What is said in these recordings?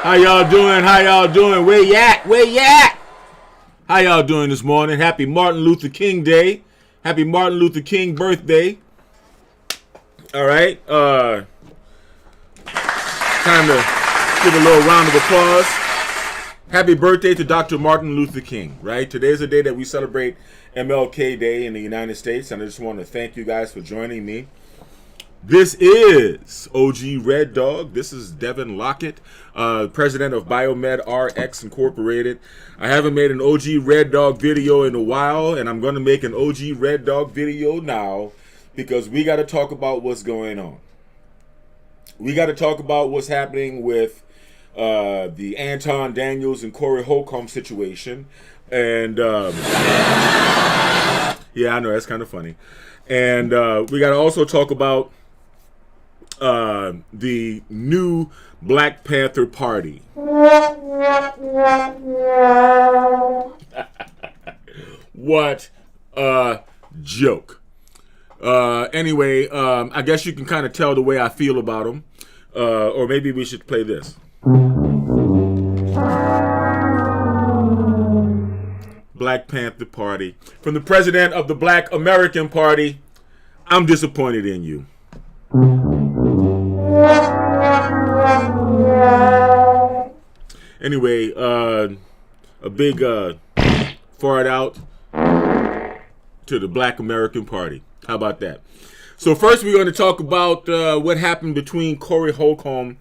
How y'all doing? How y'all doing? Where you at? Where you at? How y'all doing this morning? Happy Martin Luther King Day. Happy Martin Luther King birthday. All right. Time to give a little round of applause. Happy birthday to Dr. Martin Luther King, right? Today's the day that we celebrate MLK Day in the United States, and I just want to thank you guys for joining me. This is OG Red Dog. This is Devin Lockett, president of Biomed RX Incorporated. I haven't made an OG Red Dog video in a while, and I'm going to make an OG Red Dog video now because we got to talk about what's going on. We got to talk about what's happening with the Anton Daniels and Corey Holcomb situation. And yeah, I know, that's kind of funny. And we got to also talk about the new Black Panther Party. What a joke. Anyway, I guess you can kind of tell the way I feel about them. Or maybe we should play this. Black Panther Party. From the president of the Black American Party, I'm disappointed in you. Anyway, a big fart out to the Black American Party. How about that? So first we're going to talk about what happened between Corey Holcomb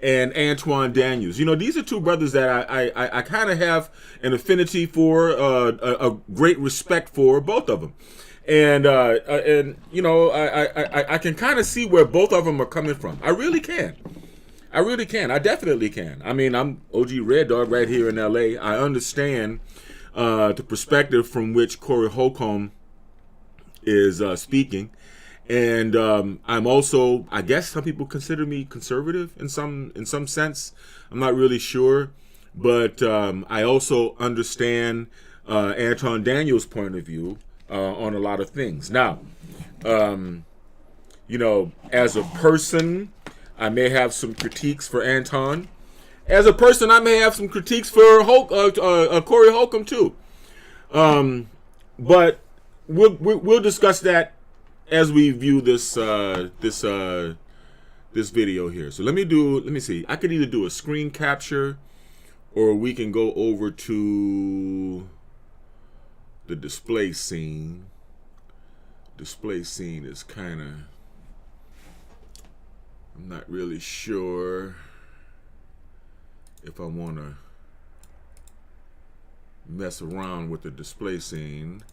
and Antoine Daniels. You know, these are two brothers that I kind of have an affinity for, a great respect for, both of them. And you know, I can kind of see where both of them are coming from. I really can. I definitely can. I mean, I'm OG Red Dog right here in LA. I understand the perspective from which Corey Holcomb is speaking. And I'm also, I guess some people consider me conservative in some sense. I'm not really sure. But I also understand Anton Daniels' point of view on a lot of things. Now, you know, as a person, I may have some critiques for Anton. As a person, I may have some critiques for Corey Holcomb too. But we'll discuss that as we view this this video here. So let me see. I could either do a screen capture, or we can go over to the display scene. Display scene is kind of, I'm not really sure if I want to mess around with the display scene.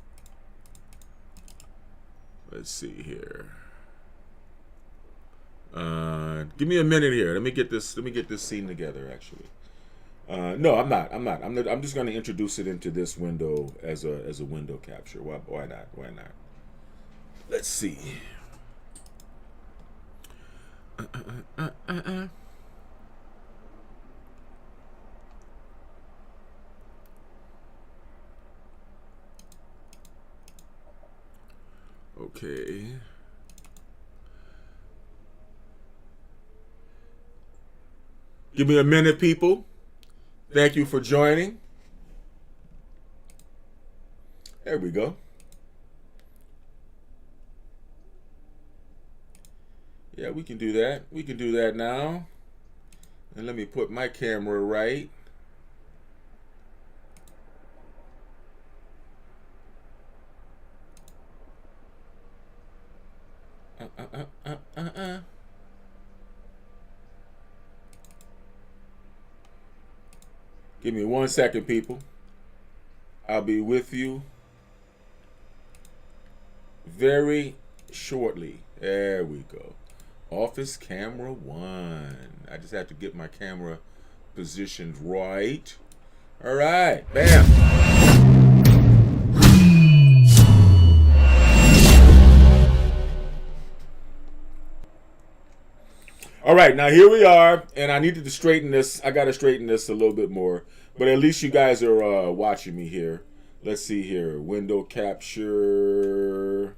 Let's see here. Give me a minute here. Let me get this scene together. Actually, no, I'm not. I'm just going to introduce it into this window as a window capture. Why not? Why not? Let's see. Okay. Give me a minute, people. Thank you for joining. There we go. Yeah, we can do that. We can do that now. And let me put my camera right. Give me 1 second, people. I'll be with you very shortly. There we go. Office camera 1. I just have to get my camera positioned right. All right, bam. All right, now here we are, and I needed to straighten this. I got to straighten this a little bit more, but at least you guys are watching me here. Let's see here. Window capture.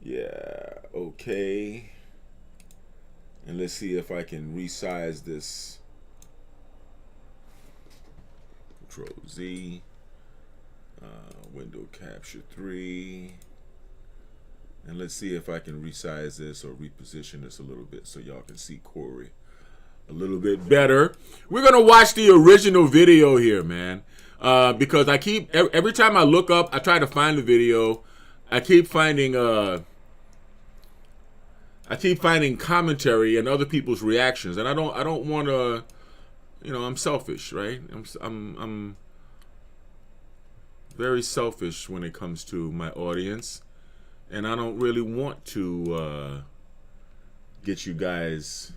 Yeah, okay. And let's see if I can resize this Control Z. Window capture 3. And let's see if I can resize this or reposition this a little bit so y'all can see Corey a little bit better. We're going to watch the original video here, man. Because I keep, every time I look up, I try to find the video. I keep finding commentary and other people's reactions. And I don't want to, you know, I'm selfish, right? I'm very selfish when it comes to my audience. And I don't really want to get you guys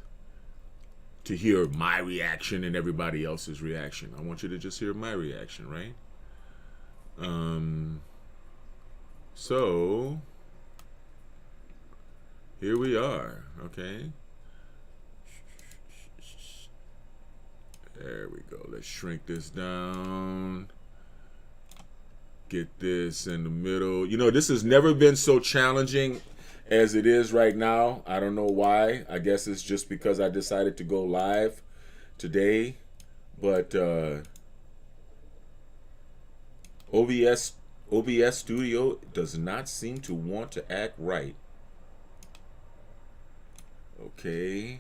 to hear my reaction and everybody else's reaction. I want you to just hear my reaction, right? So here we are, okay? There we go. Let's shrink this down. Get this in the middle. You know, this has never been so challenging as it is right now. I don't know why. I guess it's just because I decided to go live today. But OBS Studio does not seem to want to act right. Okay.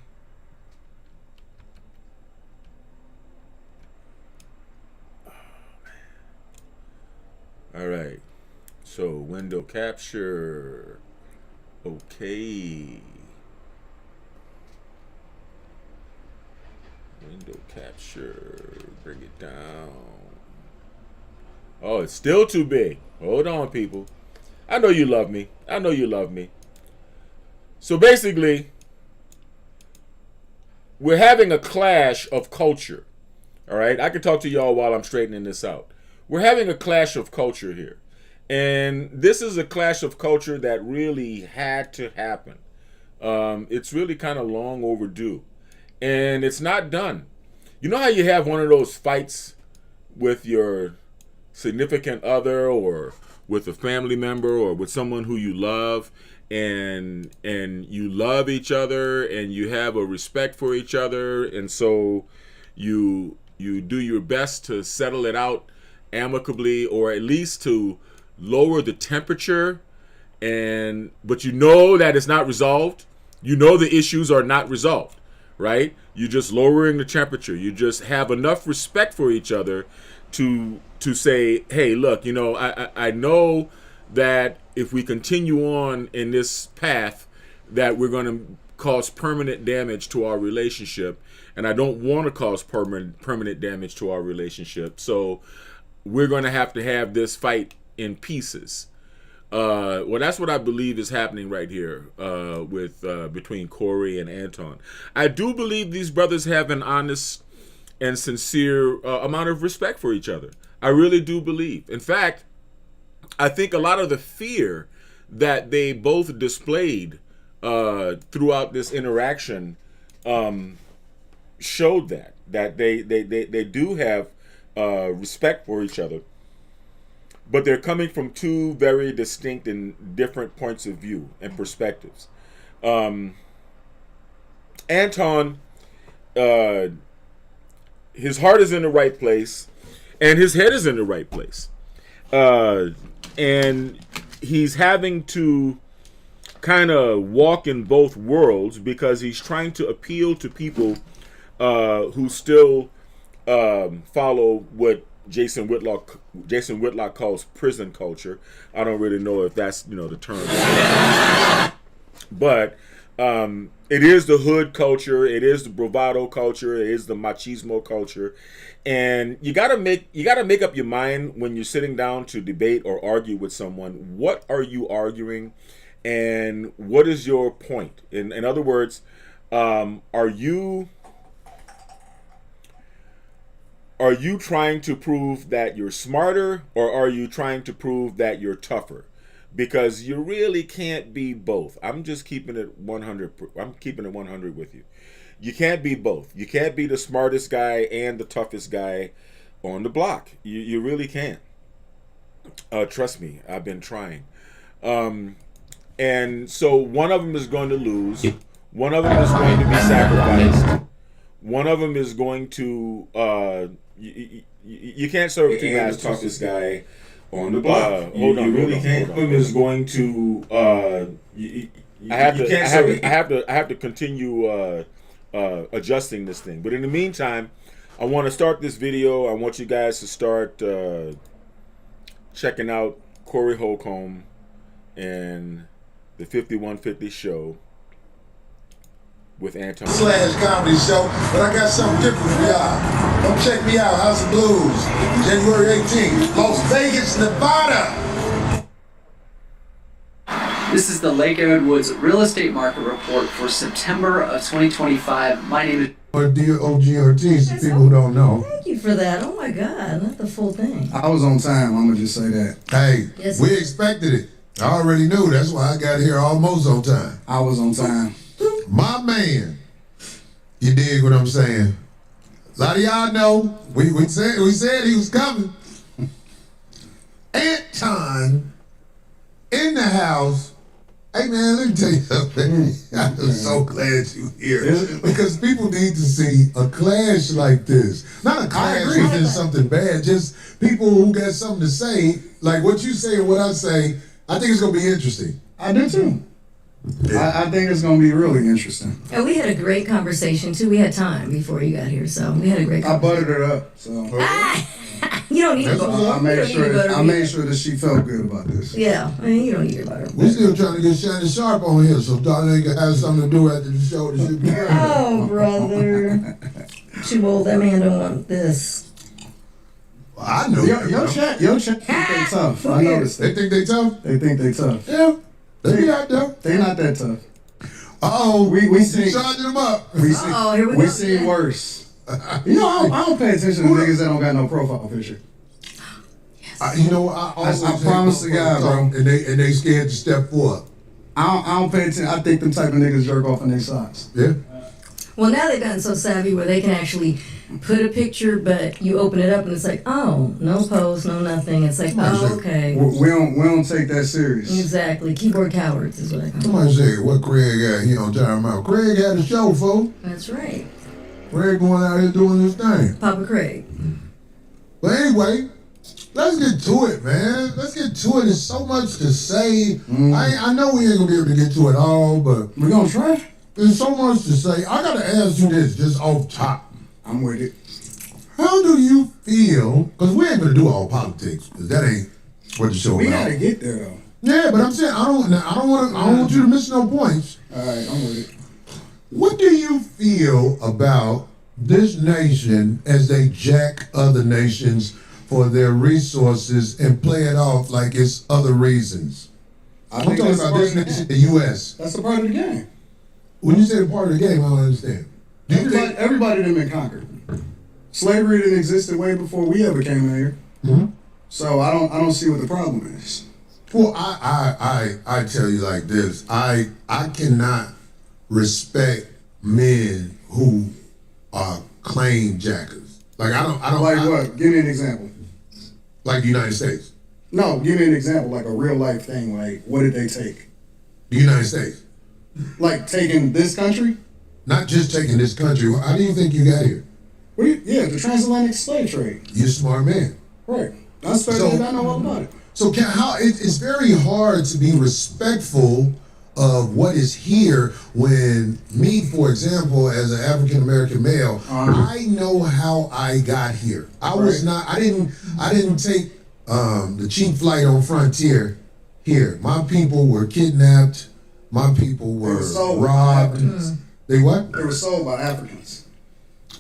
All right, so window capture, okay. Window capture, bring it down. Oh, it's still too big. Hold on, people. I know you love me. I know you love me. So basically, we're having a clash of culture. All right, I can talk to y'all while I'm straightening this out. We're having a clash of culture here. And this is a clash of culture that really had to happen. It's really kind of long overdue. And it's not done. You know how you have one of those fights with your significant other or with a family member or with someone who you love, and you love each other and you have a respect for each other, and so you do your best to settle it out amicably, or at least to lower the temperature, but you know that it's not resolved. You know the issues are not resolved, right? You're just lowering the temperature. You just have enough respect for each other to say, hey, look, you know, I know that if we continue on in this path that we're going to cause permanent damage to our relationship, and I don't want to cause permanent damage to our relationship. So we're going to have this fight in pieces. Well, that's what I believe is happening right here with between Corey and Anton. I do believe these brothers have an honest and sincere amount of respect for each other. I really do believe. In fact, I think a lot of the fear that they both displayed throughout this interaction showed that they do have respect for each other, but they're coming from two very distinct and different points of view and perspectives. Anton, his heart is in the right place, and his head is in the right place, and he's having to kind of walk in both worlds because he's trying to appeal to people who still follow what Jason Whitlock calls prison culture. I don't really know if that's, you know, the term, but it is the hood culture, it is the bravado culture, it is the machismo culture, and you gotta make up your mind when you're sitting down to debate or argue with someone. What are you arguing, and what is your point? In other words, are you trying to prove that you're smarter, or are you trying to prove that you're tougher? Because you really can't be both. I'm just keeping it 100. I'm keeping it 100 with you. You can't be both. You can't be the smartest guy and the toughest guy on the block. You really can't. Trust me, I've been trying. And so one of them is going to lose. One of them is going to be sacrificed. One of them is going to you can't serve two masters. The toughest guy on the block. You really can't. Hold on. Is going to. I have to continue adjusting this thing. But in the meantime, I want to start this video. I want you guys to start checking out Corey Holcomb and the 5150 show with Anton. / comedy show, but I got something different for y'all. Come check me out, House of Blues, January 18th, Las Vegas, Nevada. This is the Lake Edward Woods real estate market report for September of 2025. My name is DOGRTs, for people who don't know. Thank you for that. Oh my God, not the full thing. I was on time, I'm gonna just say that. Hey, Yes, we sir. expected it. I already knew. That's why I got here almost on time. I was on time. My man. You dig what I'm saying? A lot of y'all know. We said he was coming. Anton in the house. Hey man, let me tell you something. I'm so glad you here. Because people need to see a clash like this. Not a clash within something bad, just people who got something to say, like what you say and what I say. I think it's gonna be interesting. I do too. Yeah. I think it's gonna be really interesting. And we had a great conversation too. We had time before you got here, so we had a great I conversation. buttered her up, so You don't need to go. I made sure that she felt good about this. Yeah, I mean, you don't need to butter. We're still trying to get Shannon Sharp on here, so Darlene can have something to do after the show. This should be great. Oh, brother. Too old. That man don't want this. Well, I know. Your chat think they tough. I noticed They that. think they tough? They think they tough. Yeah. They be out there. They not that tough. Uh-oh. We see charging them up. we see Uh-oh, here we we go. see worse. You know, I don't pay attention to niggas that don't got no profile picture. You know, I always I promise to God, bro. And they scared to step forward. I don't pay attention. I think them type of niggas jerk off in their socks. Yeah. Well, now they've gotten so savvy where they can actually put a picture, but you open it up and it's like, oh, no post, no nothing. It's like, oh, okay. We don't take that serious. Exactly. Keyboard cowards is what I call them. Somebody say what Craig got. He on time out. Craig had a show, folks. That's right. Craig going out here doing his thing. Papa Craig. But anyway, let's get to it, man. Let's get to it. There's so much to say. I know we ain't gonna be able to get to it all, but We gonna try? there's so much to say. I gotta ask you this, just off top. I'm with it. How do you feel? Because we ain't gonna do all politics, because that ain't what the show We about. gotta get there though. Yeah, but I'm saying I don't want you to miss no points. Alright, I'm with it. What do you feel about this nation as they jack other nations for their resources and play it off like it's other reasons? I I'm think talking that's about part this of the nation, game. the U.S. That's a part of the game. When you say the part of the game, I don't understand. Do you think? Everybody done been conquered. Slavery didn't exist way before we ever came in here. Mhm. So I don't see what the problem is. Well, I tell you like this. I cannot respect men who are claim jackers. Like I don't Like what? Give me an example. like the United States. No, give me an example, like a real life thing. Like, what did they take? The United States. Like taking this country? Not just taking this country. How do you think you got here? Yeah, the transatlantic slave trade. You're a smart man. Right. I know all about it. So it's very hard to be respectful of what is here when me, for example, as an African American male, I know how I got here. I didn't take the cheap flight on Frontier here. My people were kidnapped. My people were robbed. They what? They were sold by Africans.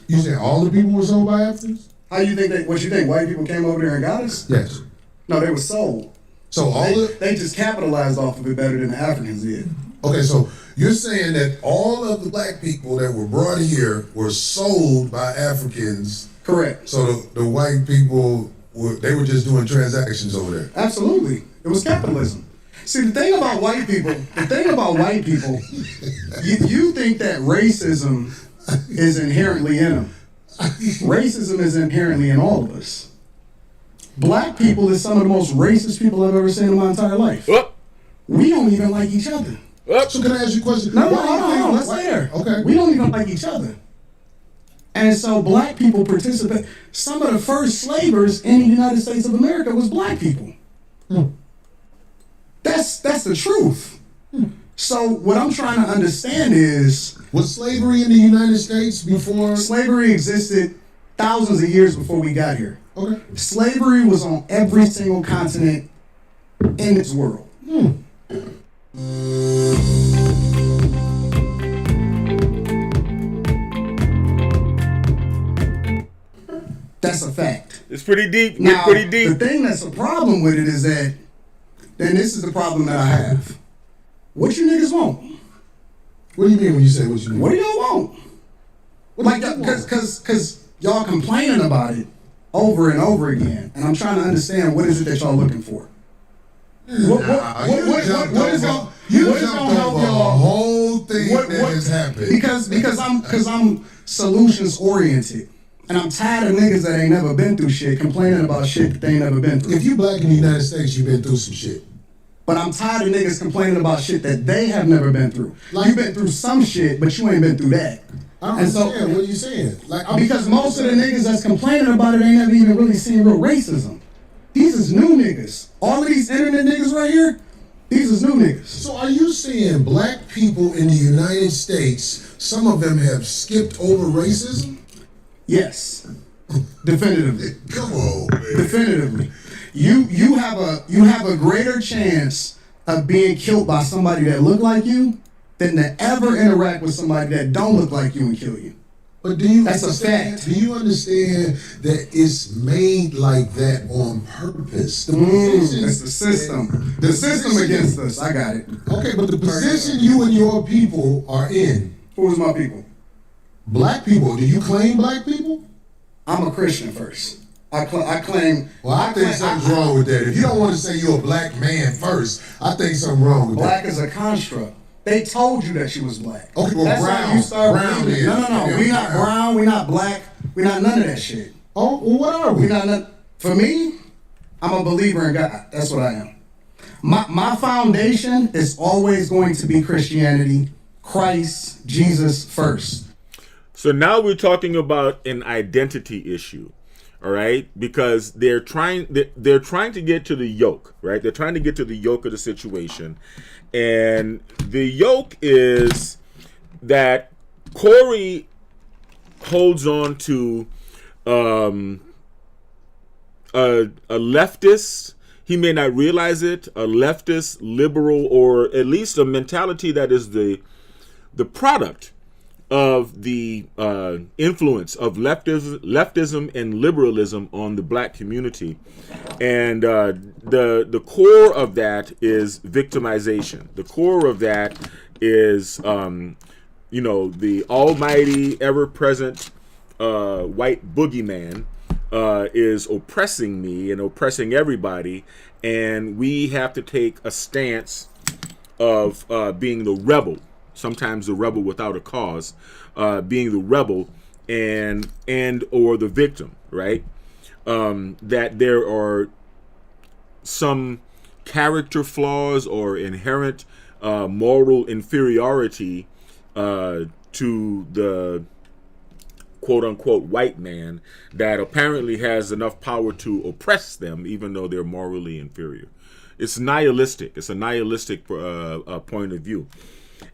You saying all the people were sold by Africans? How you think what you think white people came over there and got us? Yes. No, they were sold. So They just capitalized off of it better than the Africans did. Okay, so you're saying that all of the black people that were brought here were sold by Africans. Correct. So the white people were just doing transactions over there. Absolutely. It was capitalism. See, the thing about white people, you think that racism is inherently in them. Racism is inherently in all of us. Black people is some of the most racist people I've ever seen in my entire life. We don't even like each other. So can I ask you a question? No, let's stay there. Okay. We don't even like each other. And so black people participate. Some of the first slavers in the United States of America was black people. That's the truth. So what I'm trying to understand is, was slavery in the United States before? Slavery existed thousands of years before we got here. Okay. Slavery was on every single continent in this world. That's a fact. It's pretty deep. Now, Pretty deep. the thing that's a problem with it is that, and this is the problem that I have. What you niggas want? What do you mean when you say what you mean? What do y'all want? Like, cause y'all complaining about it over and over again, and I'm trying to understand what is it that y'all looking for. What is gonna help the y'all? whole thing that has happened? Because I'm solutions oriented. And I'm tired of niggas that ain't never been through shit complaining about shit that they ain't never been through. If you black in the United States, you've been through some shit. But I'm tired of niggas complaining about shit that they have never been through. Like, you've been through some shit, but you ain't been through that. I don't understand. What are you saying? Because most of the niggas that's complaining about it ain't never even really seen real racism. These is new niggas. All of these internet niggas right here, these is new niggas. So are you saying black people in the United States, some of them have skipped over racism? Yes. Definitively. Come on, man. Definitively. You have a greater chance of being killed by somebody that look like you than to ever interact with somebody that don't look like you and kill you. But do you That's understand, a fact. Do you understand that it's made like that on purpose? The position, It's the system. The system against us. I got it. Okay, but the position you and your people are in. Who's my people? Black people. Do you claim black people? I'm a Christian first. I claim. Well, I think something's wrong with that. If you don't want to say you're a black man first, I think something's wrong with Black that. is a construct. They told you that she was black. Okay, well, That's brown. how you start Brown believing. then. No. Yeah, We not brown. We not black. We not none of that shit. Oh, well, what are we? We not none. For me, I'm a believer in God. That's what I am. My foundation is always going to be Christianity, Christ, Jesus first. So now we're talking about an identity issue, all right? Because they're trying to get to the yoke, right? They're trying to get to the yoke of the situation, and the yoke is that Corey holds on to a leftist. He may not realize it, a leftist, liberal, or at least a mentality that is the product of the influence of leftism and liberalism on the black community. And the core of that is victimization. The core of that is, the almighty, ever-present white boogeyman is oppressing me and oppressing everybody. And we have to take a stance of being the rebel. Sometimes the rebel without a cause, being the rebel and or the victim, right? That there are some character flaws or inherent moral inferiority to the quote-unquote white man that apparently has enough power to oppress them even though they're morally inferior. It's nihilistic. It's a nihilistic point of view.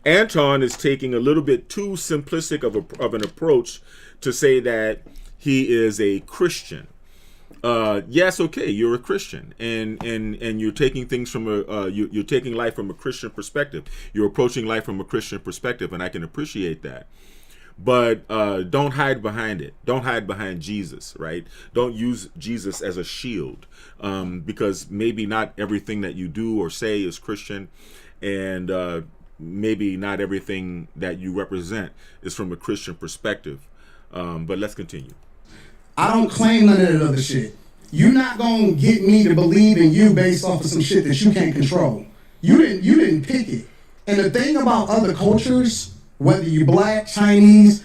Anton is taking a little bit too simplistic of an approach to say that he is a Christian. Yes, okay, you're a Christian, and you're taking things from you're taking life from a Christian perspective. You're approaching life from a Christian perspective, and I can appreciate that. But don't hide behind it. Don't hide behind Jesus, right? Don't use Jesus as a shield, because maybe not everything that you do or say is Christian, and maybe not everything that you represent is from a Christian perspective. But let's continue. I don't claim none of that other shit. You're not gonna get me to believe in you based off of some shit that you can't control. You didn't pick it. And the thing about other cultures, whether you black, Chinese,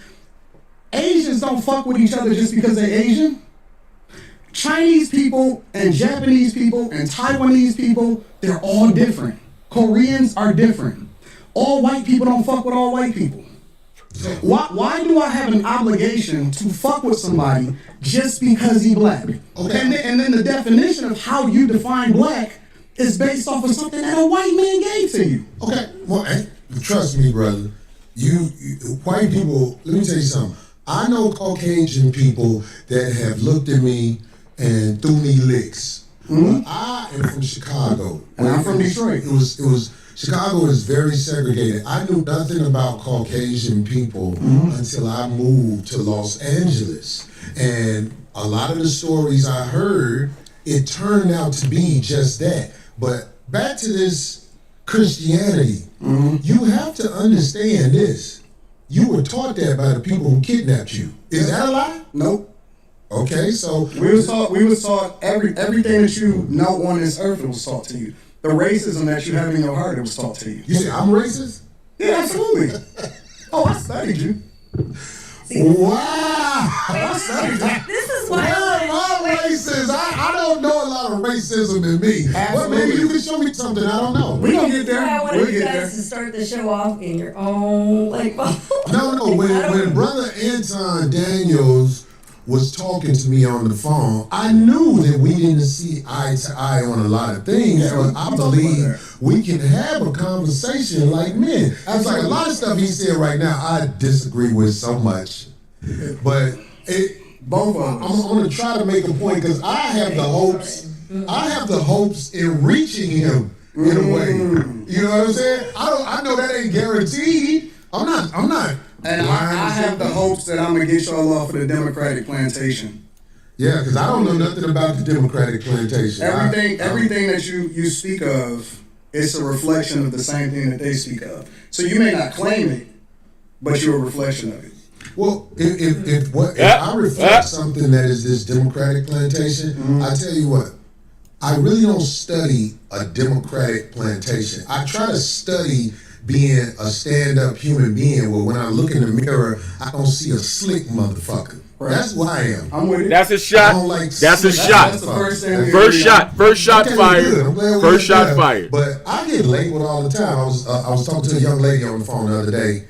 Asians don't fuck with each other just because they're Asian. Chinese people and Japanese people and Taiwanese people, they're all different. Koreans are different. All white people don't fuck with all white people. Why do I have an obligation to fuck with somebody just because he black? Okay. And then the definition of how you define black is based off of something that a white man gave to you. Okay, well, hey, trust me, brother. You white people. Let me tell you something. I know Caucasian people that have looked at me and threw me licks. But I am from Chicago, And I'm from Detroit. It was Chicago is very segregated. I knew nothing about Caucasian people until I moved to Los Angeles, and a lot of the stories I heard, it turned out to be just that. But back to this Christianity, you have to understand this. You were taught that by the people who kidnapped you. Is that a lie? Nope. Okay, so We was taught everything that you know on this earth was taught to you. The racism that you have in your heart, it was taught to you. you say I'm racist? Yeah, absolutely. Oh, I studied you. Wow. This is why Where am I racist? I don't know a lot of racism in me. But Absolutely. maybe you can show me something I don't know. We gonna get there. I wanted We'll you get guys there. to start the show off in your own No, when Brother Anton Daniels was talking to me on the phone, I knew that we didn't see eye to eye on a lot of things, Yeah, but we I talked about believe that. we can have a conversation like men. It's like a lot of stuff he said right now I disagree with so much. But Both of I'm us. going to try to make a point because I have the hopes in reaching him in a way. You know what I'm saying? I know that ain't guaranteed. I'm not And I have the hopes that I'm gonna get y'all off of the Democratic plantation. Yeah, because I don't know nothing about the Democratic plantation. Everything that you speak of is a reflection of the same thing that they speak of. So you may not claim it, but you're a reflection of it. Well, if I reflect something that is this Democratic plantation, I tell you what, I really don't study a Democratic plantation. I try to study being a stand-up human being where when I look in the mirror, I don't see a slick motherfucker. Right. That's who I am. I'm with it. That's a I shot. don't like That's a slick shot. That's the first thing we First agree on. shot. First shot Okay, fired. good. I'm glad we First got shot that. fired. But I get labeled all the time. I was talking to a young lady on the phone the other day,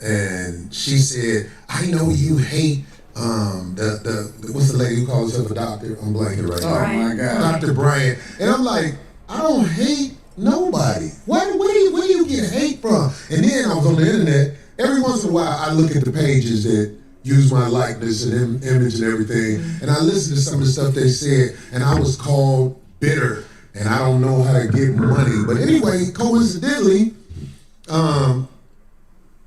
and she said, "I know you hate the what's the lady who calls herself a doctor? I'm blanking right Oh now. my God. Dr. Bryant." And I'm like, I don't hate nobody. Where do you get hate from? And then I was on the internet. Every once in a while, I look at the pages that use my likeness and image and everything, and I listen to some of the stuff they said, and I was called bitter, and I don't know how to get money. But anyway, coincidentally,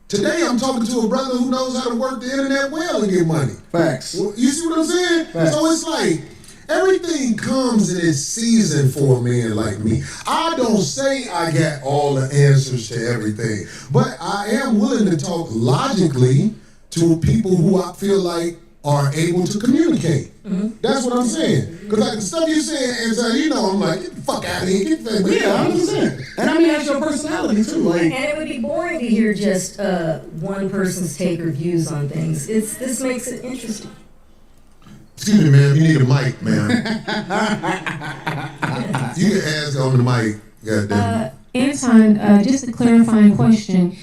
today I'm talking to a brother who knows how to work the internet well and get money. Facts. Well, you see what I'm saying? Facts. So it's like everything comes in its season for a man like me. I don't say I got all the answers to everything, but I am willing to talk logically to people who I feel like are able to communicate. That's what I'm saying. Because like the stuff you saying, and I'm like, get the fuck out of here. Get the fuck out of here. Yeah, 100%. And I mean, that's your personality too. Like, And it would be boring to hear just one person's take or views on things. This makes it interesting. Excuse me, ma'am. You need a mic, ma'am. You can ask on the mic. Goddamn. Anton, just a clarifying question.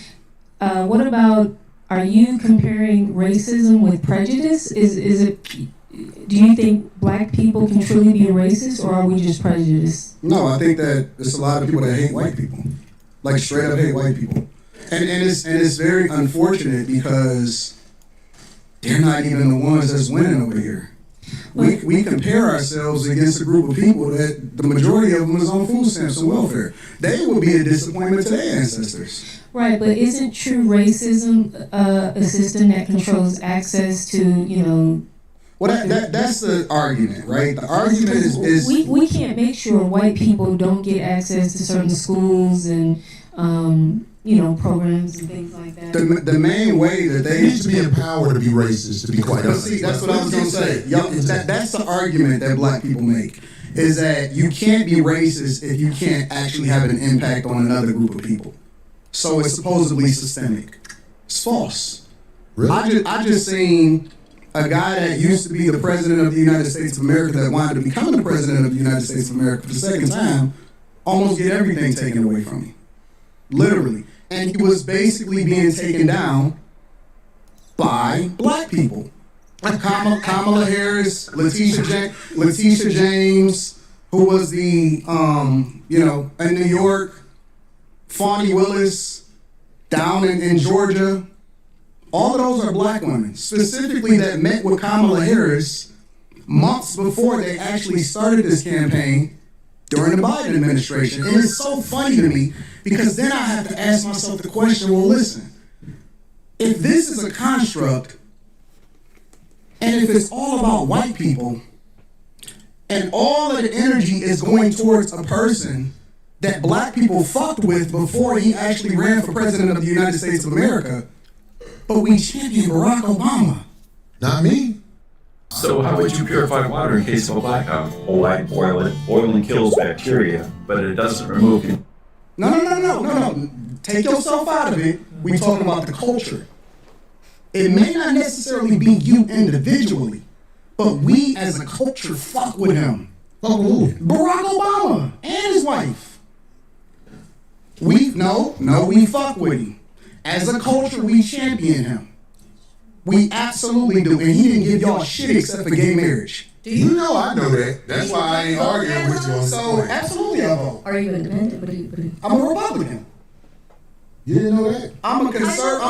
What about, are you comparing racism with prejudice? Is it, do you think black people can truly be racist, or are we just prejudiced? no, I think that there's a lot of people that hate white people, like straight up hate white people, and it's very unfortunate because they're not even the ones that's winning over here. We compare ourselves against a group of people that the majority of them is on food stamps and welfare. They will be a disappointment to their ancestors. Right, but isn't true racism a system that controls access to, Well, that's the argument, right? The argument is we can't make sure white people don't get access to certain schools and programs and things like that. the main way that They they need to be empowered to be racist, to be quite But honest. see, that's what I was gonna say. That's the argument that black people make, is that you can't be racist if you can't actually have an impact on another group of people. So it's supposedly systemic. It's false. Really? I just seen a guy that used to be the president of the United States of America that wanted to become the president of the United States of America for the second time, almost get everything taken away from him. Literally. and he was basically being taken down by black people. Kamala Harris, Letitia James, who was the, in New York, Fonnie Willis, down in Georgia. All of those are black women, specifically that met with Kamala Harris months before they actually started this campaign during the Biden administration. And it's so funny to me because then I have to ask myself the question, well, listen, if this is a construct, and if it's all about white people, and all of the energy is going towards a person that black people fucked with before he actually ran for president of the United States of America, but we champion Barack Obama. Not me. So how would you purify water in case of a blackout? I boil it. Boiling kills bacteria, but it doesn't remove it. No. Take yourself out of it. We talking about the culture. It may not necessarily be you individually, but we as a culture fuck with him. Oh, Barack Obama and his wife. We fuck with him. As a culture, we champion him. We absolutely do. And he didn't give y'all shit except for gay marriage. You know I know that. That's why I ain't arguing with you on this So point. absolutely I vote. Are you independent? What do you? I'm a Republican. You didn't know that? I'm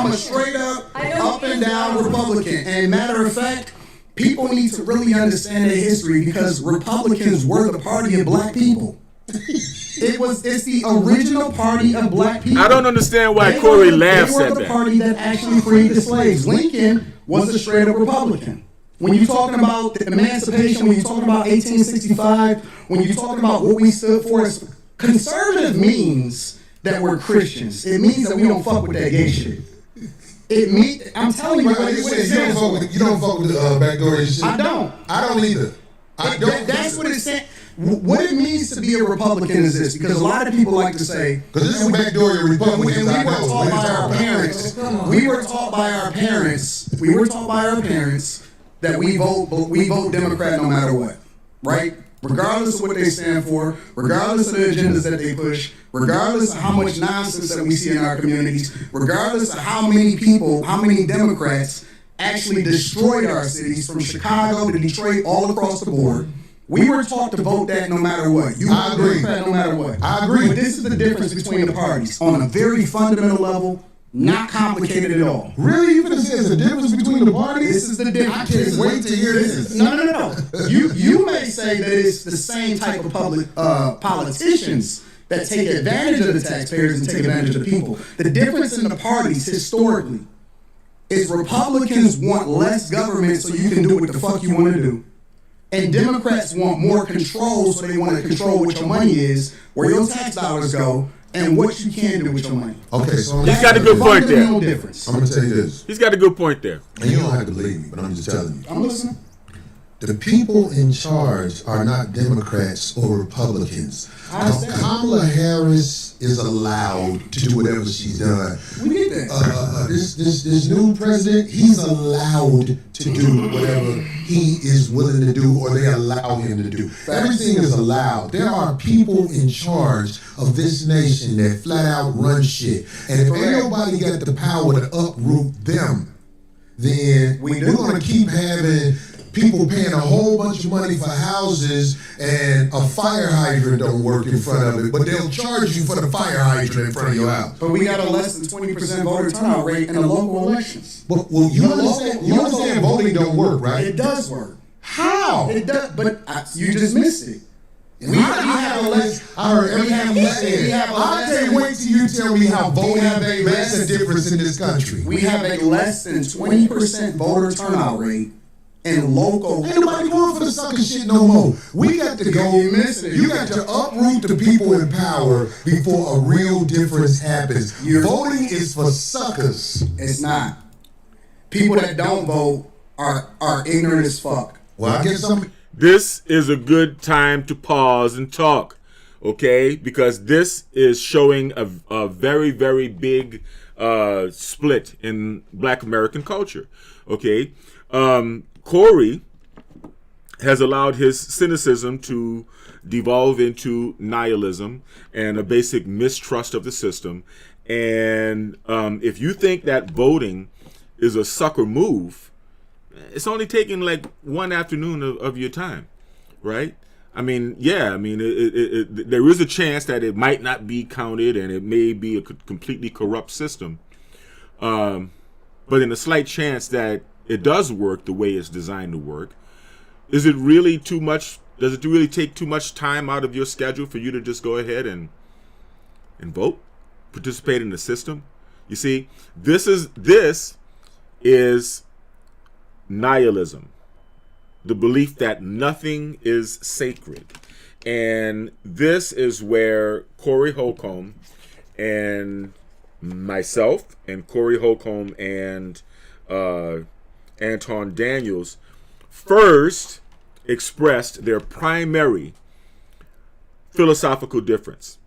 a straight up and down Republican. And matter of fact, people need to really understand their history because Republicans were the party of black people. It's the original party of black people. I don't understand why Corey laughs at They were the that. party that actually freed the slaves. Lincoln was a straight up Republican. When you're talking about the emancipation, when you're talking about 1865, when you're talking about what we stood for, as conservative means that we're Christians. It means that we don't fuck with that gay shit. I'm telling you, You don't fuck with the backdoor shit. I don't. I don't either. That's what it's saying. What it means to be a Republican is this, because a lot of people like to say, because this is backdoor Republicans. and we were taught by our parents. We were taught by our parents that we vote Democrat no matter what, right? Regardless of what they stand for, regardless of the agendas that they push, regardless of how much nonsense that we see in our communities, regardless of how many Democrats actually destroyed our cities from Chicago to Detroit all across the board. We were taught to vote that no matter what. I agree. Democrat no matter what. I agree. But this is the difference between the parties on a very fundamental level, not complicated at all. Really? You gonna say there's a difference between the parties? This is the difference. I can't wait to hear this. No. You may say that it's the same type of public politicians that take advantage of the taxpayers and take advantage of the people. The difference in the parties historically is Republicans want less government so you can do what the fuck you want to do. And Democrats want more control, so they want to control what your money is, where your tax dollars go, and what you can do with your money. Okay, so He's got a good point there. No difference. I'm gonna tell you this, He's got a good point there. and you don't have to believe me, but I'm just telling you. I'm listening. The people in charge are not Democrats or Republicans. Kamala Harris is allowed to do whatever she's done. We get that. This new president, he's allowed to do whatever he is willing to do or they allow him to do. Everything is allowed. There are people in charge of this nation that flat out run shit. And if ain't nobody got the power to uproot them, then we're going to keep having people paying a whole bunch of money for houses and a fire hydrant don't work in front of it, but they'll charge you for the fire hydrant in front of your house. But we got a less than 20% voter turnout rate in the local elections. Well, you understand voting don't work, right? It does work. How? It does, but you just missed it. We have a less. I heard everything you said. I can't wait till you tell me how voting makes a difference in this country. We have a less than 20% voter turnout rate in local. Ain't nobody going for the sucker shit no more. We got to go. You got to uproot the people in power before a real difference happens. Voting is for suckers. It's not. People that don't vote are ignorant as fuck. Well, I guess This is a good time to pause and talk, okay? Because this is showing a very, very big split in Black American culture, okay? Corey has allowed his cynicism to devolve into nihilism and a basic mistrust of the system. And if you think that voting is a sucker move, it's only taking like one afternoon of your time, right? I mean, yeah, I mean, there is a chance that it might not be counted and it may be a completely corrupt system. But in a slight chance that it does work the way it's designed to work, is it really too much? Does it really take too much time out of your schedule for you to just go ahead and vote, participate in the system? You see, this is nihilism, the belief that nothing is sacred. And this is where Corey Holcomb and myself and Corey Holcomb and Anton Daniels first expressed their primary philosophical difference.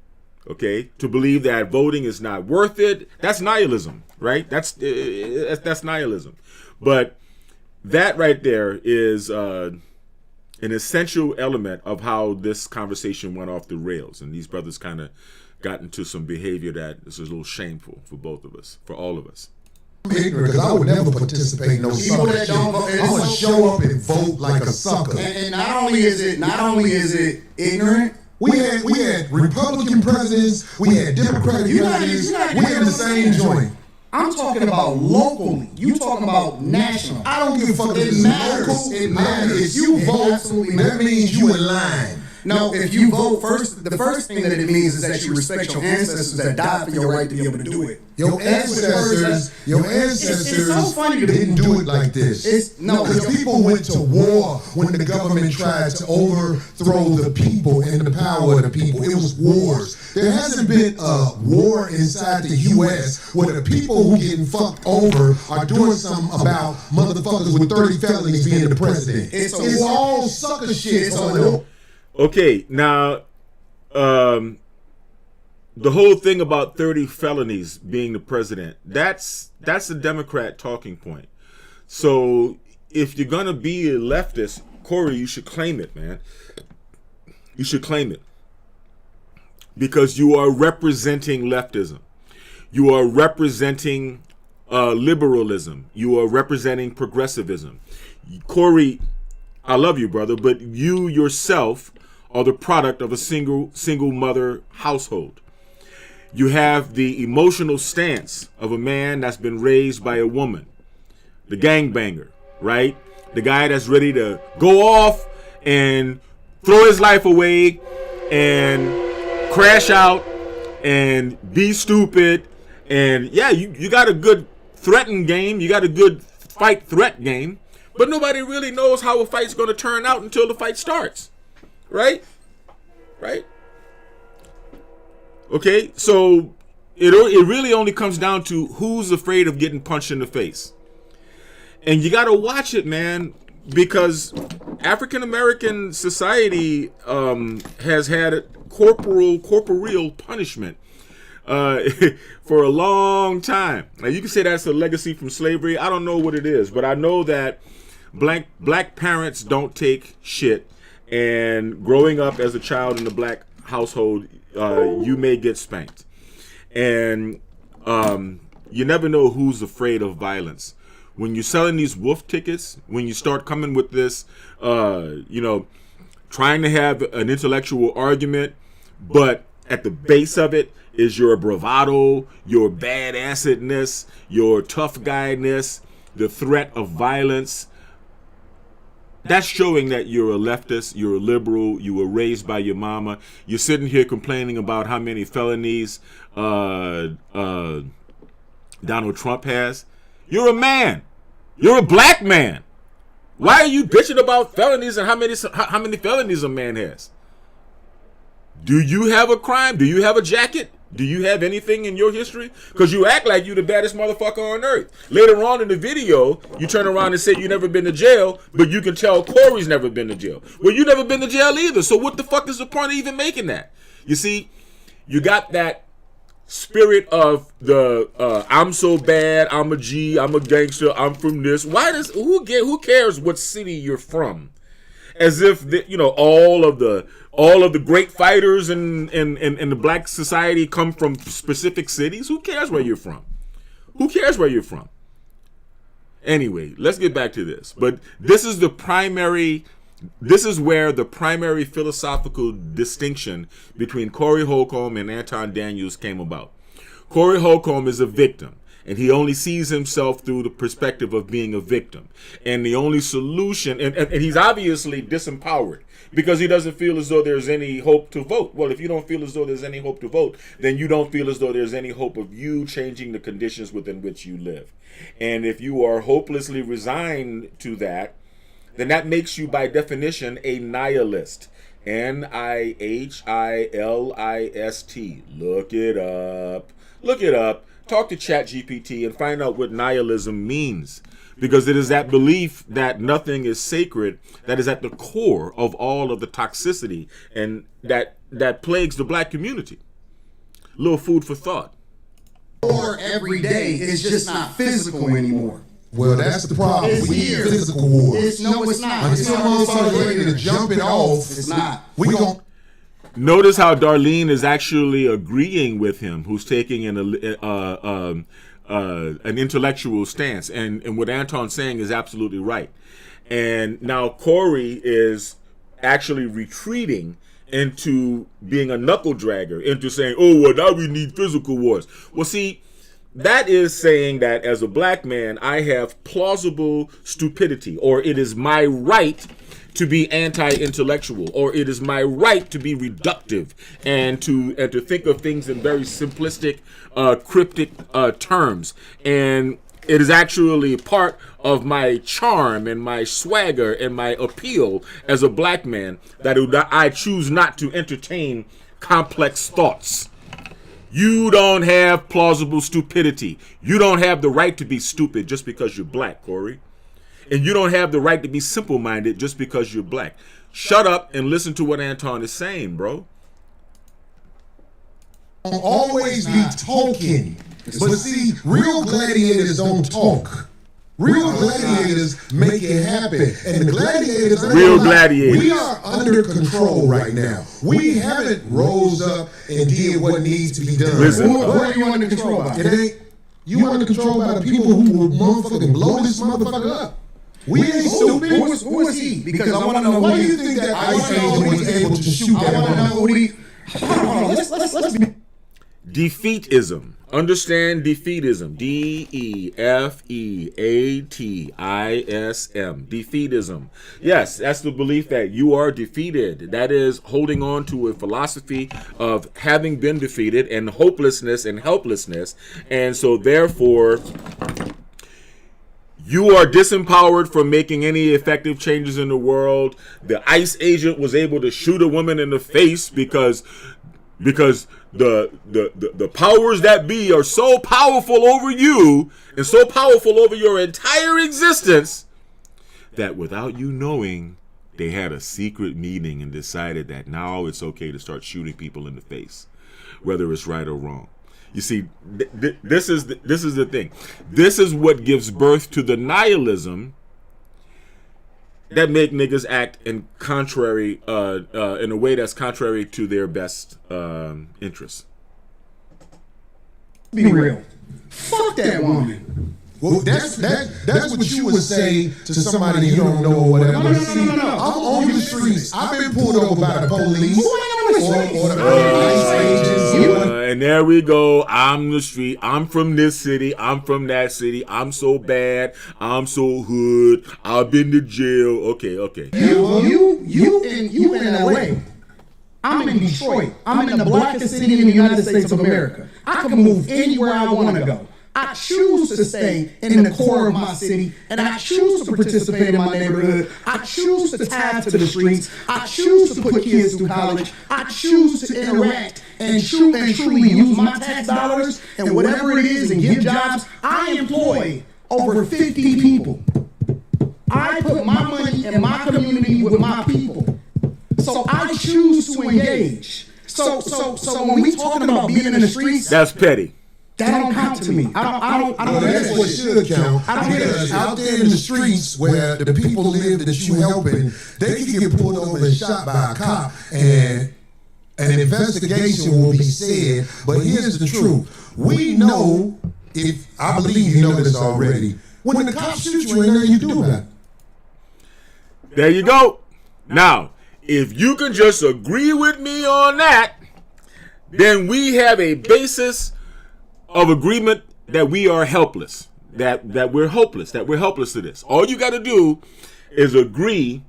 Okay, to believe that voting is not worth it, that's nihilism, right? That's nihilism. But that right there is an essential element of how this conversation went off the rails, and these brothers kind of got into some behavior that is a little shameful for both of us, for all of us. I'm ignorant because I would never participate in no sucker shit. I'm gonna show up and vote like a sucker. And not only is it ignorant. We had Republican presidents, we had Democratic presidents, we had the same joint. I'm talking about locally. You talking about national. I don't give a fuck if It it's matters. local. It matters. If you It vote, absolutely that matters. means you in line. No, if you vote first, the first thing that it means is that you respect your ancestors that died for your right to be able to do it. Your ancestors It's so funny to didn't do it like this. Because people went to war when the government tried to overthrow the people and the power of the people. It was wars. There hasn't been a war inside the U.S. where the people who getting fucked over are doing something about motherfuckers with 30 felonies being the president. It's all sucker shit. Okay, now, the whole thing about 30 felonies being the president, that's a Democrat talking point. So if you're going to be a leftist, Corey, you should claim it, man. You should claim it. Because you are representing leftism. You are representing liberalism. You are representing progressivism. Corey, I love you, brother, but you yourself are the product of a single mother household. You have the emotional stance of a man that's been raised by a woman, the gangbanger, right? The guy that's ready to go off and throw his life away and crash out and be stupid. And yeah, you got a good threaten game. You got a good fight threat game, but nobody really knows how a fight's going to turn out until the fight starts. Right? Okay, so it really only comes down to who's afraid of getting punched in the face. And you got to watch it, man, because African American society has had corporeal punishment for a long time. Now, you can say that's a legacy from slavery. I don't know what it is, but I know that black parents don't take shit. And growing up as a child in a black household, you may get spanked. And you never know who's afraid of violence. When you're selling these wolf tickets, when you start coming with this, trying to have an intellectual argument, but at the base of it is your bravado, your badassedness, your tough guy-ness, the threat of violence. That's showing that you're a leftist, you're a liberal, you were raised by your mama. You're sitting here complaining about how many felonies Donald Trump has. You're a man. You're a black man. Why are you bitching about felonies and how many felonies a man has? Do you have a crime? Do you have a jacket? Do you have anything in your history? Because you act like you're the baddest motherfucker on earth. Later on in the video, you turn around and say you never been to jail, but you can tell Corey's never been to jail. Well, you never been to jail either, so what the fuck is the point of even making that? You see, you got that spirit of the I'm so bad, I'm a G, I'm a gangster, I'm from this. Who cares what city you're from? As if all of the all of the great fighters in the black society come from specific cities. Who cares where you're from? Who cares where you're from? Anyway, let's get back to this. But this is where the primary philosophical distinction between Corey Holcomb and Anton Daniels came about. Corey Holcomb is a victim, and he only sees himself through the perspective of being a victim. And the only solution, and he's obviously disempowered because he doesn't feel as though there's any hope to vote. Well, if you don't feel as though there's any hope to vote, then you don't feel as though there's any hope of you changing the conditions within which you live. And if you are hopelessly resigned to that, then that makes you by definition a nihilist. Nihilist. Look it up. Look it up. Talk to ChatGPT and find out what nihilism means. Because it is that belief that nothing is sacred that is at the core of all of the toxicity and that plagues the black community. Little food for thought. War every day is just not physical anymore. Well, that's the problem. It's We need here. physical war. It's not. Until motherfuckers ready to jump it off, It's not. we gon' Notice how Darlene is actually agreeing with him, who's taking an intellectual stance, and what Anton's saying is absolutely right. And now Corey is actually retreating into being a knuckle dragger, into saying, "Oh, well, now we need physical wars." Well, see, that is saying that as a black man, I have plausible stupidity, or it is my right to be anti-intellectual, or it is my right to be reductive and to think of things in very simplistic, cryptic terms. And it is actually part of my charm and my swagger and my appeal as a black man that I choose not to entertain complex thoughts. You don't have plausible stupidity. You don't have the right to be stupid just because you're black, Corey. And you don't have the right to be simple-minded just because you're black. Shut up and listen to what Anton is saying, bro. always be talking. But see, real gladiators don't talk. Real gladiators make it happen. And the gladiators, Real gladiators. we are under control right now. We haven't rose up and did what needs to be done. Listen. What are you under control by? It ain't. You under control by the people who will motherfucking blow this motherfucker up. We ain't stupid. Who is he? Because I want to know. Why do you think that Ice Age was able to shoot I that want to know motherfucker? what he. Hold on, let's be. Defeatism. Understand defeatism. Defeatism. Defeatism. Yes, that's the belief that you are defeated. That is holding on to a philosophy of having been defeated and hopelessness and helplessness. And so therefore, you are disempowered from making any effective changes in the world. The ICE agent was able to shoot a woman in the face because the powers that be are so powerful over you and so powerful over your entire existence that without you knowing, they had a secret meeting and decided that now it's okay to start shooting people in the face, whether it's right or wrong. You see, this is the thing. This is what gives birth to the nihilism that make niggas act in contrary, in a way that's contrary to their best interests. Be real. Fuck that woman. Well, that's what you would say to somebody you don't know or whatever. No. I'm on the streets. I've been pulled over by the police. Who ain't on the streets? Or the ICE agents. And there we go. I'm the street. I'm from this city. I'm from that city. I'm so bad. I'm so hood. I've been to jail. Okay. You in LA. I'm in Detroit. I'm in the blackest city in the United States of America. I can move anywhere I want to go. I choose to stay in the core of my city, and I choose to participate in my neighborhood. I choose to tap to the streets. I choose to put kids through college. I choose to interact and truly use my tax dollars and whatever it is and give jobs. I employ over 50 people. I put my money in my community with my people. So I choose to engage. So when we talking about being in the streets, That's petty. That don't count to me. I don't. Well, that's what should count. I don't get Because it. out there in the streets where the people live that you helping, they can get pulled over and shot by a cop, and an investigation will be said. But here's the truth: we know, if I believe you know this already, when the cops shoot you, ain't nothing you do about it. There you go. Now, if you can just agree with me on that, then we have a basis of agreement that we are helpless, that we're hopeless, that we're helpless to this. All you got to do is agree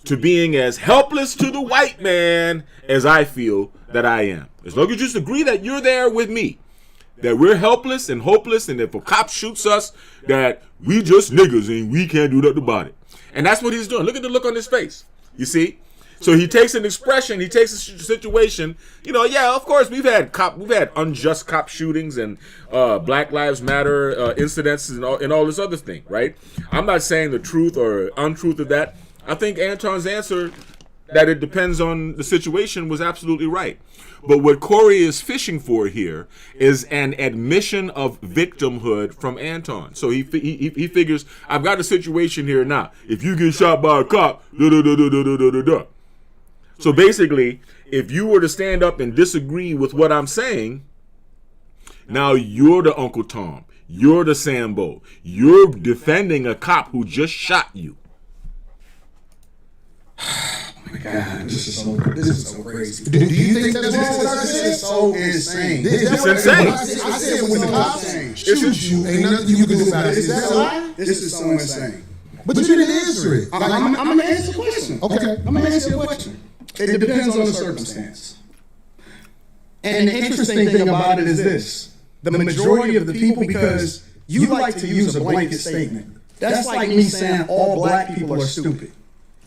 to being as helpless to the white man as I feel that I am. As long as you just agree that you're there with me, that we're helpless and hopeless, and if a cop shoots us, that we just niggas and we can't do nothing about it. And that's what he's doing. Look at the look on his face. You see? So he takes an expression, he takes a situation. You know, yeah, of course, we've had unjust cop shootings and Black Lives Matter incidents and all this other thing, right? I'm not saying the truth or untruth of that. I think Anton's answer that it depends on the situation was absolutely right. But what Corey is fishing for here is an admission of victimhood from Anton. So he figures, I've got a situation here now. If you get shot by a cop, da-da-da-da-da-da-da-da. So basically, if you were to stand up and disagree with what I'm saying, now you're the Uncle Tom. You're the Sambo. You're defending a cop who just shot you. Oh my God, this is so crazy. Do you think that's wrong? This is so insane. It's insane. I said when the cops shoot you, ain't nothing you can do about it. Is that a lie? This is so insane. But you didn't answer it. I'm going to answer the question. Okay. I'm going to answer your question. It depends on the circumstance. And the interesting thing about it is this. The majority of the people, because you like to use a blanket statement. That's like me saying all black people are stupid.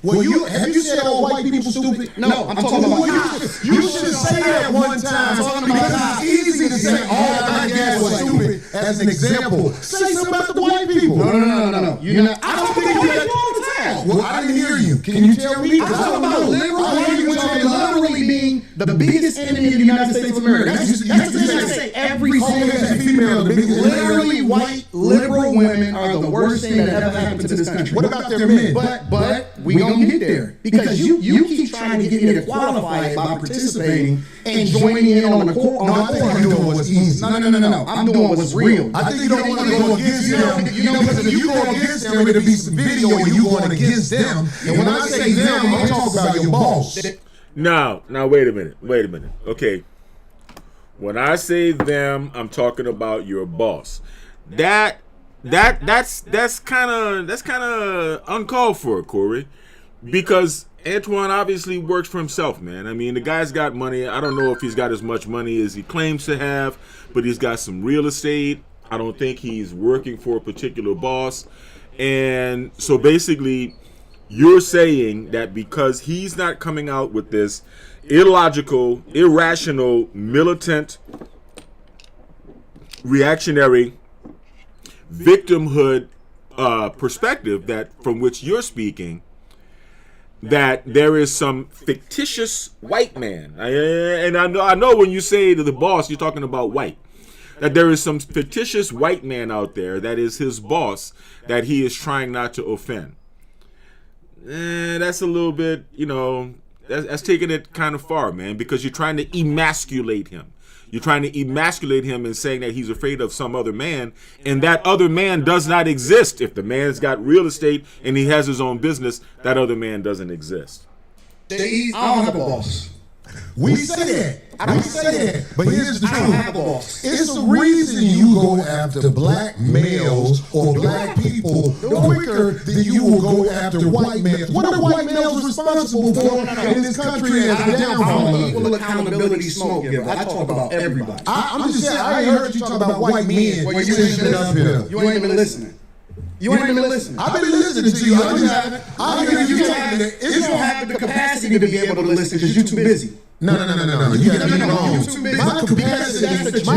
Well, have you said all white people stupid? No, I'm talking about cops. You should say that one time because it's easy to say all black people are stupid as an example. Say something about the white people. No. You're not. I don't think you do that all the time. Well, I didn't hear you. Can you tell me? I'm talking about liberal language and literally being the biggest enemy of the United States of America. That's the thing I say every single day. Literally, white liberal women are the worst thing that ever happened to this country. What about their men? But we gonna get there because you keep trying to get me to qualify it by participating and joining in on the court. No, I think you're doing what's easy. No. I'm doing what's real. I think you don't want to go against them. Because if you go against them, it'll be some video where you going against them. And when I say them, I'm talking about your boss. Now, wait a minute. Okay. When I say them, I'm talking about your boss. That's kind of uncalled for, Corey, because Antoine obviously works for himself, man. I mean, the guy's got money. I don't know if he's got as much money as he claims to have, but he's got some real estate. I don't think he's working for a particular boss. And so basically, you're saying that because he's not coming out with this illogical, irrational, militant, reactionary victimhood perspective that from which you're speaking, that there is some fictitious white man, and I know when you say to the boss, you're talking about white, that there is some fictitious white man out there that is his boss that he is trying not to offend. That's a little bit, that's taking it kind of far, man, because you're trying to emasculate him. You're trying to emasculate him and saying that he's afraid of some other man, and that other man does not exist. If the man's got real estate and he has his own business, that other man doesn't exist. I don't have a boss. We say that. We say that. But here's the I don't have a truth. boss. It's the reason you go after black males or black people quicker than you will go after white males. What are white males responsible for in this country as a downfall I'm of an it? equal accountability smoke giver. I talk about everybody. I'm just saying, I ain't heard you talk about white men Well, you since you've been up here. You ain't been listening. I've been listening to you. I hear you talking. You don't have the capacity to be able to listen because you're too busy. No. You got me wrong. You're too busy. My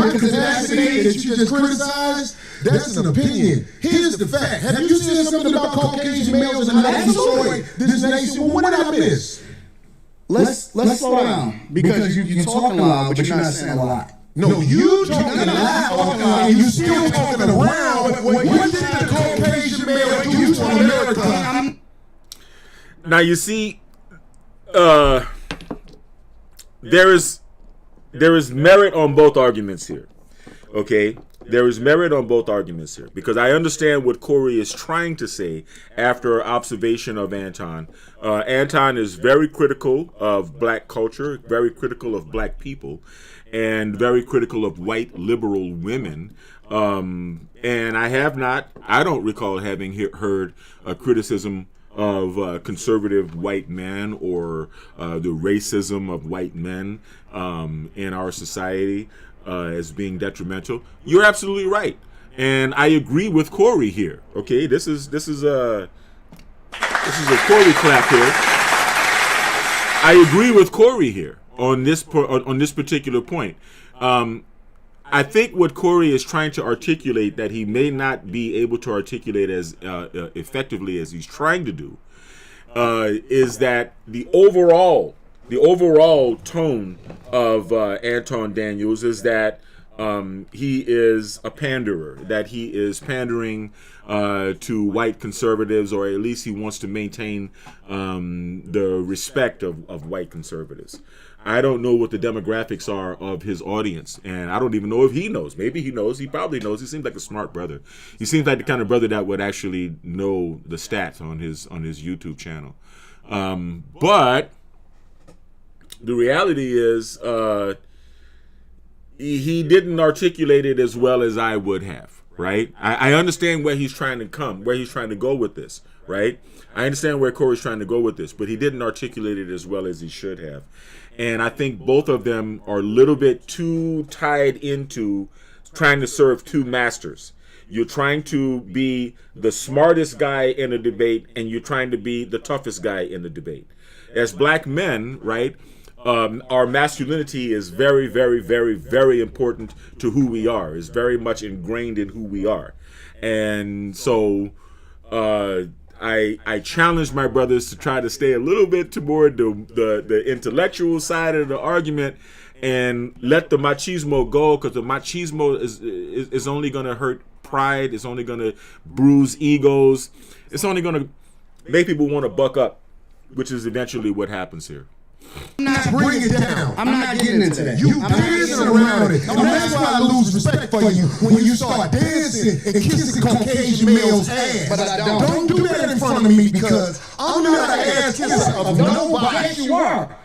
capacity that you just criticized, that's an opinion. Here's the fact. Have you said something about Caucasian males and how they destroy this nation? Well, what did I miss? Let's slow down because you're talking loud, but you're not saying a lot. No, you talking loud and you still talking around. What did the Caucasian male do to America? Now you see, there is merit on both arguments here. Okay, there is merit on both arguments here because I understand what Corey is trying to say after observation of Anton. Anton is very critical of black culture, very critical of black people, and very critical of white liberal women. And I don't recall having heard a criticism of conservative white men or the racism of white men in our society as being detrimental. You're absolutely right, and I agree with Corey here. Okay, this is a Corey clap here. I agree with Corey here on this particular point. I think what Corey is trying to articulate that he may not be able to articulate as effectively as he's trying to do is that the overall tone of Anton Daniels is that he is a panderer, that he is pandering to white conservatives, or at least he wants to maintain the respect of white conservatives. I don't know what the demographics are of his audience, and I don't even know if he knows. Maybe he knows. He probably knows. He seems like a smart brother. He seems like the kind of brother that would actually know the stats on his YouTube channel. But the reality is he didn't articulate it as well as I would have, right? I understand where he's trying to go with this, right? I understand where Corey's trying to go with this, but he didn't articulate it as well as he should have. And I think both of them are a little bit too tied into trying to serve two masters. You're trying to be the smartest guy in a debate, and you're trying to be the toughest guy in the debate. As black men, right, our masculinity is very, very, very, very important to who we are. It's very much ingrained in who we are. And so I challenge my brothers to try to stay a little bit toward the intellectual side of the argument and let the machismo go, because the machismo is only going to hurt pride. It's only going to bruise egos. It's only going to make people want to buck up, which is eventually what happens here. Bring it down. I'm not getting into that. You dancing around it. And that's why I lose respect for you when you start dancing and kissing Caucasian males' ass. But I don't do that in front of me, because I'm not an ass kisser of nobody. Yes, you are.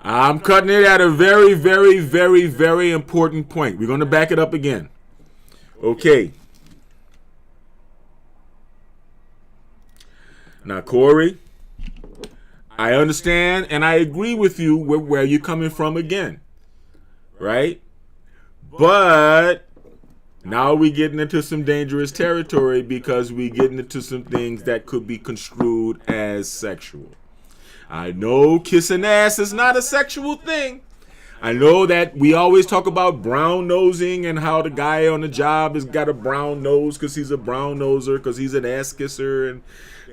I'm cutting it at a very, very, very, very important point. We're going to back it up again. Okay. Now, Corey, I understand and I agree with you where you're coming from again, right? But now we're getting into some dangerous territory, because we're getting into some things that could be construed as sexual. I know kissing ass is not a sexual thing. I know that we always talk about brown nosing and how the guy on the job has got a brown nose because he's a brown noser, because he's an ass kisser, and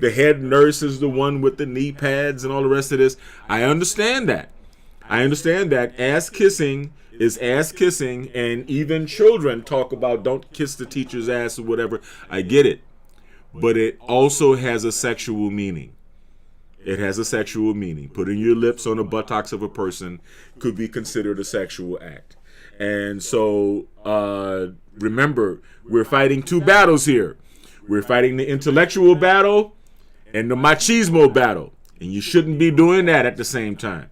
the head nurse is the one with the knee pads and all the rest of this. I understand that. Ass kissing is ass kissing, and even children talk about don't kiss the teacher's ass or whatever. I get it. But it also has a sexual meaning. It has a sexual meaning. Putting your lips on the buttocks of a person could be considered a sexual act. And so remember, we're fighting two battles here. We're fighting the intellectual battle and the machismo battle. And you shouldn't be doing that at the same time.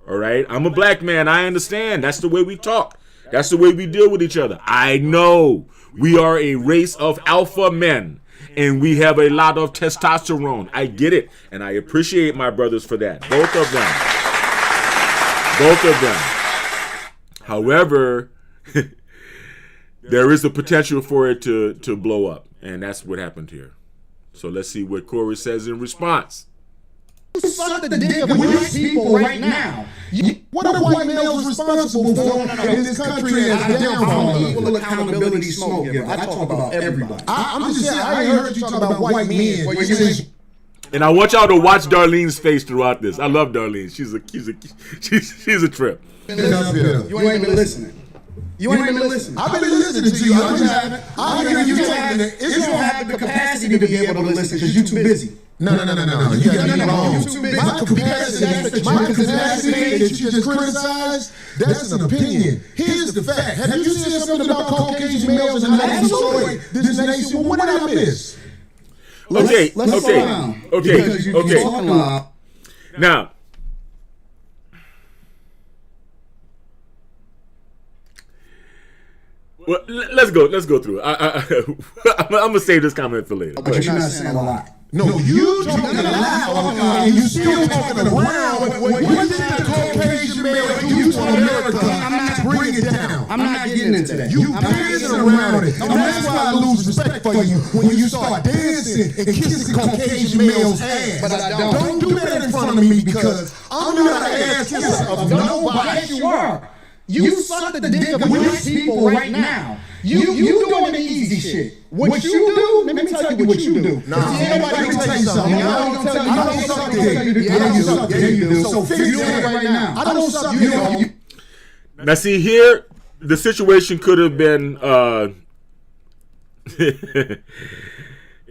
All right? I'm a black man. I understand. That's the way we talk. That's the way we deal with each other. I know we are a race of alpha men, and we have a lot of testosterone. I get it. And I appreciate my brothers for that. Both of them. However, there is a potential for it to blow up. And that's what happened here. So let's see what Corey says in response. Suck the dick of white people right now. What are white males responsible for in this country as a downfall? Equal accountability smoke giver. I talk about everybody. I'm just saying, I ain't heard you talk about white men. And I want y'all to watch Darlene's face throughout this. I love Darlene. She's a trip. You ain't been listening. You ain't been listening. I've been listening to you. I'm just You don't have the capacity to be able to listen because you're too busy. No. You got me wrong. You're too busy. My capacity that you just criticized, that's an opinion. Here's the fact. Have you seen something about Caucasian males and how they destroy this nation? Well, what did I miss? Okay. Now, well, let's go through it. I'm gonna save this comment for later. But you're not saying a lot. No, you talking loud and you still talking around. What did the Caucasian male do to America? I'm not bringing it down. I'm not getting into that. You dancing around it. And that's why I lose respect for you when you start dancing and kissing Caucasian male's ass. But I don't. Don't do that in front of me because I'm not an ass kisser of nobody. Yes, you are. You suck the dick of white people right now. You doing the easy shit. What you do, let me tell you what you do. Nah, let me tell you something. I don't suck dick. Yeah, you do. So fix it right now. I don't suck dick. Now see here, the situation could have been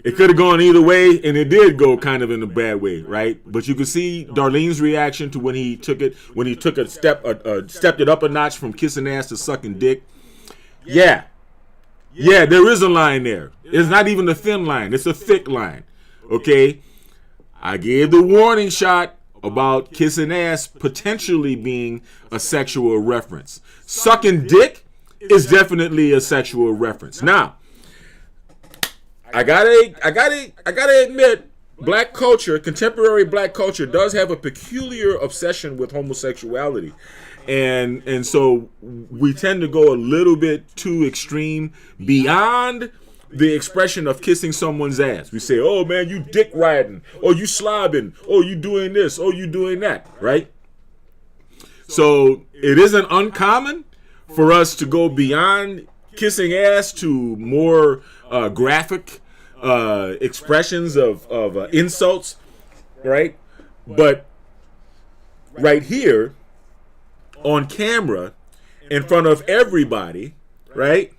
it could have gone either way, and it did go kind of in a bad way, right? But you could see Darlene's reaction to when he stepped it up a notch from kissing ass to sucking dick. Yeah, there is a line there. It's not even a thin line; it's a thick line. Okay, I gave the warning shot about kissing ass potentially being a sexual reference. Sucking dick is definitely a sexual reference. Now, I gotta admit, black culture, contemporary black culture, does have a peculiar obsession with homosexuality, and so we tend to go a little bit too extreme beyond the expression of kissing someone's ass. We say, "Oh man, you dick riding, or you slobbing, or you doing this, or you doing that," right? So it isn't uncommon for us to go beyond kissing ass to more graphic expressions of insults, right? But right here on camera in front of everybody, right?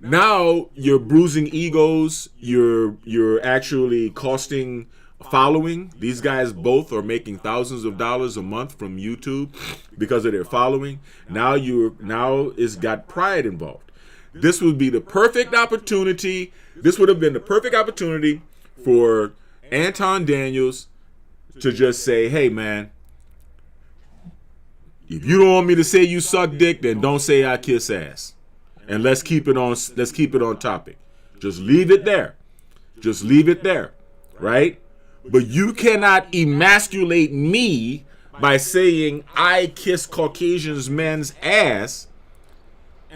Now you're bruising egos, you're actually costing following. These guys both are making thousands of dollars a month from YouTube because of their following. Now it's got pride involved. This would be the perfect opportunity. This would have been the perfect opportunity for Anton Daniels to just say, "Hey man, if you don't want me to say you suck dick, then don't say I kiss ass. And let's keep it on topic. Just leave it there. Right? But you cannot emasculate me by saying I kiss Caucasian men's ass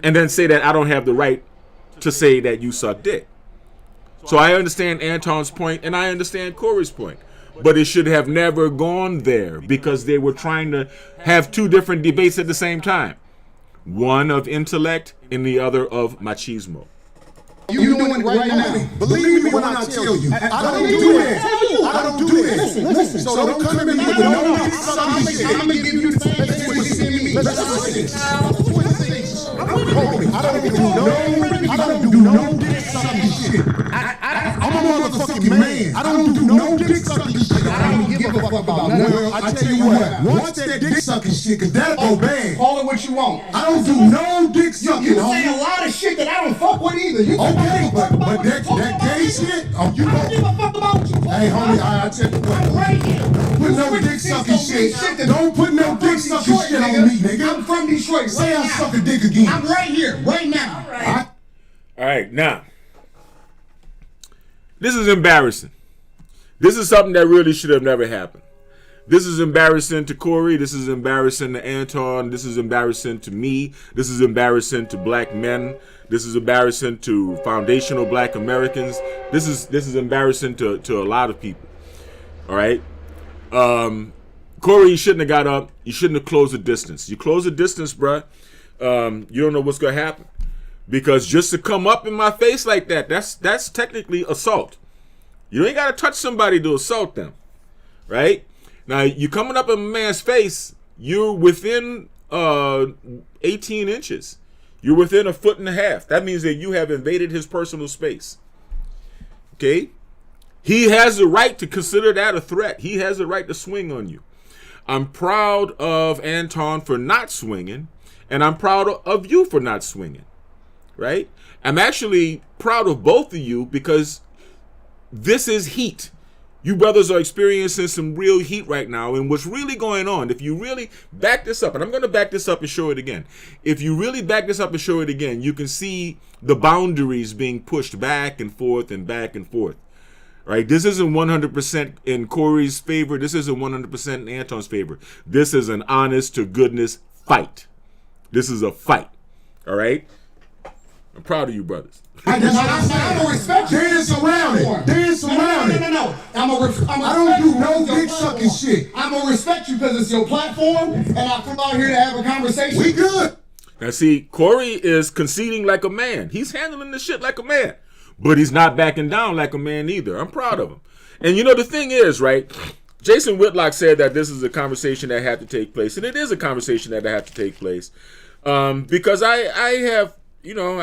and then say that I don't have the right to say that you suck dick." So I understand Anton's point and I understand Corey's point. But it should have never gone there because they were trying to have two different debates at the same time. One of intellect and the other of machismo. You doing it right now. Believe me when I tell you. I don't do that. I don't do that. Listen. So don't come at me with no sucky shit. I'm going to give you the same thing what you send me. I don't do no dick sucking shit. I'm a motherfucking man. I don't do no dick sucking shit. I don't give a fuck about nothing. Well, I tell you what, once that dick sucking shit, cause that'll go bad. Call it what you want. I don't do no dick sucking. You say a lot of shit that I don't fuck with either. Okay, but that gay shit, I don't give a fuck about you. Hey, homie, I tell you what. Right here. Put no dick sucking shit. Don't put no dick sucking shit on me, nigga. I'm from Detroit. Say I suck a dick again. I'm right here, right now. All right, now. This is embarrassing. This is something that really should have never happened. This is embarrassing to Corey. This is embarrassing to Anton. This is embarrassing to me. This is embarrassing to black men. This is embarrassing to foundational black Americans. This is embarrassing to a lot of people. All right? Corey, you shouldn't have got up. You shouldn't have closed the distance. You close the distance, bruh. You don't know what's going to happen. Because just to come up in my face like that, that's technically assault. You ain't got to touch somebody to assault them, right? Now, you coming up in a man's face, you're within 18 inches. You're within 1.5 feet. That means that you have invaded his personal space. Okay? He has the right to consider that a threat. He has the right to swing on you. I'm proud of Anton for not swinging, and I'm proud of you for not swinging, right? I'm actually proud of both of you because this is heat. You brothers are experiencing some real heat right now, and what's really going on, if you really back this up, and I'm going to back this up and show it again. If you really back this up and show it again, you can see the boundaries being pushed back and forth and back and forth. Right? This isn't 100% in Corey's favor. This isn't 100% in Anton's favor. This is an honest to goodness fight. This is a fight. All right? I'm proud of you, brothers. I'm gonna respect you. Dance around it. Dance around it. No. I don't do no dick sucking shit. I'm gonna respect you because it's your platform, and I come out here to have a conversation. We good. Now, see, Corey is conceding like a man. He's handling this shit like a man. But he's not backing down like a man either. I'm proud of him. And you know, the thing is, right, Jason Whitlock said that this is a conversation that had to take place. And it is a conversation that had to take place. Because I have, you know,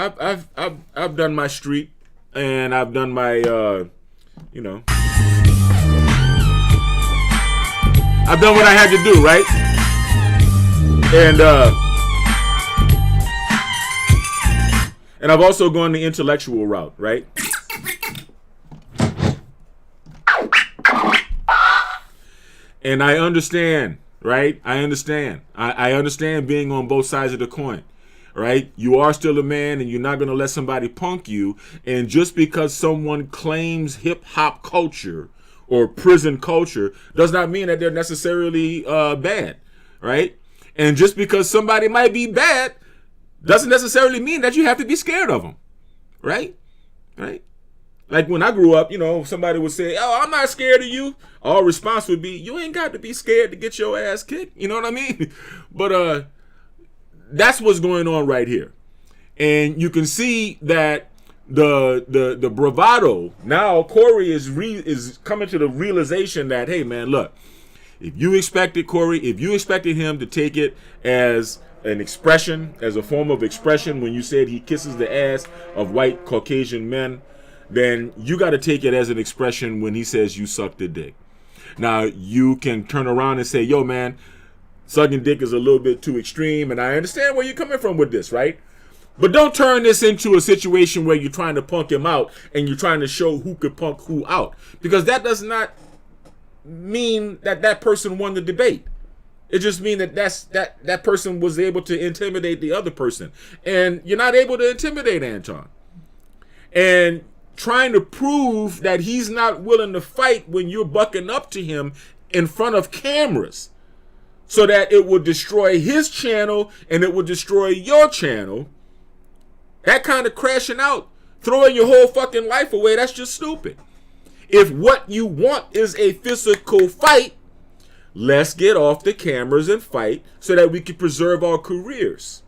I've done my street. And I've done my, you know. I've done what I had to do, right? And I've also gone the intellectual route, right? And I understand, right? I understand. I understand being on both sides of the coin, right? You are still a man and you're not going to let somebody punk you. And just because someone claims hip-hop culture or prison culture does not mean that they're necessarily bad, right? And just because somebody might be bad doesn't necessarily mean that you have to be scared of them, right? Right? Like when I grew up, you know, somebody would say, "Oh, I'm not scared of you." Our response would be, "You ain't got to be scared to get your ass kicked." You know what I mean? But that's what's going on right here, and you can see that the bravado now. Corey is coming to the realization that, hey, man, look, if you expected Corey, if you expected him to take it as an expression, as a form of expression when you said he kisses the ass of white Caucasian men, then you got to take it as an expression when he says you suck the dick. Now, you can turn around and say, yo, man, sucking dick is a little bit too extreme, and I understand where you're coming from with this, right? But don't turn this into a situation where you're trying to punk him out and you're trying to show who could punk who out, because that does not mean that that person won the debate. It just means that that person was able to intimidate the other person. And you're not able to intimidate Anton. And trying to prove that he's not willing to fight when you're bucking up to him in front of cameras so that it will destroy his channel and it will destroy your channel. That kind of crashing out, throwing your whole fucking life away, that's just stupid. If what you want is a physical fight, let's get off the cameras and fight so that we can preserve our careers.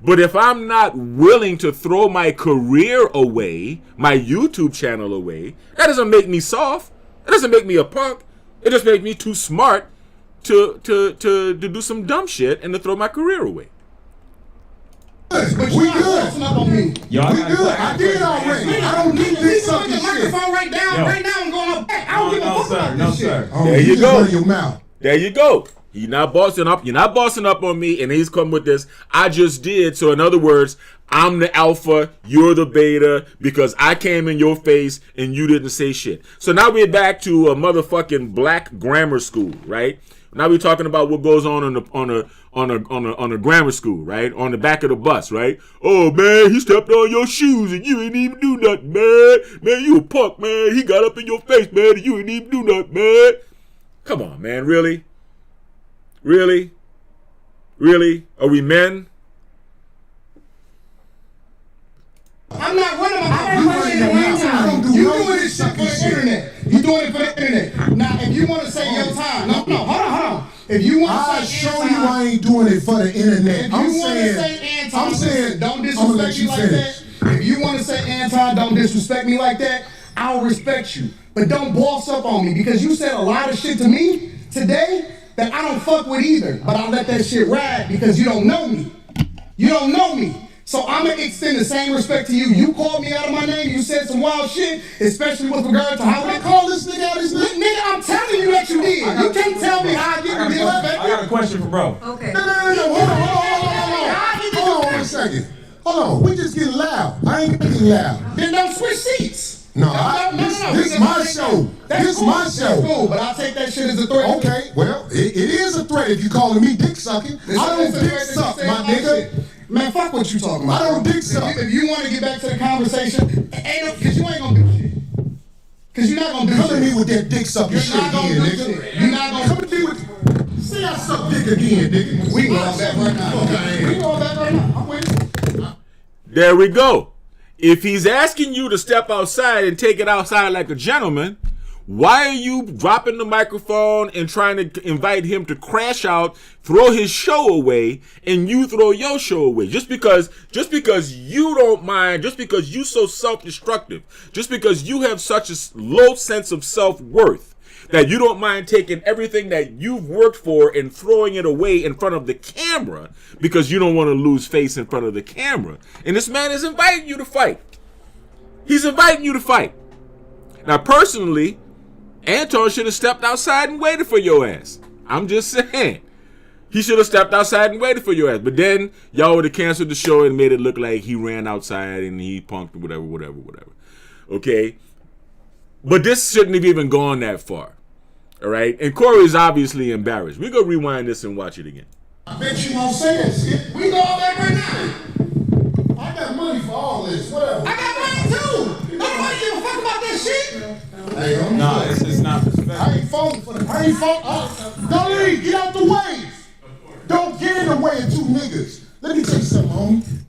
But if I'm not willing to throw my career away, my YouTube channel away, that doesn't make me soft. That doesn't make me a punk. It just makes me too smart to do some dumb shit and to throw my career away. But we good. Up on me. Yo, we good. I did already. I don't need this sucking shit. Microphone right down. Yo. Right now I'm going up. I don't give a fuck about No, this shit. sir. Oh, There you just go. run your mouth. There you go. You're not bossing up. You're not bossing up on me, and he's come with this. I just did. So in other words, I'm the alpha, you're the beta, because I came in your face and you didn't say shit. So now we're back to a motherfucking black grammar school, right? Now we're talking about what goes on a grammar school, right? On the back of the bus, right? Oh man, he stepped on your shoes and you ain't even do nothing, man. Man, you a punk, man. He got up in your face, man, and you ain't even do nothing, man. Come on, man, really? Really? Really? Are we men? I'm not running my You running your mouth. I don't do You no doing this shit for the sucking shit. internet. You doing it for the internet. Now, if you want to say your time, no, hold on. If you want I to say show Anton, you I ain't doing it for the internet. if you I'm want to say saying, Anton, don't I'm gonna let disrespect me you like finish. that. If you want to say Anton, don't disrespect me like that. I'll respect you. But don't boss up on me because you said a lot of shit to me today that I don't fuck with either. But I'll let that shit ride because you don't know me. You don't know me. So I'm gonna extend the same respect to you. You called me out of my name, you said some wild shit, especially with regard to how I call this nigga out his name. Nigga, I'm telling you that you did. You can't tell me how I get to disrespect. I got a question for bro. Okay. No, hold on 1 second. Hold on, we just getting loud. I ain't getting loud. Then don't switch seats. No, this my show. This my show. Cool, but I'll take that shit as a threat. Okay, well, it is a threat if you calling me dick sucking. I don't dick suck, my nigga. Man, fuck what you talking about. I don't dick suck. If you want to get back to the conversation, because you ain't gonna do shit. Because you're not gonna do shit. Come at me with that dick sucking shit again, nigga. You're not gonna come at me with. See, I suck dick again, nigga. We going back right now. Okay. We going back right now. I'm waiting. There we go. If he's asking you to step outside and take it outside like a gentleman, why are you dropping the microphone and trying to invite him to crash out, throw his show away, and you throw your show away? Just because you don't mind, just because you so self-destructive, just because you have such a low sense of self-worth that you don't mind taking everything that you've worked for and throwing it away in front of the camera because you don't want to lose face in front of the camera. And this man is inviting you to fight. He's inviting you to fight. Now, personally, Anton should have stepped outside and waited for your ass. I'm just saying. He should have stepped outside and waited for your ass. But then y'all would have canceled the show and made it look like he ran outside and he punked whatever. Okay? But this shouldn't have even gone that far. All right? And Corey's obviously embarrassed. We're going to rewind this and watch it again. I bet you won't say that shit. We go back right now. I got money for all this. Whatever. I got money too. Nobody give a fuck about that shit. Hey, No, it's not respect. I ain't falling for the. I ain't falling. Don't leave. Get out the way. Don't get in the way of two niggas. Let me tell you something, homie.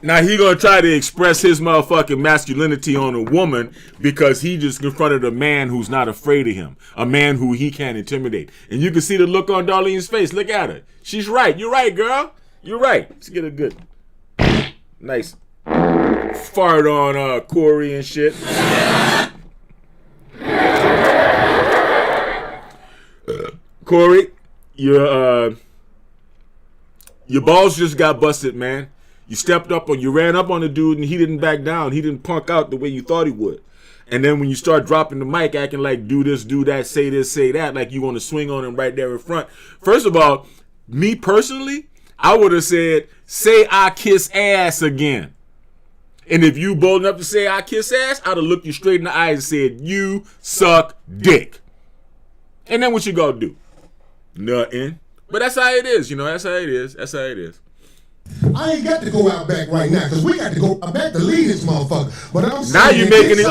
Now he gonna try to express his motherfucking masculinity on a woman because he just confronted a man who's not afraid of him, a man who he can't intimidate. And you can see the look on Darlene's face. Look at her. She's right. You're right, girl. You're right. Let's get a good, nice fart on Corey and shit. Corey, your balls just got busted, man. You ran up on the dude and he didn't back down. He didn't punk out the way you thought he would. And then when you start dropping the mic, acting like do this, do that, say this, say that, like you want to swing on him right there in front. First of all, me personally, I would have said, say I kiss ass again. And if you bold enough to say I kiss ass, I'd have looked you straight in the eyes and said, you suck dick. And then what you gonna do? Nothing. But that's how it is, That's how it is. I ain't got to go out back right now because we got to go out back to lead this motherfucker. But I'm saying now you making it.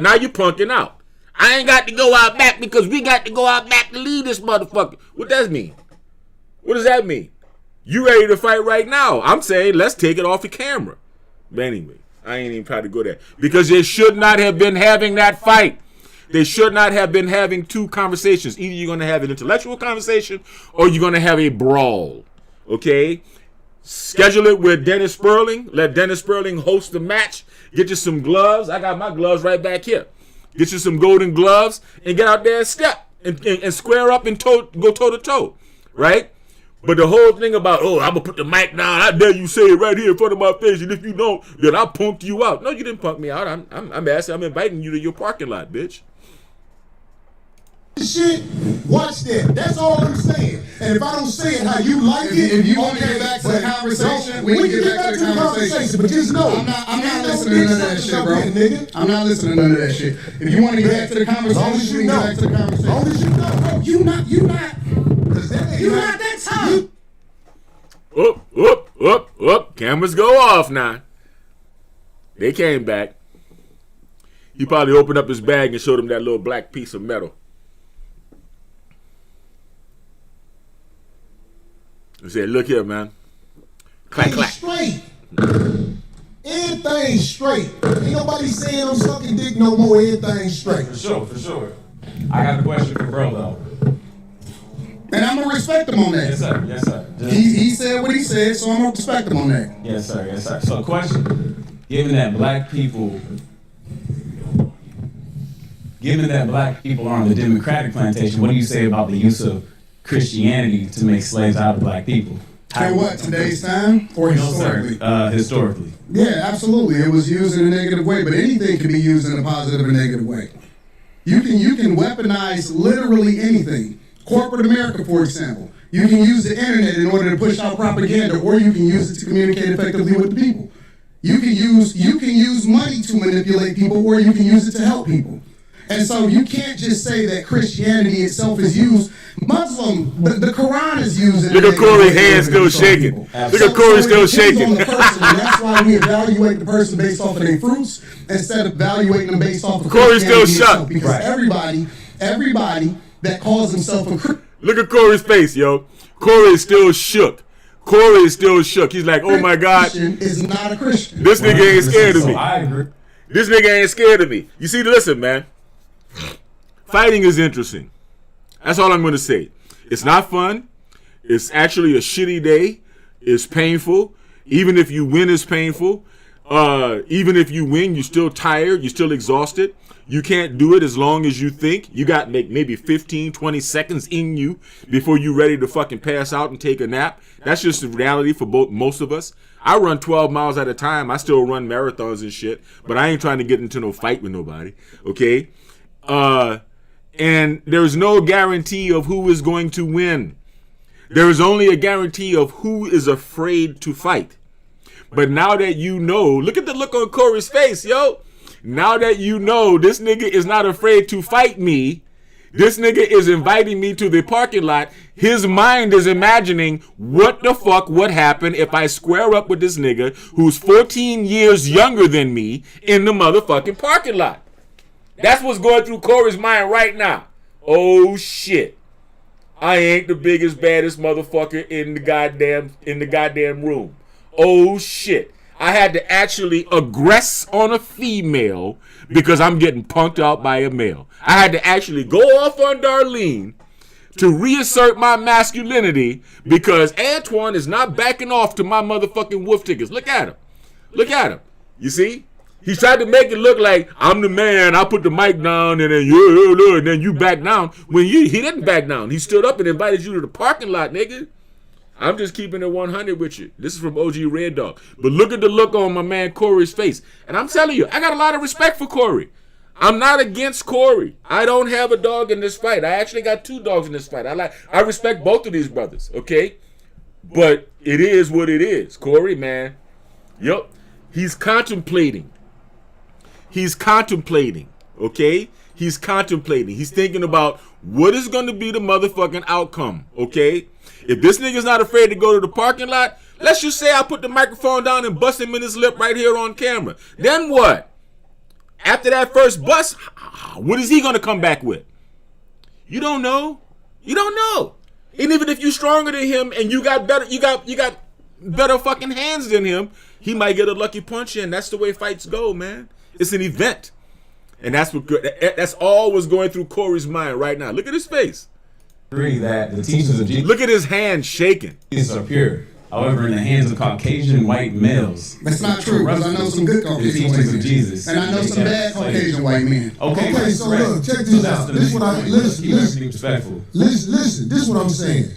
Now you punking out. I ain't got to go out back because we got to go out back to lead this motherfucker. What does that mean? What does that mean? You ready to fight right now? I'm saying let's take it off the camera. But anyway, I ain't even trying to go there because they should not have been having that fight. They should not have been having two conversations. Either you're going to have an intellectual conversation or you're going to have a brawl. Okay? Schedule it with Dennis Sperling. Let Dennis Sperling host the match. Get you some gloves. I got my gloves right back here. Get you some golden gloves and get out there and step and square up and go toe to toe. Right? But the whole thing about, I'm going to put the mic down. I dare you say it right here in front of my face. And if you don't, then I'll punk you out. No, you didn't punk me out. I'm asking. I'm inviting you to your parking lot, bitch. Shit, watch that. That's all I'm saying. And if I don't say it how you like it, if you want to get back to the conversation, we can get back to the conversation. But just know, I'm not listening to none of that shit, bro. Nigga. I'm not listening to none of that shit. If you want to get back to the conversation, we can get back to the conversation. As long as you know, bro, you not that tough. Up. Cameras go off now. They came back. He probably opened up his bag and showed him that little black piece of metal. He said, look here, man. Clack. Straight. Everything straight. Ain't nobody saying I'm sucking dick no more. Everything straight. For sure. I got a question for bro, though. And I'm going to respect him on that. Yes, sir. He said what he said, so I'm going to respect him on that. Yes, sir. So question. given that black people are on the Democratic plantation, what do you say about the use of Christianity to make slaves out of black people? In what, today's time or historically? Historically. Yeah, absolutely. It was used in a negative way, but anything can be used in a positive or negative way. You can weaponize literally anything. Corporate America, for example. You can use the internet in order to push out propaganda, or you can use it to communicate effectively with the people. You can use money to manipulate people, or you can use it to help people. And so you can't just say that Christianity itself is used. Muslim, the Quran is used. Look at Corey's hand still shaking. Look at Corey still shaking. On the person, and that's why we evaluate the person based off of their fruits instead of evaluating them based off of Corey's still shook. Because everybody that calls himself a Christian. Look at Corey's face, yo. Corey is still shook. Corey is still shook. He's like, oh my God. Is not a Christian. This nigga ain't scared of me. I agree. This nigga ain't scared of me. You see, listen, man. Fighting is interesting. That's all I'm going to say. It's not fun. It's actually a shitty day. It's painful. Even if you win, it's painful. Even if you win, you're still tired. You're still exhausted. You can't do it as long as you think. You got maybe 15, 20 seconds in you before you're ready to fucking pass out and take a nap. That's just the reality for most of us. I run 12 miles at a time. I still run marathons and shit, but I ain't trying to get into no fight with nobody. Okay? And there's no guarantee of who is going to win. There is only a guarantee of who is afraid to fight. But now that you know, look at the look on Corey's face, yo. Now that you know this nigga is not afraid to fight me, this nigga is inviting me to the parking lot. His mind is imagining what the fuck would happen if I square up with this nigga who's 14 years younger than me in the motherfucking parking lot. That's what's going through Corey's mind right now. Oh shit. I ain't the biggest, baddest motherfucker in the goddamn room. Oh shit. I had to actually aggress on a female because I'm getting punked out by a male. I had to actually go off on Darlene to reassert my masculinity because Antoine is not backing off to my motherfucking wolf tickets. Look at him. Look at him. You see? He tried to make it look like I'm the man. I put the mic down and then you back down. When he didn't back down. He stood up and invited you to the parking lot, nigga. I'm just keeping it 100 with you. This is from OG Red Dog. But look at the look on my man Corey's face. And I'm telling you, I got a lot of respect for Corey. I'm not against Corey. I don't have a dog in this fight. I actually got 2 dogs in this fight. I respect both of these brothers, okay? But it is what it is. Corey, man. Yup. He's contemplating. He's contemplating, okay? He's contemplating. He's thinking about what is going to be the motherfucking outcome, okay? If this nigga's not afraid to go to the parking lot, let's just say I put the microphone down and bust him in his lip right here on camera. Then what? After that first bust, what is he going to come back with? You don't know. You don't know. And even if you're stronger than him and you got better fucking hands than him, he might get a lucky punch in. That's the way fights go, man. It's an event. And that's all what's going through Corey's mind right now. Look at his face. Agree that the teachings of Jesus. Look at his hand shaking. Are pure. However, in the hands of Caucasian white males. That's not true, because I know some good Caucasian white men. Jesus. And I know some bad Caucasian white men. Okay, so look, check this out. This is what I listen. Listen. This is what I'm saying.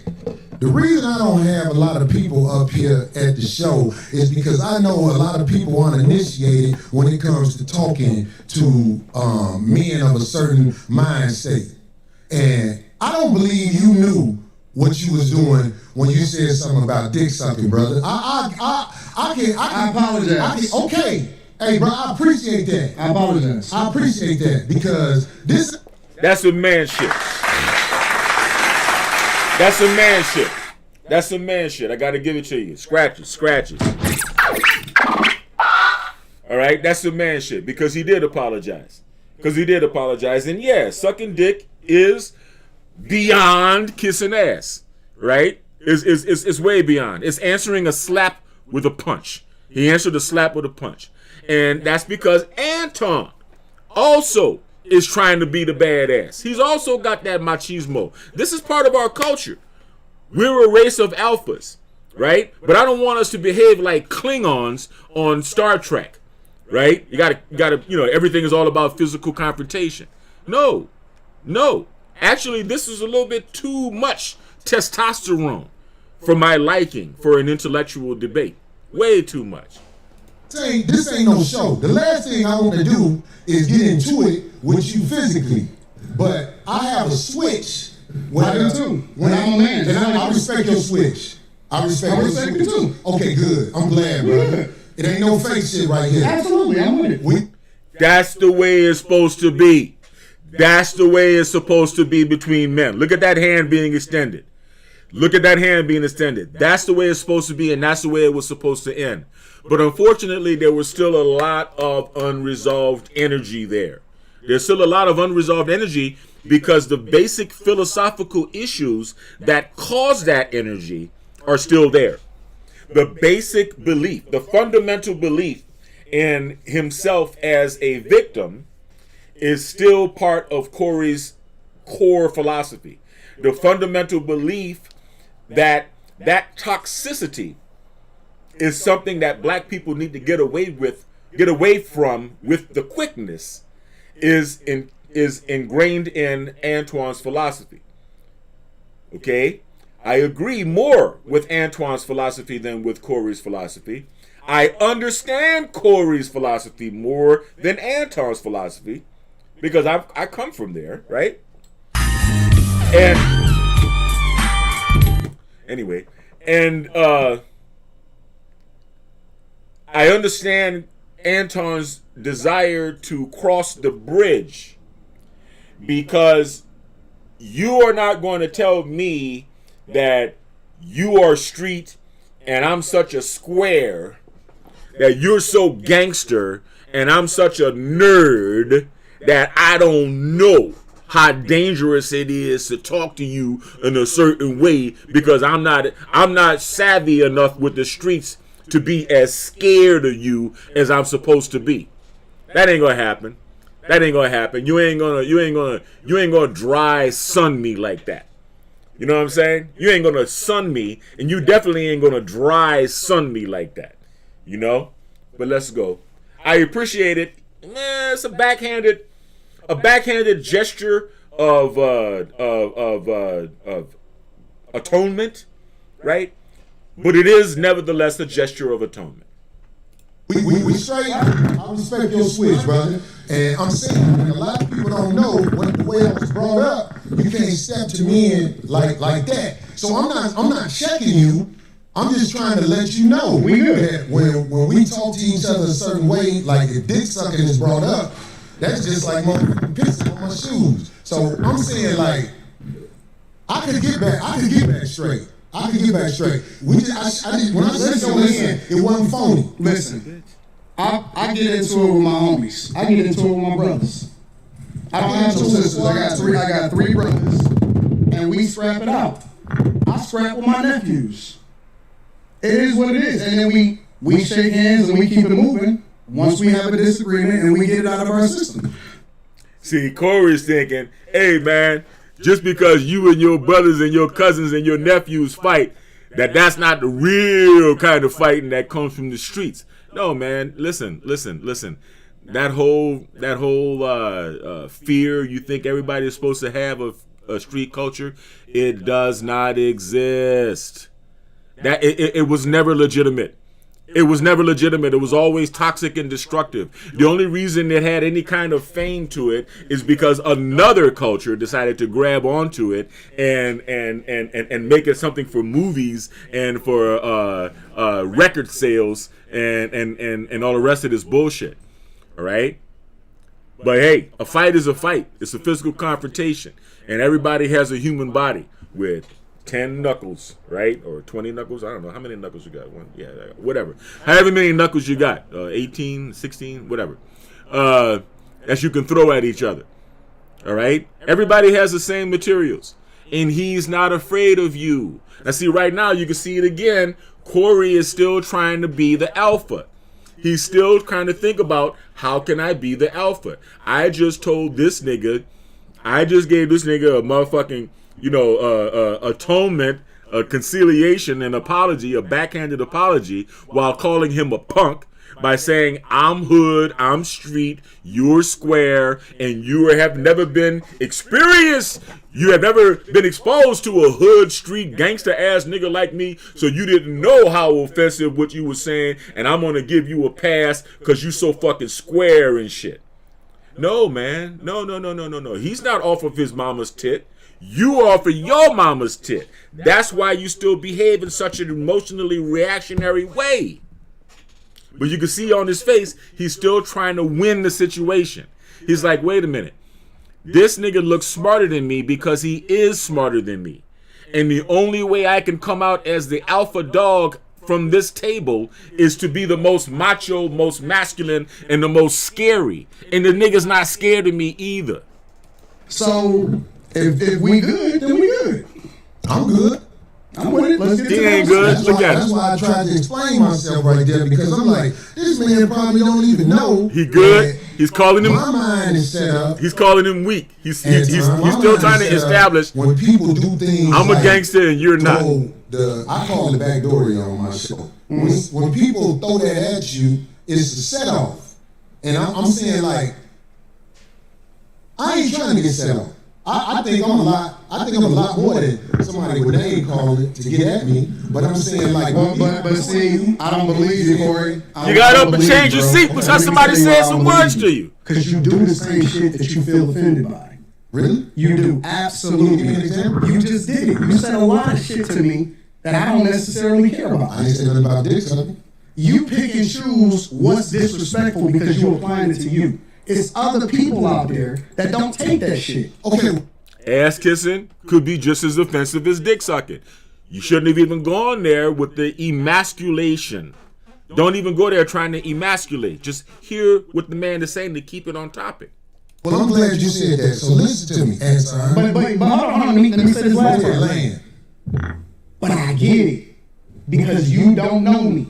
The reason I don't have a lot of people up here at the show is because I know a lot of people aren't initiated when it comes to talking to men of a certain mindset. And I don't believe you knew what you was doing when you said something about dick sucking, brother. I apologize. Okay. Hey, bro, I appreciate that. I apologize. I appreciate that because this... That's some man shit. That's some man shit. That's some man shit. I gotta give it to you. Scratch it. All right, that's some man shit because he did apologize. And yeah, sucking dick is beyond kissing ass, right? It's way beyond. It's answering a slap with a punch. He answered a slap with a punch. And that's because Anton also is trying to be the badass. He's also got that machismo. This is part of our culture. We're a race of alphas, right? But I don't want us to behave like Klingons on Star Trek. right? You gotta, everything is all about physical confrontation. No. Actually, this is a little bit too much testosterone for my liking for an intellectual debate. Way too much. This ain't no show. The last thing I want to do is get into it with you physically. But I have a switch. I do too. When I'm a man. And I respect your switch. I respect it too. Okay, good. I'm glad, brother. It ain't no fake shit right here. Absolutely, I'm with it. That's the way it's supposed to be. That's the way it's supposed to be between men. Look at that hand being extended. Look at that hand being extended. That's the way it's supposed to be, and that's the way it was supposed to end. But unfortunately, there was still a lot of unresolved energy there. There's still a lot of unresolved energy because the basic philosophical issues that cause that energy are still there. The basic belief, the fundamental belief in himself as a victim is still part of Corey's core philosophy. The fundamental belief that toxicity is something that black people need to get away from with the quickness is ingrained in Antoine's philosophy. Okay? I agree more with Antoine's philosophy than with Corey's philosophy. I understand Corey's philosophy more than Anton's philosophy because I come from there, right? And anyway, I understand Anton's desire to cross the bridge because you are not going to tell me that you are street and I'm such a square, that you're so gangster and I'm such a nerd that I don't know how dangerous it is to talk to you in a certain way because I'm not savvy enough with the streets to be as scared of you as I'm supposed to be. That ain't gonna happen. That ain't gonna happen. You ain't gonna dry sun me like that. You know what I'm saying? You ain't gonna sun me, and you definitely ain't gonna dry sun me like that. You know? But let's go. I appreciate it. It's a backhanded gesture of atonement, right? But it is nevertheless a gesture of atonement. We straight. I respect your switch, brother. And I'm saying, a lot of people don't know the way I was brought up. You can't step to men like that. So I'm not checking you. I'm just trying to let you know that when we talk to each other a certain way, like if dick sucking is brought up, that's just like motherfucking pissing on my shoes. So I'm saying like I could get back straight. When I said your in, it wasn't phony. Listen, I get into it with my homies. I get into it with my brothers. I don't have two sisters. I got three brothers, and we scrap it out. I scrap with my nephews. It is what it is, and then we shake hands and we keep it moving. Once we have a disagreement and we get it out of our system. See, Corey's thinking, hey man, just because you and your brothers and your cousins and your nephews fight, that's not the real kind of fighting that comes from the streets. No, man. Listen. That whole fear you think everybody is supposed to have of a street culture, it does not exist. That it was never legitimate. It was never legitimate. It was always toxic and destructive. The only reason it had any kind of fame to it is because another culture decided to grab onto it and make it something for movies and for record sales and all the rest of this bullshit. All right? But hey, a fight is a fight. It's a physical confrontation. And everybody has a human body with 10 knuckles, right? Or 20 knuckles. I don't know. How many knuckles you got? One, yeah, whatever. However many knuckles you got. 18, 16, whatever. That you can throw at each other. All right? Everybody has the same materials. And he's not afraid of you. Now, see, right now, you can see it again. Corey is still trying to be the alpha. He's still trying to think about, how can I be the alpha? I just gave this nigga a motherfucking, atonement, a conciliation, an apology, a backhanded apology, while calling him a punk, by saying I'm hood, I'm street, you're square, and you have never been experienced. You have never been exposed to a hood, street, gangster ass nigga like me, so you didn't know how offensive what you were saying, and I'm gonna give you a pass because you so fucking square and shit. No, man. No. He's not off of his mama's tit. You are off of your mama's tit. That's why you still behave in such an emotionally reactionary way. But you can see on his face, he's still trying to win the situation. He's like, wait a minute. This nigga looks smarter than me because he is smarter than me. And the only way I can come out as the alpha dog from this table is to be the most macho, most masculine, and the most scary. And the nigga's not scared of me either. So, if we good, then we good. I'm good. I'm with it. Let's get He to ain't the good. Look at That's why I tried to explain myself right there, because I'm like, this man probably don't even know. He good. He's calling him. My mind is set up. He's calling him weak. He's And still trying to establish. When people do things, I'm a like gangster and you're not. I call it backdooring on my show. When people throw that at you, it's a set off. And I'm saying, like, I ain't trying to get set off. I think I'm a lot more than somebody with name calling to get at me. But I'm saying, like, but see, I don't believe you, Corey. You got up and change your seat because somebody said some words to you. Because you do the same shit that you feel offended by. Really? You do, absolutely. Give me an example. You just did it. You said a lot of shit to me that I don't necessarily care about. I didn't say nothing about dick sucking. You pick and choose what's disrespectful because you're applying it to you. It's other people out there that don't take that shit. Okay. Ass kissing could be just as offensive as dick sucking. You shouldn't have even gone there with the emasculation. Don't even go there trying to emasculate. Just hear what the man is saying to keep it on topic. Well, I'm glad you said that. So listen to me, Anton. But hold on, let me say this last part. Land. But I get it. Because you don't know me.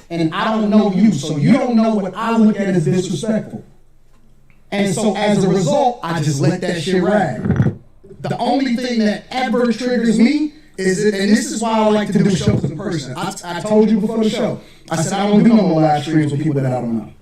And I don't know you. So you don't know what I look at as disrespectful. And so as a result, I just let that shit ride. The only thing that ever triggers me is, and this is why I like to do shows in person. I told you before the show, I said I don't do no more live streams with people that I don't know.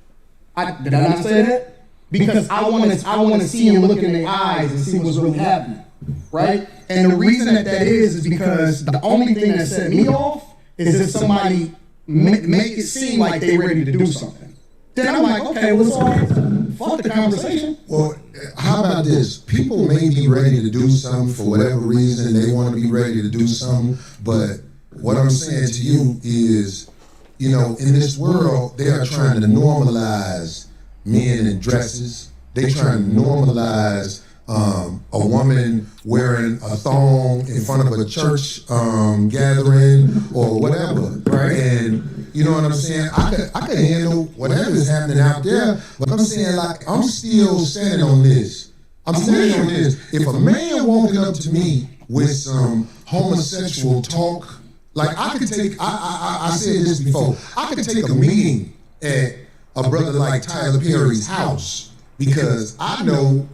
Did I not say that? Because I want to see them look in their eyes and see what's really happening, right? And the reason that is because the only thing that set me off is if somebody make it seem like they ready to do something. Then I'm like, okay, well, it's all right. Fuck the conversation. Well, how about this? People may be ready to do something for whatever reason. They want to be ready to do something. But what I'm saying to you is, you know, in this world, they are trying to normalize men in dresses. They're trying to normalize a woman wearing a thong in front of a church gathering or whatever, right? And you know what I'm saying? I could handle whatever is happening out there, but I'm saying, like, I'm still standing on this. I'm standing on this. If a man walking up to me with some homosexual talk, like, I could take, I said this before, I could take a meeting at a brother like Tyler Perry's house because I know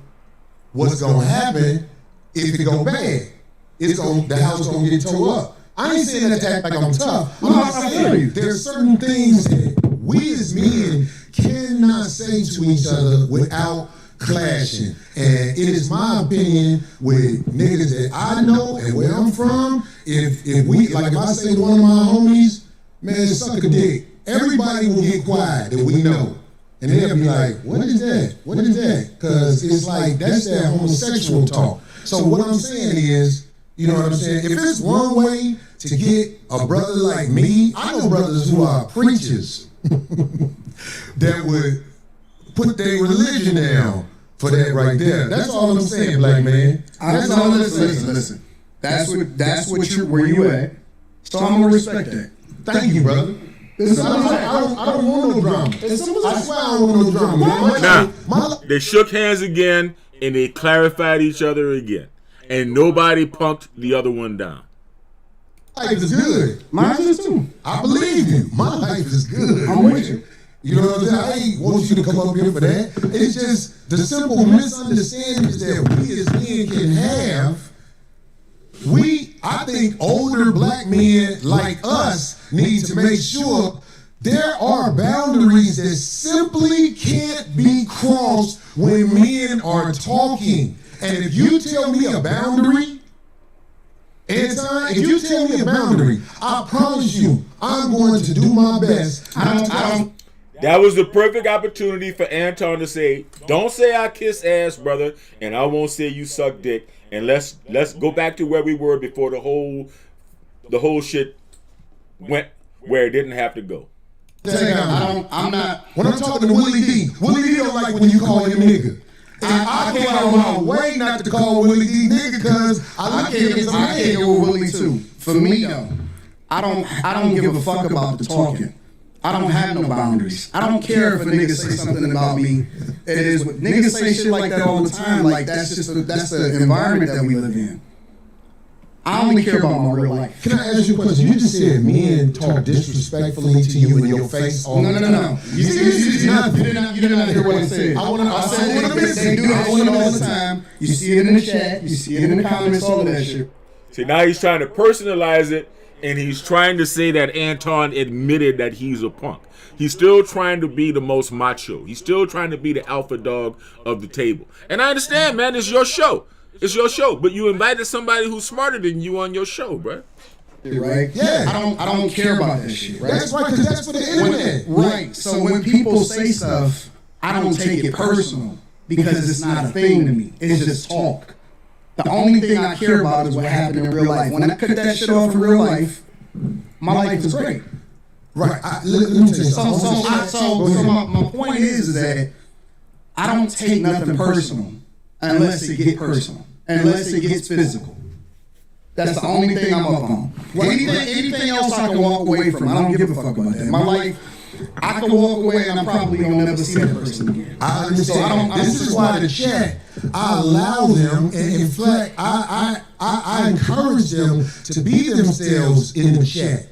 what's gonna happen if it go bad. The house gonna get tore up. I ain't saying that to act like I'm tough. I'm saying there's certain things that we as men cannot say to each other without clashing. And it is my opinion with niggas that I know and where I'm from, if I say to one of my homies, man, suck a dick, everybody will get quiet that we know. And they'll be like, what is that? What is that? Because it's like, that's that homosexual talk. So what I'm saying is, you know what I'm saying? If it's one way to get a brother like me, I know brothers who are preachers that would put their religion down for that right there. That's all I'm saying, black man. That's all I'm saying. Listen. That's where you at. So I'm gonna respect that. Thank you, brother. I don't want no drama. I swear I don't want no drama. Now, they shook hands again and they clarified each other again. And nobody punked the other one down. My life is good. Mine is too. I believe you. My life is good. I'm with you. You know what I'm saying? I ain't want you to come up here for that. It's just the simple misunderstandings that we as men can have. I think older black men like us need to make sure There are boundaries that simply can't be crossed when men are talking. And if you tell me a boundary, Anton, if you tell me a boundary, I promise you, I'm going to do my best. That was the perfect opportunity for Anton to say, "Don't say I kiss ass, brother, and I won't say you suck dick." And let's go back to where we were before the whole shit went where it didn't have to go. I'm not. When I'm talking to Willie D don't like when you call him nigga. And I go out of my way not to call Willie D nigga because I can't go with Willie too. For me though, I don't give a fuck about the talking. I don't have no boundaries. I don't care if a nigga say something about me. It is what niggas say shit like that all the time. Like that's the environment that we live in. I only care about my real life. Can I ask you a question? You just said men talk disrespectfully to you in your face all the time. No. You did not hear what I said. I said they do that shit all the time. You see it in the chat. You see it in the comments, all of that shit. See, now he's trying to personalize it, and he's trying to say that Anton admitted that he's a punk. He's still trying to be the most macho. He's still trying to be the alpha dog of the table. And I understand, man, it's your show. It's your show, but you invited somebody who's smarter than you on your show, bro. Right? Yeah. I don't care about that shit. Right? That's right, because that's for the internet. Right. So when people say stuff, I don't take it personal because it's not a thing to me. It's just talk. The only thing I care about is what happened in real life. When I cut that shit off in real life, my life is great. Right. Let me tell you something. So my point is that I don't take nothing personal unless it gets personal, unless it gets physical. That's the only thing I'm up on. Anything else I can walk away from, I don't give a fuck about that. My life, I can walk away and I'm probably gonna never see that person again. I understand. This is why the chat, I allow them, and in fact, I encourage them to be themselves in the chat.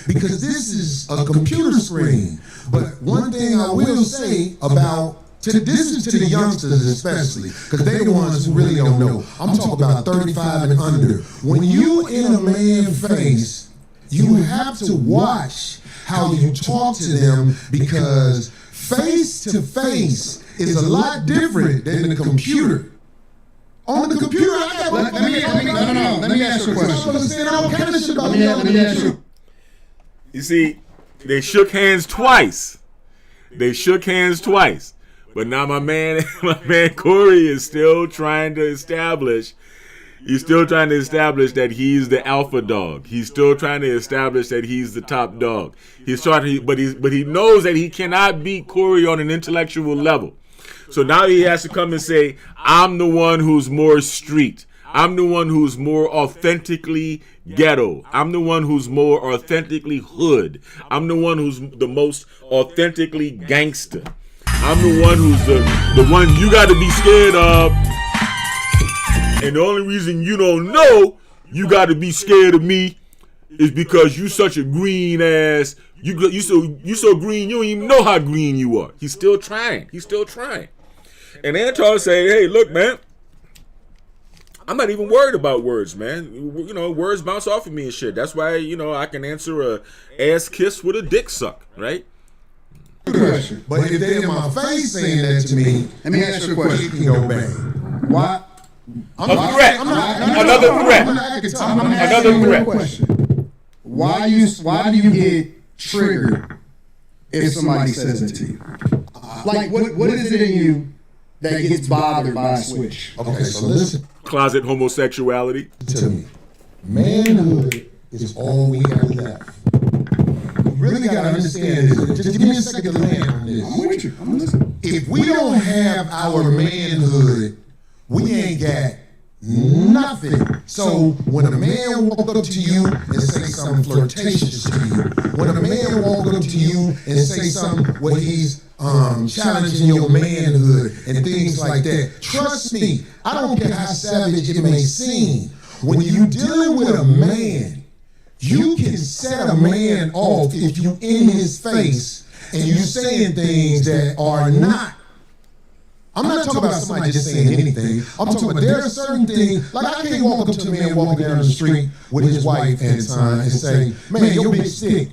Because this is a computer screen. But one thing I will say about, this is to the youngsters especially, because they the ones who really don't know. I'm talking about 35 and under. When you in a man's face, you have to watch how you talk to them, because face to face is a lot different than the computer. On the computer, let me ask you a question. Let me ask you. You see, they shook hands twice. But now my man Corey is still trying to establish. He's still trying to establish that he's the alpha dog. He's still trying to establish that he's the top dog. But he knows that he cannot beat Corey on an intellectual level. So now he has to come and say, I'm the one who's more street. I'm the one who's more authentically ghetto. I'm the one who's more authentically hood. I'm the one who's the most authentically gangster. I'm the one who's the one you got to be scared of. And the only reason you don't know you got to be scared of me is because you such a green ass. You so green, you don't even know how green you are. He's still trying. And Anton say, hey, look, man, I'm not even worried about words, man. You know, words bounce off of me and shit. That's why, I can answer a ass kiss with a dick suck, right? But if they in my face saying that to me, let me ask you a question. It can go bad. Why? Another threat. Question. Why do you get triggered if somebody says it to you? Like, what is it in you that gets bothered by a switch? Okay, so listen. Closet homosexuality. To me, manhood is all we have left. You really got to understand this. Just give me a second to land on this. I'm with you. I'm listening. If we don't have our manhood, we ain't got nothing. So when a man walk up to you and say something flirtatious to you, when a man walk up to you and say something where he's challenging your manhood and things like that, trust me, I don't care how savage it may seem. When you dealing with a man, you can set a man off if you in his face and you saying things that are not. I'm not talking about somebody just saying anything. I'm talking about there are certain things, like I can't walk up to a man walking down the street with his wife and son and say, man, your bitch sick.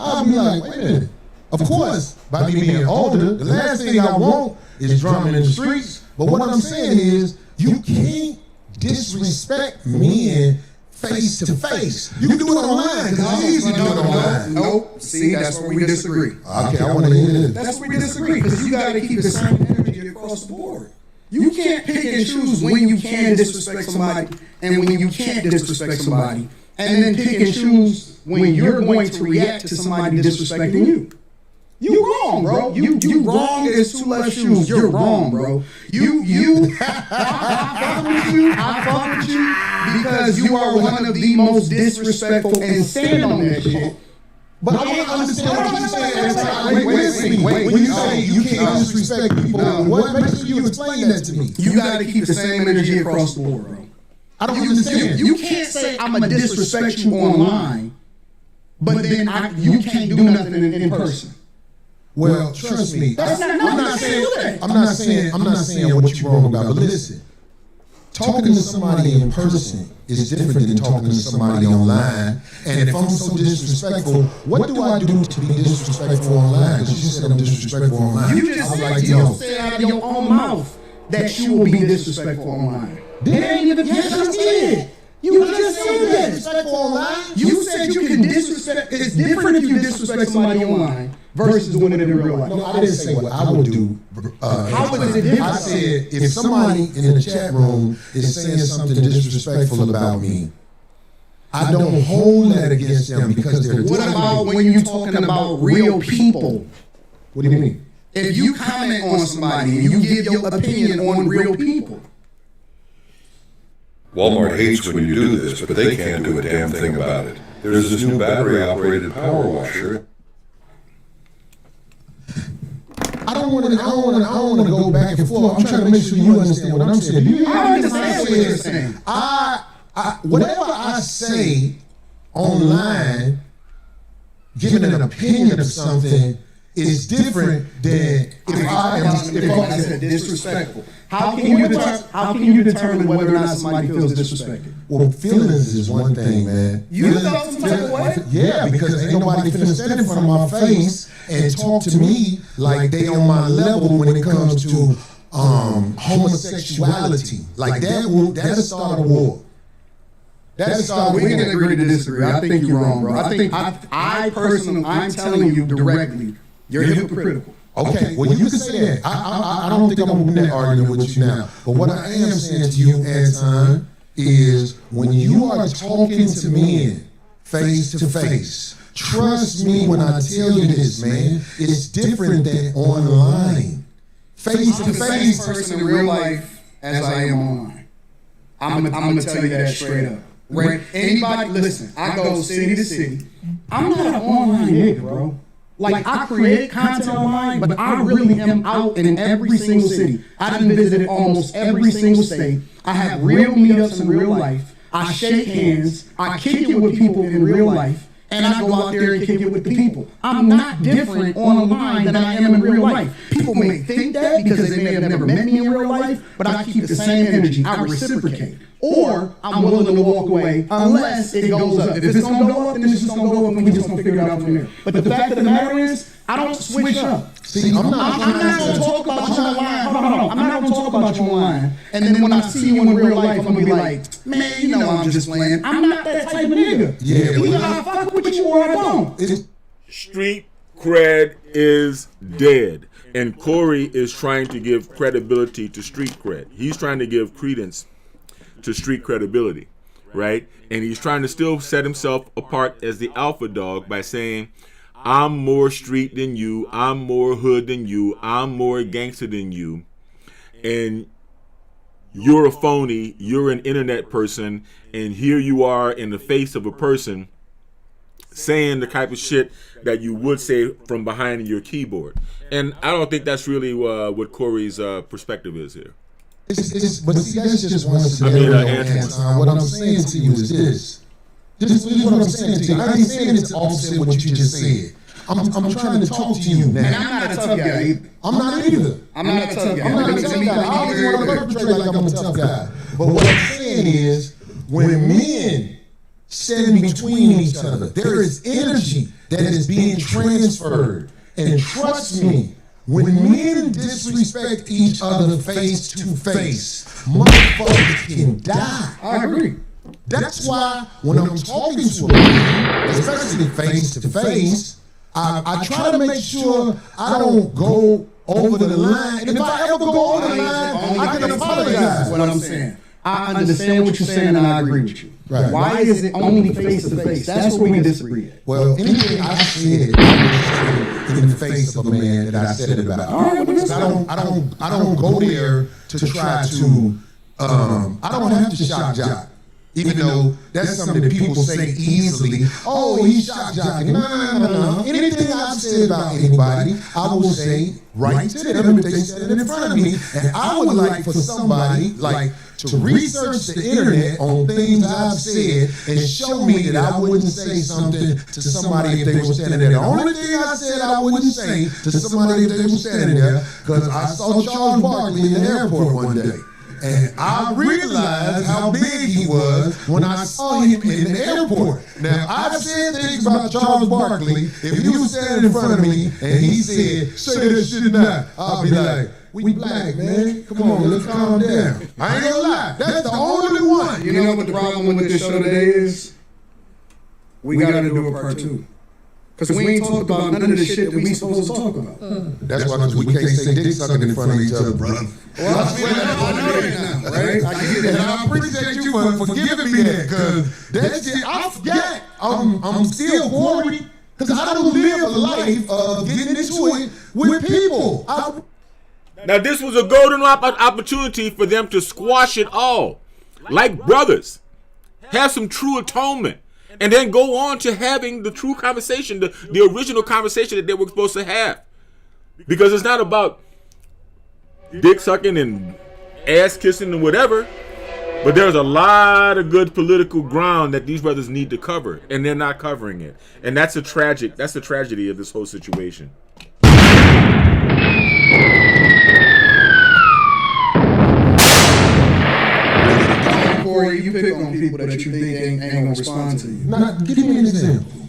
I'll be like, wait a minute. Of course, by me being older, the last thing I want is drumming in the streets. But what I'm saying is, you can't disrespect men face to face. You can do it online, because it's easy to do it online. Nope. See, that's where we disagree. Okay, I want to hear this. That's where we disagree, because you got to keep the same energy across the board. You can't pick and choose when you can disrespect somebody and when you can't disrespect somebody, and then pick and choose when you're going to react to somebody disrespecting you. You wrong, bro. You wrong as two left shoes. You're wrong, bro. I fuck with you because you are one of the most disrespectful and stand on that shit. But I want to understand what you're saying. Wait. When you say you can't disrespect people, what makes you explain that to me? You got to keep the same energy across the board, bro. I don't understand. You can't say I'm going to disrespect you online, but then you can't do nothing in person. Well, trust me. I'm not saying what you're wrong about, but listen. Talking to somebody in person is different than talking to somebody online. And if I'm so disrespectful, what do I do to be disrespectful online? Because you said I'm disrespectful online. You just said out of your own mouth that you will be disrespectful online. Yes, I did. You just said that. Disrespectful online? You said you can disrespect. It's different if you disrespect somebody online versus doing it in real life. No, I didn't say what I would do. How is it different? I said if somebody in the chat room is saying something disrespectful about me, I don't hold that against them because they're. What about when you're talking about real people? What do you mean? If you comment on somebody and you give your opinion on real people. Walmart hates when you do this, but they can't do a damn thing about it. There's this new battery-operated power washer. I don't want to go back and forth. I'm trying to make sure you understand what I'm saying. Do you understand what you're saying? Whatever I say online, giving an opinion of something is different than if I said disrespectful. How can you determine whether or not somebody feels disrespected? Well, feelings is one thing, man. You felt some type of way? Yeah, because ain't nobody finna stand in front of my face and talk to me like they on my level when it comes to homosexuality. Like that'll start a war. We can agree to disagree. I think you're wrong, bro. I personally, I'm telling you directly, you're hypocritical. Okay, well, you can say that. I don't think I'm going to win that argument with you now. But what I am saying to you, Anton, is when you are talking to men face to face, trust me when I tell you this, man, it's different than online. Face to face. I'm the same person in real life as I am online. I'm going to tell you that straight up. When anybody, listen, I go city to city. I'm not an online nigga, bro. Like, I create content online, but I really am out in every single city. I done visited almost every single state. I have real meetups in real life. I shake hands. I kick it with people in real life. And I go out there and kick it with the people. I'm not different online than I am in real life. People may think that because they may have never met me in real life, but I keep the same energy. I reciprocate. Or I'm willing to walk away unless it goes up. If it's going to go up, then it's just going to go up and we just going to figure it out from there. But the fact of the matter is, I don't switch up. See, I'm not going to talk about you online. Hold on. I'm not going to talk about you online. And then when I see you in real life, I'm going to be like, man, you know I'm just playing. I'm not that type of nigga. Yeah, either I fuck with you or I don't. Street cred is dead. And Corey is trying to give credibility to street cred. He's trying to give credence to street credibility, right? And he's trying to still set himself apart as the alpha dog by saying, I'm more street than you, I'm more hood than you, I'm more gangster than you, and you're a phony, you're an internet person, and here you are in the face of a person saying the type of shit that you would say from behind your keyboard. And I don't think that's really what Corey's perspective is here. But see, that's just one scenario, Anton. What I'm saying to you is this. This is what I'm saying to you. I ain't saying it to offset what you just said. I'm trying to talk to you now. And I'm not a tough guy either. I'm not either. I'm not a tough guy. I'm not a tough guy. I always want to perpetrate like I'm a tough guy. But what I'm saying is, when men standing between each other. There is energy that is being transferred. And trust me, when men disrespect each other face to face, motherfuckers can die. I agree. That's why when I'm talking to a man, especially face to face, I try to make sure I don't go over the line. And if I ever go over the line, I can apologize. That's what I'm saying. I understand what you're saying and I agree with you. Right. Why is it only face to face? That's where we disagree at. Well, anything I said, I would say in the face of a man that I said it about. I don't go there to try to. I don't have to shock jock. Even though that's something that people say easily. Oh, he's shock jocking. No. Anything I've said about anybody, I will say right to them if they said it in front of me. And I would like for somebody to research the internet on things I've said and show me that I wouldn't say something to somebody if they were standing there. The only thing I said I wouldn't say to somebody if they were standing there, because I saw Charles Barkley in the airport one day. And I realized how big he was when I saw him in the airport. Now, I've said things about Charles Barkley. If he was standing in front of me and he said, say that shit now, I'll be like, we black, man. Come on, let's calm down. I ain't gonna lie. That's the only one. You know what the problem with this show today is? We gotta do a part two. Because we ain't talked about none of the shit that we supposed to talk about. That's why we can't say dick sucking in front of each other, brother. Well, I know that now, right? I get it. And I appreciate you for giving me that, because that shit, I forget. I'm still worried, because I don't live a life of getting into it with people. Now, this was a golden opportunity for them to squash it all, like brothers, have some true atonement, and then go on to having the true conversation, the original conversation that they were supposed to have. Because it's not about dick sucking and ass kissing and whatever, but there's a lot of good political ground that these brothers need to cover, and they're not covering it. And that's the tragedy of this whole situation. Corey, you pick on people that you think ain't gonna respond to you. Now, give me an example.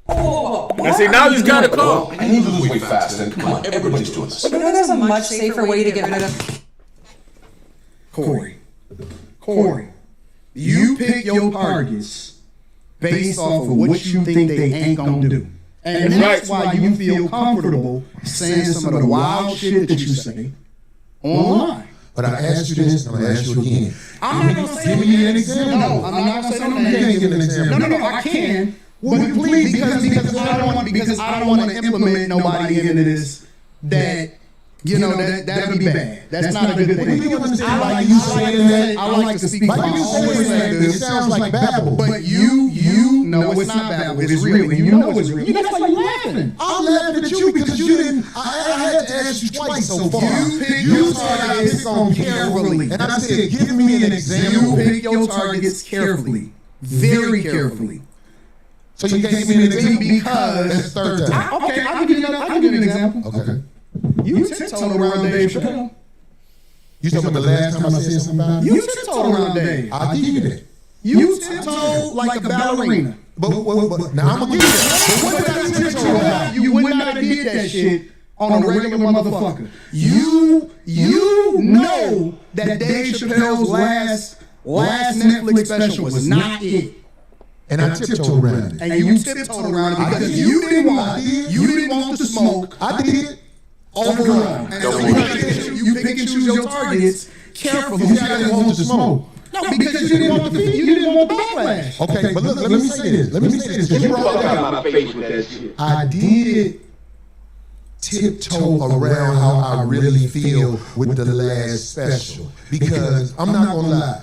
And see, now he's got to call. I need to lose weight fast, and come on, everybody's doing this. But there's a much safer way to get rid of. Corey, you pick your targets based off of what you think they ain't gonna do. And that's why you feel comfortable saying some of the wild shit that you say online. But I asked you this, and I'm going to ask you again. I'm not going to say give me an example. No, I'm not going to say no You can't give an example. No, I can. Well, please, because I don't want to implement nobody into this that, you know, that would be bad. That's not a good thing. I like you saying that. I like to speak. Like you saying that, it sounds like babble. But you know it's not babble. It's real. And you know it's real. That's why you're laughing. I'm laughing at you because you didn't. I had to ask you twice so far. You targets on carefully, and I said, give me an example. You pick your targets carefully, very carefully. So you can't give me an example because that's the third time. Okay, I'll give you an example. Okay. You tiptoed around Dave Chappelle. You talking about the last time I said something about him? You tiptoed around Dave. I'll give you that. You tiptoed like a ballerina. But now I'm gonna give you that. But what did I tiptoe about? You would not have did that shit on a regular motherfucker. You know that Dave Chappelle's last Netflix special was not it. And I tiptoed around it. And you tiptoed around it because you didn't want the smoke. I did. Overall. And you pick and choose your targets carefully. You didn't want the smoke. No, because you didn't want the backlash. Okay, but look, let me say this. Because you brought that up. I did tiptoe around how I really feel with the last special. Because I'm not gonna lie.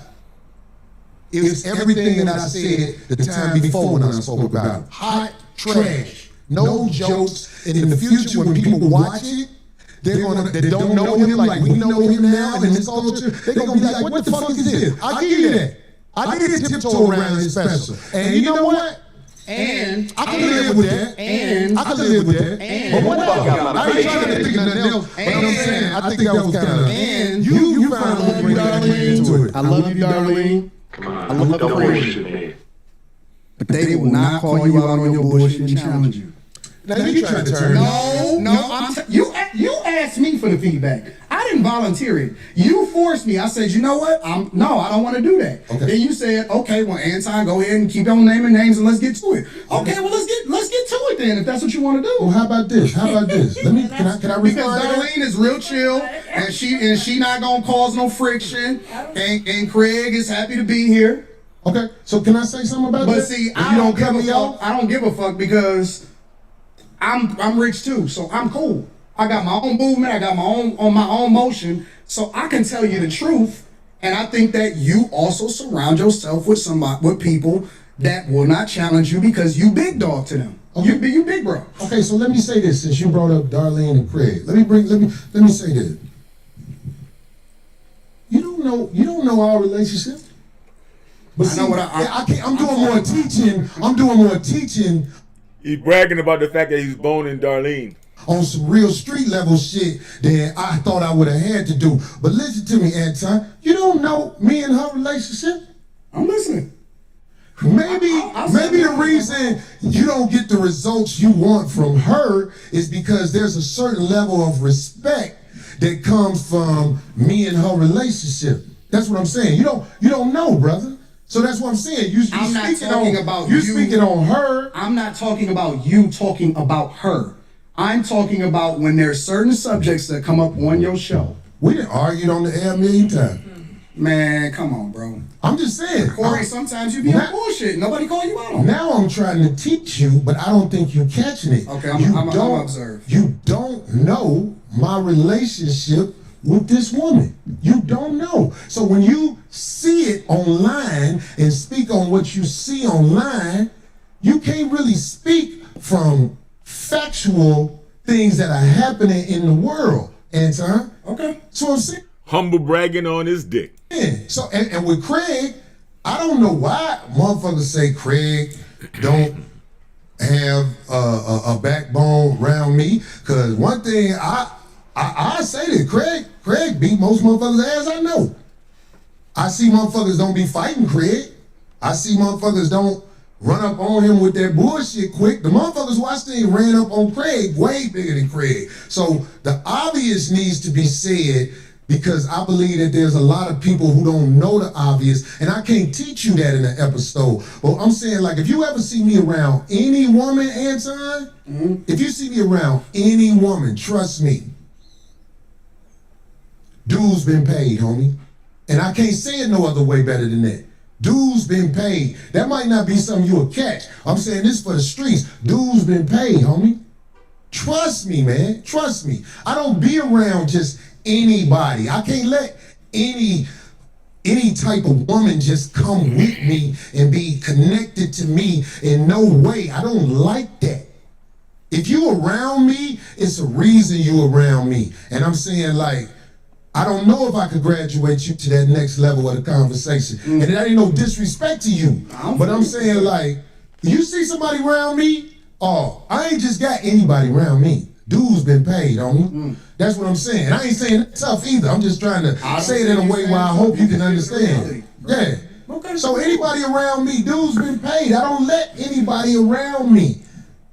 It was everything that I said the time before when I spoke about it. Hot trash. No jokes. And in the future when people watch it, they don't know him like we know him now in this culture, they're gonna be like, what the fuck is this? I give you that. I did tiptoe around his special. And you know what? And I can live with that. And I can live with that. But what else? I ain't trying to think of nothing else. But I'm saying, I think that was kind of. And you found a way to bring into it. I love you, Darlene. Come on, I love don't Craig. bullshit me. But they will not call you out on your bullshit and challenge you. Now you trying to turn. No. You asked me for the feedback. I didn't volunteer it. You forced me. I said, you know what? I don't want to do that. Okay. Then you said, okay, well, Anton, go ahead and keep on naming names and let's get to it. Okay, well, let's get to it then if that's what you want to do. Well, how about this? Let me. Can I Because respond to that? Darlene is real chill, and she not gonna cause no friction, and Craig is happy to be here. Okay, so can I say something about that? But see, If you don't cut me off. I don't give a fuck because I'm rich too, so I'm cool. I got my own movement, I got my own motion, so I can tell you the truth. And I think that you also surround yourself with people that will not challenge you because you big dog to them. Okay. You big bro. Okay, so let me say this since you brought up Darlene and Craig. Let me say this. You don't know our relationship. But see, I'm doing more teaching. I'm doing more teaching. He's bragging about the fact that he's boning Darlene On some real street level shit that I thought I would have had to do. But listen to me, Anton. You don't know me and her relationship? I'm listening. Maybe the reason you don't get the results you want from her is because there's a certain level of respect that comes from me and her relationship. That's what I'm saying. You don't know, brother. So that's what I'm saying. I'm not talking about you speaking on her. I'm not talking about you talking about her. I'm talking about when there's certain subjects that come up on your show. We done argued on the air a million times. Man, come on, bro. I'm just saying. Corey, sometimes you be on bullshit. Nobody call you out on it. Now I'm trying to teach you, but I don't think you're catching it. Okay, I'm observe. You don't know my relationship with this woman. You don't know. So when you see it online and speak on what you see online, you can't really speak from factual things that are happening in the world, Anton. Okay. So I'm saying. humble bragging on his dick. Yeah. So and with Craig, I don't know why motherfuckers say Craig don't have a backbone around me. Cause one thing I say that Craig beat most motherfuckers' ass I know. I see motherfuckers don't be fighting Craig. I see motherfuckers don't run up on him with that bullshit quick. The motherfuckers who I seen ran up on Craig way bigger than Craig. So the obvious needs to be said because I believe that there's a lot of people who don't know the obvious, and I can't teach you that in an episode. But I'm saying, like, if you ever see me around any woman, Anton, if you see me around any woman, trust me, dues been paid, homie. And I can't say it no other way better than that. Dues been paid. That might not be something you'll catch. I'm saying this for the streets. Dues been paid, homie. Trust me, man. Trust me. I don't be around just anybody. I can't let any type of woman just come with me and be connected to me in no way. I don't like that. If you around me, it's a reason you around me. And I'm saying, like, I don't know if I could graduate you to that next level of the conversation. And that ain't no disrespect to you. But I'm saying, like, you see somebody around me, I ain't just got anybody around me. Dues been paid, homie. That's what I'm saying. I ain't saying that tough either. I'm just trying to say it in a way where I hope you can understand. Yeah. Okay. So anybody around me, dues been paid. I don't let anybody around me.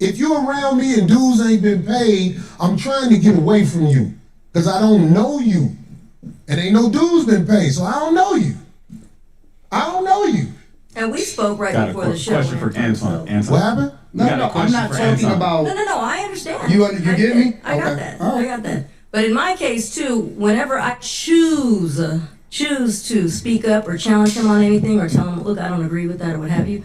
If you around me and dues ain't been paid, I'm trying to get away from you. Because I don't know you. And ain't no dues been paid, so I don't know you. I don't know you. And we spoke right Got before a the show. question for Anton. What happened? No, I'm not talking about. No, I understand. You get me? I got that. I got that. But in my case too, whenever I choose to speak up or challenge him on anything or tell him, look, I don't agree with that or what have you,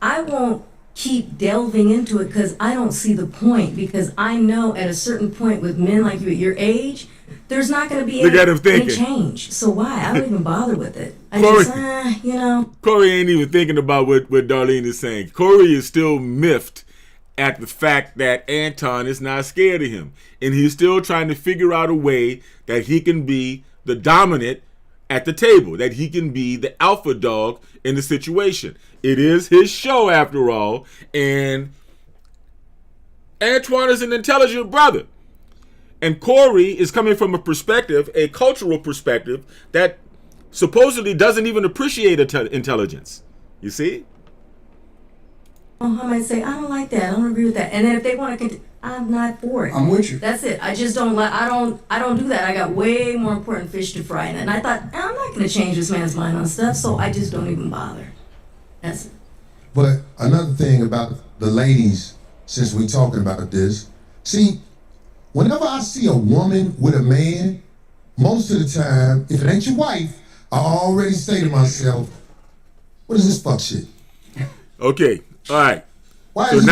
I won't keep delving into it because I don't see the point, because I know at a certain point with men like you at your age, there's not going to be any change. So why? I don't even bother with it. I Corey, just, Corey ain't even thinking about what Darlene is saying. Corey is still miffed at the fact that Anton is not scared of him. And he's still trying to figure out a way that he can be the dominant at the table, that he can be the alpha dog in the situation. It is his show after all, and Antoine is an intelligent brother. And Corey is coming from a perspective, a cultural perspective, that supposedly doesn't even appreciate intelligence. You see? I might say, I don't like that. I don't agree with that. And then if they want to continue, I'm not for it. I'm with you. That's it. I just don't like. I don't do that. I got way more important fish to fry. And I thought, I'm not going to change this man's mind on stuff, so I just don't even bother. That's it. But another thing about the ladies, since we talking about this, see, whenever I see a woman with a man, most of the time, if it ain't your wife, I already say to myself, what is this fuck shit? Okay, all right. Why So is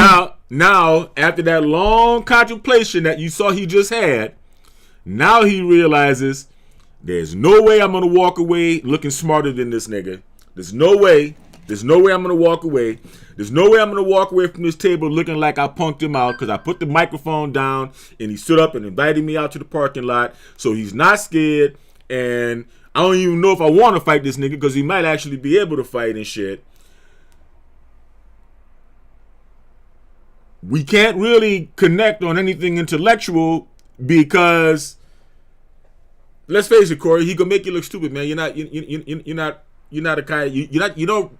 now, after that long contemplation that you saw he just had, now he realizes there's no way I'm gonna walk away looking smarter than this nigga. There's no way I'm gonna walk away. There's no way I'm gonna walk away from this table looking like I punked him out because I put the microphone down and he stood up and invited me out to the parking lot. So he's not scared, and I don't even know if I want to fight this nigga because he might actually be able to fight and shit. We can't really connect on anything intellectual because, let's face it, Corey, he gonna make you look stupid, man. You're not a kind. You don't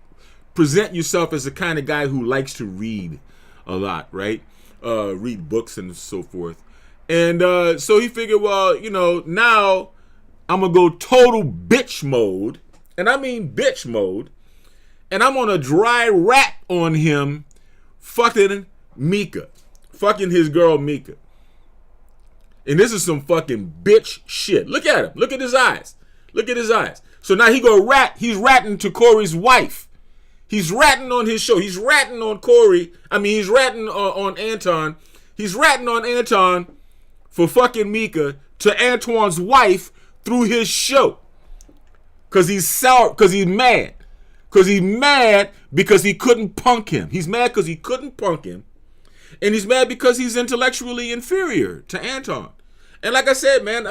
present yourself as the kind of guy who likes to read a lot, right? Read books and so forth. And so he figured, well, now I'm gonna go total bitch mode, and I mean bitch mode, and I'm on a dry rap on him, fucking his girl Mika. And this is some fucking bitch shit. Look at him. Look at his eyes. So now he's ratting to Corey's wife. He's ratting on his show. He's ratting on Corey. He's ratting on Anton. He's ratting on Anton for fucking Mika to Antoine's wife through his show. Cause he's sour, cause he's mad. Cause he's mad because he couldn't punk him. He's mad because he couldn't punk him. And he's mad because he's intellectually inferior to Anton. And like I said, man,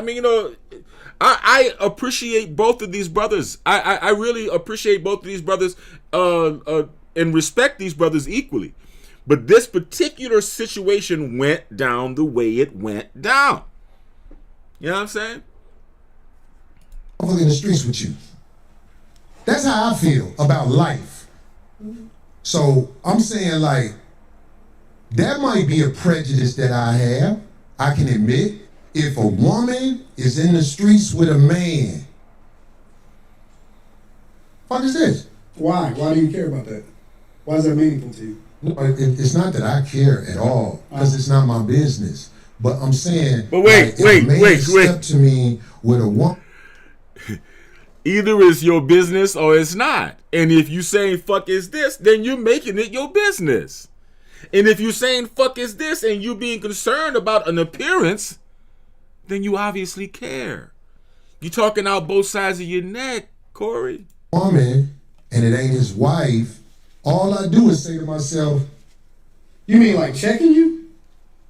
I appreciate both of these brothers. I really appreciate both of these brothers and respect these brothers equally. But this particular situation went down the way it went down. You know what I'm saying? I'm in the streets with you. That's how I feel about life. So I'm saying, like, that might be a prejudice that I have. I can admit, if a woman is in the streets with a man, what is this? Why? Why do you care about that? Why is that meaningful to you? No, it's not that I care at all, because it's not my business. But I'm saying, but wait. Step to me with a woman. Either it's your business or it's not. And if you saying fuck is this, then you're making it your business. And if you're saying fuck is this and you being concerned about an appearance, then you obviously care. You're talking out both sides of your neck, Corey. Woman, and it ain't his wife, all I do is say to myself, you mean like checking you?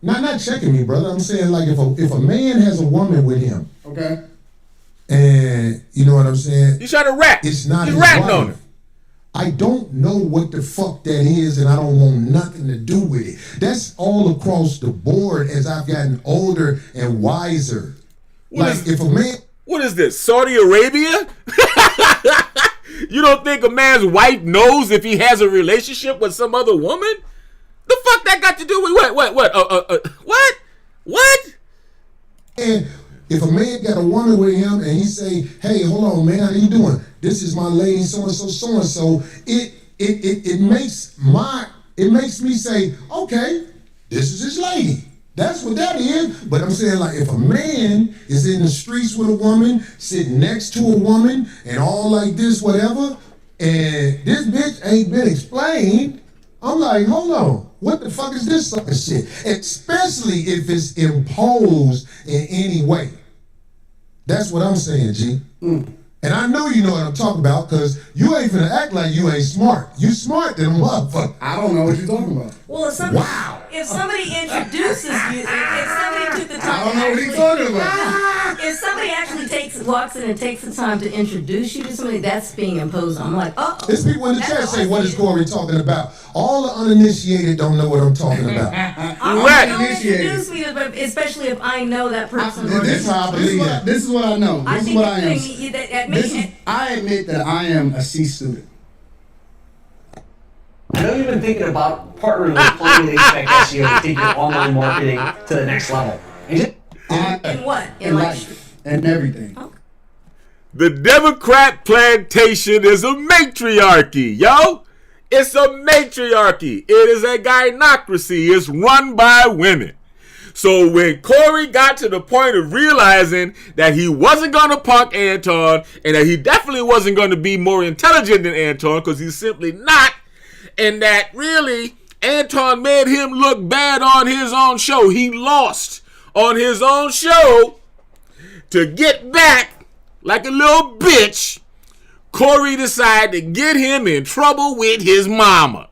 Not checking me, brother. I'm saying, like, if a man has a woman with him, okay, and you know what I'm saying? He's trying to rat. It's not He's his ratting wife. on her. I don't know what the fuck that is, and I don't want nothing to do with it. That's all across the board as I've gotten older and wiser. If a man... What is this, Saudi Arabia? You don't think a man's wife knows if he has a relationship with some other woman? The fuck that got to do with what? And if a man got a woman with him and he say, hey, hold on, man, how you doing? This is my lady, so-and-so, so-and-so. It makes me say, okay, this is his lady. That's what that is. But I'm saying, like, if a man is in the streets with a woman, sitting next to a woman, and all like this, whatever, and this bitch ain't been explained, I'm like, hold on, what the fuck is this sucker shit? Especially if it's imposed in any way. That's what I'm saying, G. And I know you know what I'm talking about, because you ain't finna act like you ain't smart. You smart than a motherfucker. I don't know what you're talking about. Well, if somebody introduces you, if somebody took the time, I don't know what he's talking about. If somebody actually walks in and takes the time to introduce you to somebody, that's being imposed on. I'm like, There's people in the chat say, what is Corey talking about? All the uninitiated don't know what I'm talking about. Correct. Don't introduce me, but especially if I know that person. This is what I know. I This is think what I am. I admit that I am a C student. I know you've been thinking about partnering with Plenty of Expect SEO to take your online marketing to the next level. In what? In life. And everything. Okay. The Democrat plantation is a matriarchy, yo. It's a matriarchy. It is a gynocracy. It's run by women. So when Corey got to the point of realizing that he wasn't going to punk Anton and that he definitely wasn't going to be more intelligent than Anton because he's simply not, and that really Anton made him look bad on his own show. He lost on his own show to get back like a little bitch. Corey decided to get him in trouble with his mama.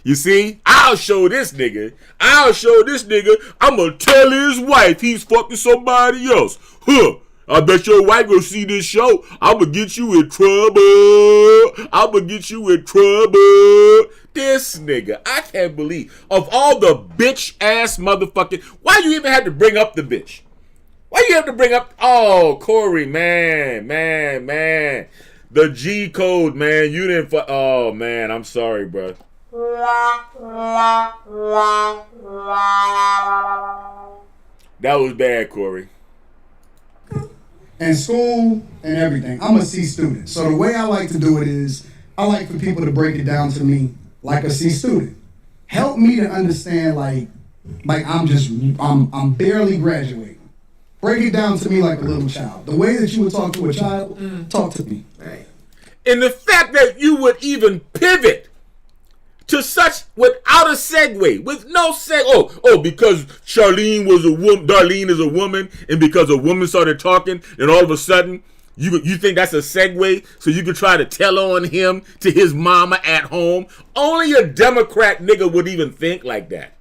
You see, I'll show this nigga. I'm going to tell his wife he's fucking somebody else. Huh. I bet your wife will see this show. I'm going to get you in trouble. This nigga, I can't believe. Of all the bitch ass motherfucking, why you even had to bring up the bitch? Why you have to bring up, oh, Corey, man. The G code, man. You didn't, oh, man, I'm sorry, bro. That was bad, Corey. And school and everything. I'm a C student. So the way I like to do it is I like for people to break it down to me like a C student. Help me to understand like I'm barely graduating. Break it down to me like a little child. The way that you would talk to a child, talk to me. Right. And the fact that you would even pivot to such without a segue, with no because Darlene is a woman, and because a woman started talking, and all of a sudden you think that's a segue, so you could try to tell on him to his mama at home. Only a Democrat nigga would even think like that.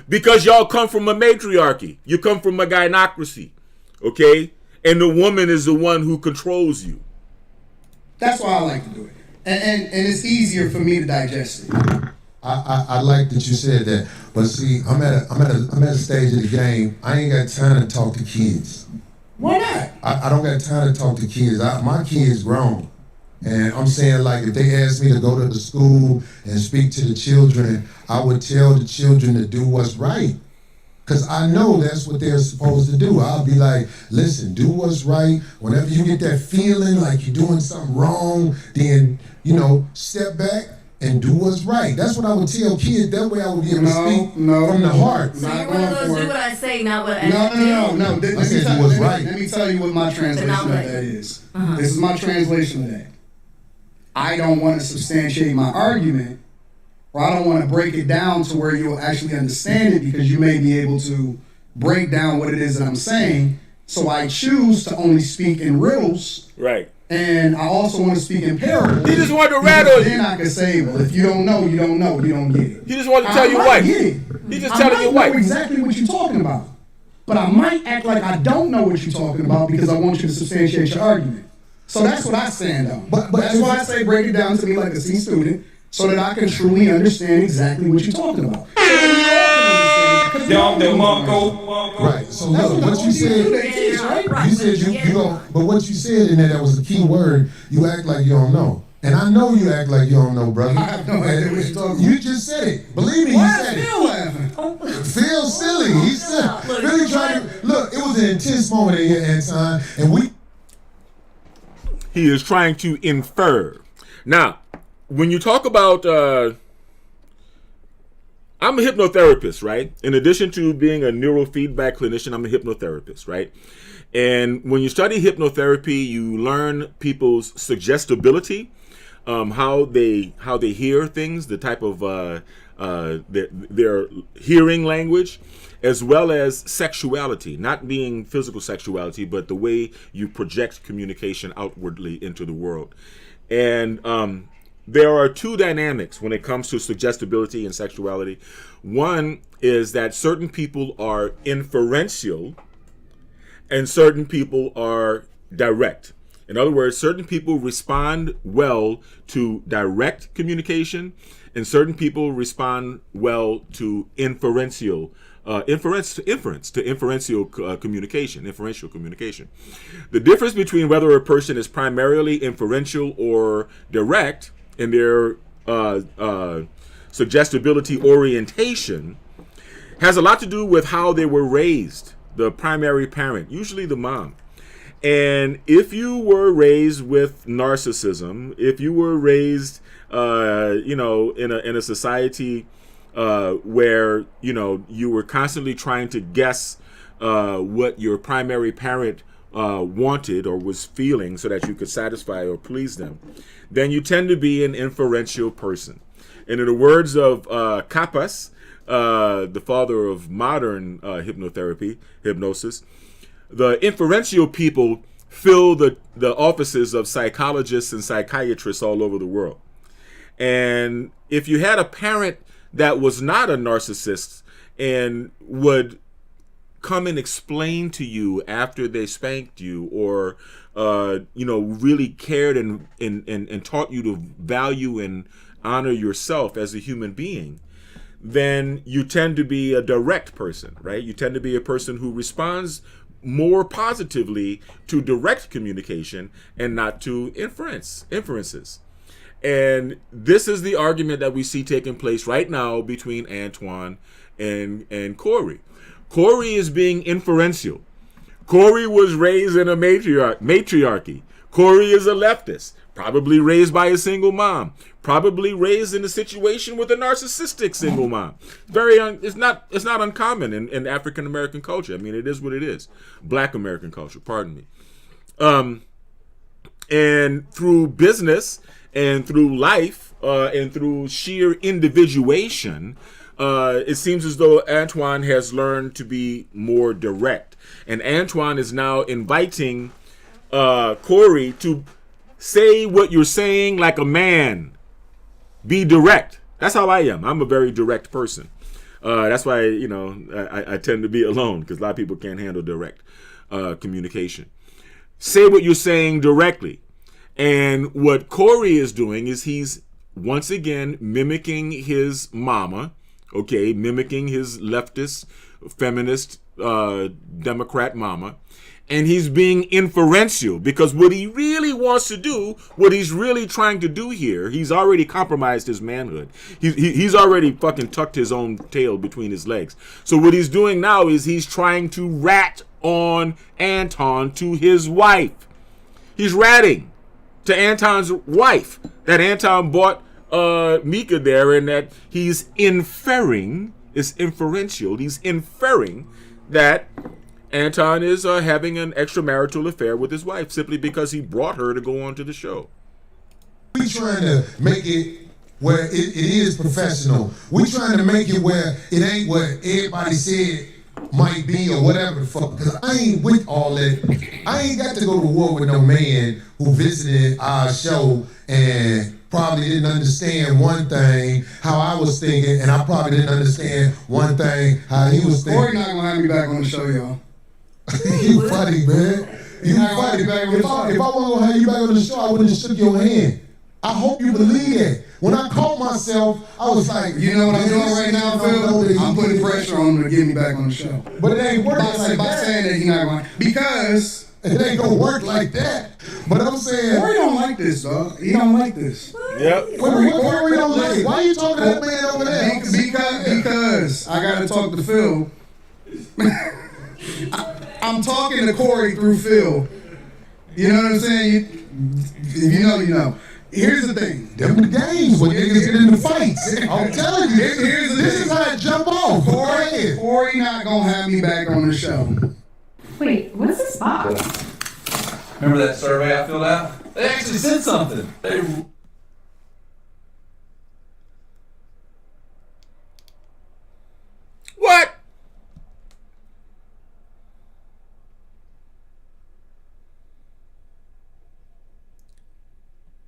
Because y'all come from a matriarchy. You come from a gynocracy. Okay? And the woman is the one who controls you. That's why I like to do it. And it's easier for me to digest it. I like that you said that, but see, I'm at a stage of the game. I ain't got time to talk to kids. Why not? I don't got time to talk to kids. My kids grown, and I'm saying like if they ask me to go to the school and speak to the children, I would tell the children to do what's right. Because I know that's what they're supposed to do. I'll be like, listen, do what's right. Whenever you get that feeling like you're doing something wrong, then, step back and do what's right. That's what I would tell kids. That way I would be able to speak from the heart. So you're one of those, do what I say, not what I do. No. Let me tell you what my translation of that is. Uh-huh. This is my translation of that. I don't want to substantiate my argument, or I don't want to break it down to where you'll actually understand it, because you may be able to break down what it is that I'm saying. So I choose to only speak in riddles. Right. And I also want to speak in parables. He just wanted to rattle you. Then I can say, well, if you don't know, you don't know. You don't get it. He just wanted to tell your wife. He just telling your wife. I might know exactly what you're talking about. But I might act like I don't know what you're talking about because I want you to substantiate your argument. So that's what I stand on. But that's why I say break it down to me like a C student, so that I can truly understand exactly what you're talking about. Right. So look, what you said, you said you don't, but what you said in there, that was the key word. You act like you don't know. And I know you act like you don't know, brother. I have no idea what you're talking about. You just said it. Believe me, you said it. Still laughing? Feel silly. He said, really trying to, look, it was an intense moment in here, Anton, and he is trying to infer. Now, when you talk about, I'm a hypnotherapist, right? In addition to being a neurofeedback clinician, I'm a hypnotherapist, right? And when you study hypnotherapy, you learn people's suggestibility, how they hear things, the type of their hearing language, as well as sexuality, not being physical sexuality, but the way you project communication outwardly into the world. And there are two dynamics when it comes to suggestibility and sexuality. One is that certain people are inferential and certain people are direct. In other words, certain people respond well to direct communication, and certain people respond well to inferential communication. The difference between whether a person is primarily inferential or direct in their suggestibility orientation has a lot to do with how they were raised. The primary parent, usually the mom. And if you were raised with narcissism, if you were raised, in a society where you were constantly trying to guess what your primary parent wanted or was feeling so that you could satisfy or please them, then you tend to be an inferential person. And in the words of Kappas, the father of modern hypnosis, the inferential people fill the offices of psychologists and psychiatrists all over the world. And if you had a parent that was not a narcissist and would come and explain to you after they spanked you, or really cared and taught you to value and honor yourself as a human being, then you tend to be a direct person, right? You tend to be a person who responds more positively to direct communication and not to inferences. And this is the argument that we see taking place right now between Antoine and Corey. Corey is being inferential. Corey was raised in a matriarchy. Corey is a leftist, probably raised by a single mom, probably raised in a situation with a narcissistic single mom. It's not uncommon in African American culture. I mean, it is what it is. Black American culture, pardon me. And through business and through life and through sheer individuation, it seems as though Antoine has learned to be more direct. And Antoine is now inviting Corey to say what you're saying like a man. Be direct. That's how I am. I'm a very direct person. That's why, I tend to be alone, because a lot of people can't handle direct communication. Say what you're saying directly. And what Corey is doing is he's once again mimicking his mama, mimicking his leftist, feminist, Democrat mama. And he's being inferential, because what he really wants to do, what he's really trying to do here, he's already compromised his manhood. He's already fucking tucked his own tail between his legs. So what he's doing now is he's trying to rat on Anton to his wife. He's ratting to Anton's wife that Anton bought Mika there, and that he's inferring, it's inferential, he's inferring that Anton is having an extramarital affair with his wife simply because he brought her to go on to the show. We trying to make it where it is professional. We trying to make it where it ain't what everybody said might be or whatever the fuck. Because I ain't with all that. I ain't got to go to war with no man who visited our show and probably didn't understand one thing, how I was thinking, and I probably didn't understand one thing, how he was thinking. Corey not gonna have me back on the show, y'all. You funny, man. You funny. If I wasn't gonna have you back on the show, I wouldn't have shook your hand. I hope you believe that. When I caught myself, I was like, you know what I'm doing right now, Phil? I'm putting pressure on him to get me back on the show. But it ain't working like by that. saying that he's not going, because it ain't gonna work like that. But I'm saying, Corey don't like this, dog. He don't like this. Yep. Corey don't like it. Why are you talking to that man over there? Because I gotta talk to Phil. I'm talking to Corey through Phil. You know what I'm saying? If you know, you know. Here's the thing. Them the games when niggas get into fights. I'm telling you, this is how it jump off. Corey not gonna have me back on the show. Wait, what's this box? Remember that survey I filled out? They actually said something. What?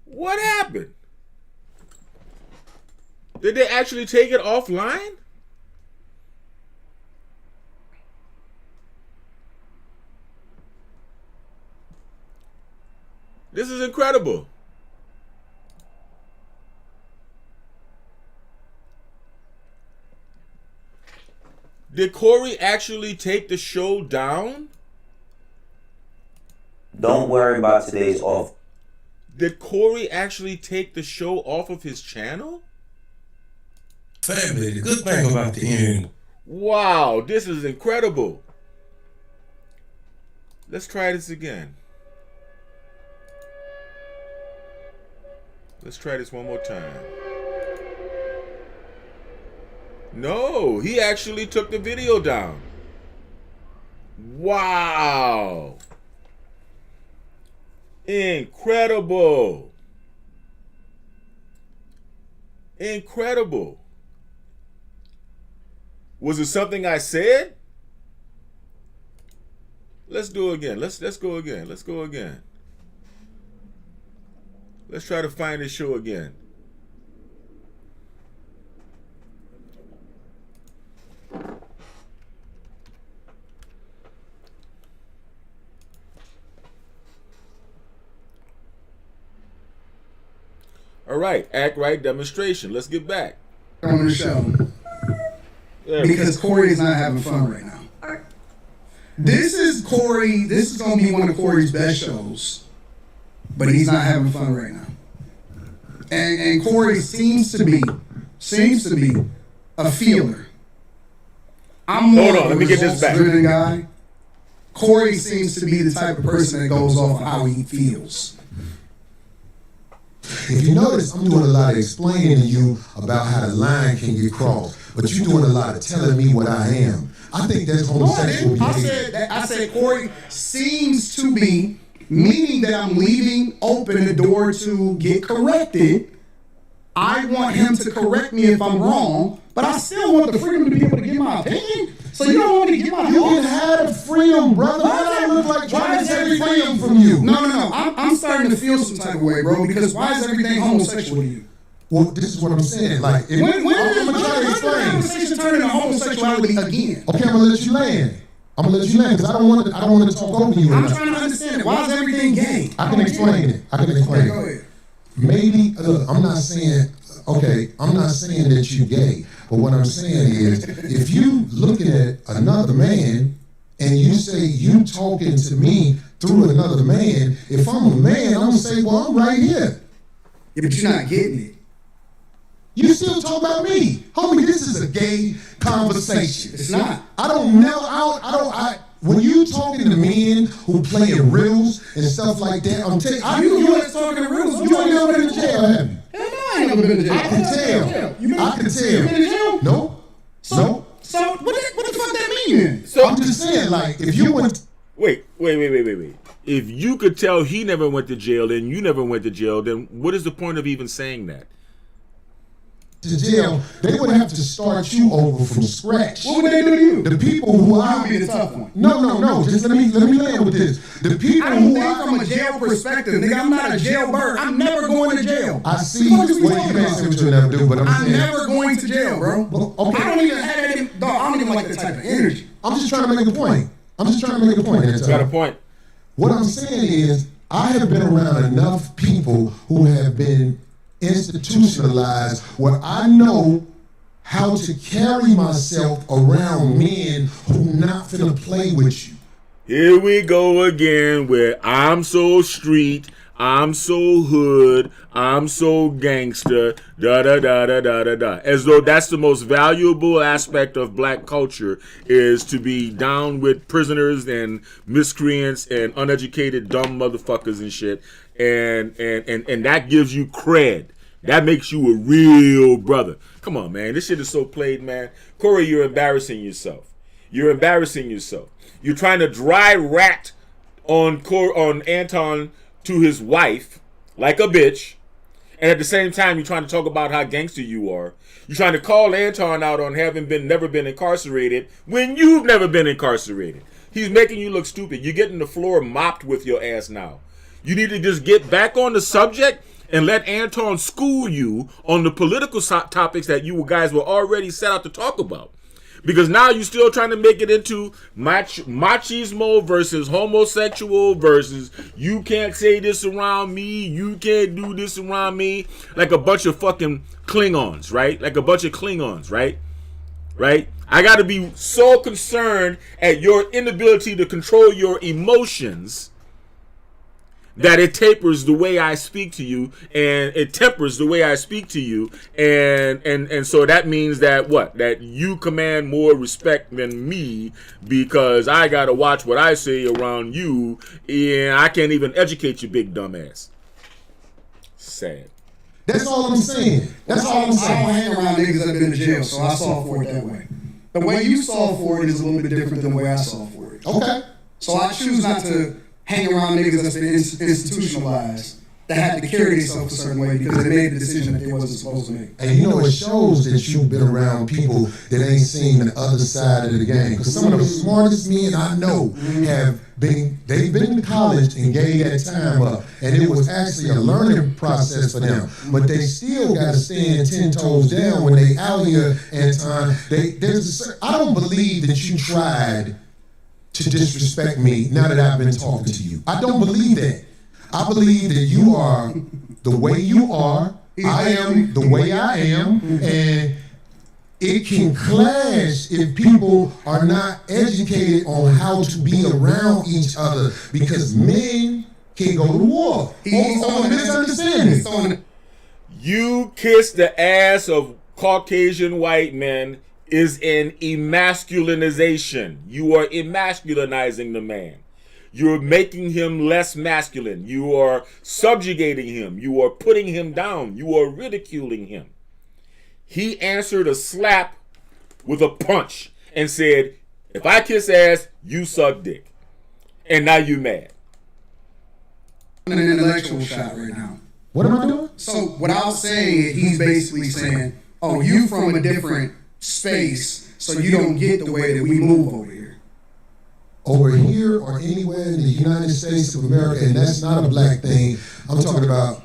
What happened? Did they actually take it offline? This is incredible. Did Corey actually take the show down? Don't worry about today's off. Did Corey actually take the show off of his channel? Family, the good thing about the internet. Wow, this is incredible. Let's try this again. Let's try this one more time. No, he actually took the video down. Wow. Incredible. Incredible. Was it something I said? Let's do it again. Let's go again. Let's go again. Let's try to find this show again. All right, act right demonstration. Let's get back on the show. Because Corey is not having fun right now. This is Corey. This is going to be one of Corey's best shows, but he's not having fun right now. And Corey seems to be a feeler. I'm more of a results-driven guy. Corey seems to be the type of person that goes off how he feels. If you notice, I'm doing a lot of explaining to you about how the line can get crossed, but you're doing a lot of telling me what I am. I think that's homosexual behavior. I said Corey seems to be, meaning that I'm leaving open the door to get corrected. I want him to correct me if I'm wrong, but I still want the freedom to be able to give my opinion. So you don't want me to give my opinion? You can have the freedom, brother. Why do I look like trying to take freedom from you? No. I'm starting to feel some type of way, bro, because why is everything homosexual to you? Well, this is what I'm saying. Like, if when did the conversation turn into homosexuality again? Okay, I'm gonna let you land. Because I don't want to talk over you. I'm trying to understand it. Why is everything gay? I can explain it. Okay, go ahead. Maybe I'm not saying that you're gay, but what I'm saying is, if you looking at another man and you say you talking to me through another man, if I'm a man, I'm gonna say, well, I'm right here. Yeah, but you're not getting it. You still talk about me, homie. This is a gay conversation. It's not. I don't know. When you talking to men who playing riddles and stuff like that, I'm telling you. You ain't talking to riddles. You ain't never been to jail, have you? Hell no, I ain't never been to jail. I can tell. You been to jail? No. So what the fuck that mean then? So I'm just saying, like, if you went. Wait. If you could tell he never went to jail and you never went to jail, then what is the point of even saying that? To jail, they would have to start you over from scratch. What would they do to you? The people who would be the tough one. No. Just let me land with this. The people I don't think from a jail perspective, nigga. I'm not a jailbird. I'm never going to jail. I see what you can't say what you'll never do, but I'm saying. never going to jail, bro. Well, okay. I don't even have any. Dog, I don't even like that type of energy. I'm just trying to make a point. Got a point. What I'm saying is, I have been around enough people who have been institutionalized where I know how to carry myself around men who not finna play with you. Here we go again where I'm so street, I'm so hood, I'm so gangster, da-da-da-da-da-da-da. As though that's the most valuable aspect of black culture, is to be down with prisoners and miscreants and uneducated dumb motherfuckers and shit. And that gives you cred. That makes you a real brother. Come on, man. This shit is so played, man. Corey, you're embarrassing yourself. You're trying to dry rat on Anton to his wife like a bitch. And at the same time, you're trying to talk about how gangster you are. You're trying to call Anton out on having never been incarcerated when you've never been incarcerated. He's making you look stupid. You're getting the floor mopped with your ass now. You need to just get back on the subject and let Anton school you on the political topics that you guys were already set out to talk about. Because now you're still trying to make it into machismo versus homosexual versus you can't say this around me, you can't do this around me. Like a bunch of fucking Klingons, right? Like a bunch of Klingons, right? Right? I got to be so concerned at your inability to control your emotions that it tapers the way I speak to you, and it tempers the way I speak to you, and so that means that what? That you command more respect than me because I gotta watch what I say around you, and I can't even educate you, big dumbass. Sad. That's all I'm saying. That's all I'm saying. I don't hang around niggas that have been to jail, so I saw for it that way. The way you saw for it is a little bit different than the way I saw for it. Okay. So I choose not to hang around niggas that's been institutionalized, that had to carry themselves a certain way because they made the decision that they wasn't supposed to make. And you know, it shows that you've been around people that ain't seen the other side of the game. Because some of the smartest men I know they've been to college and gave that time up. And it was actually a learning process for them. But they still got to stand 10 toes down when they out here, Anton. I don't believe that you tried to disrespect me now that I've been talking to you. I don't believe that. I believe that you are the way you are. I am the way I am. And it can clash if people are not educated on how to be around each other because men can go to war. He's on a misunderstanding. You kiss the ass of Caucasian white men is an emasculinization. You are emasculinizing the man. You're making him less masculine. You are subjugating him. You are putting him down. You are ridiculing him. He answered a slap with a punch and said, if I kiss ass, you suck dick. And now you mad. An intellectual shot right now. What am I doing? So without saying it, he's basically saying, oh, you from a different space, so you don't get the way that we move over here. Over here or anywhere in the United States of America, and that's not a black thing. I'm talking about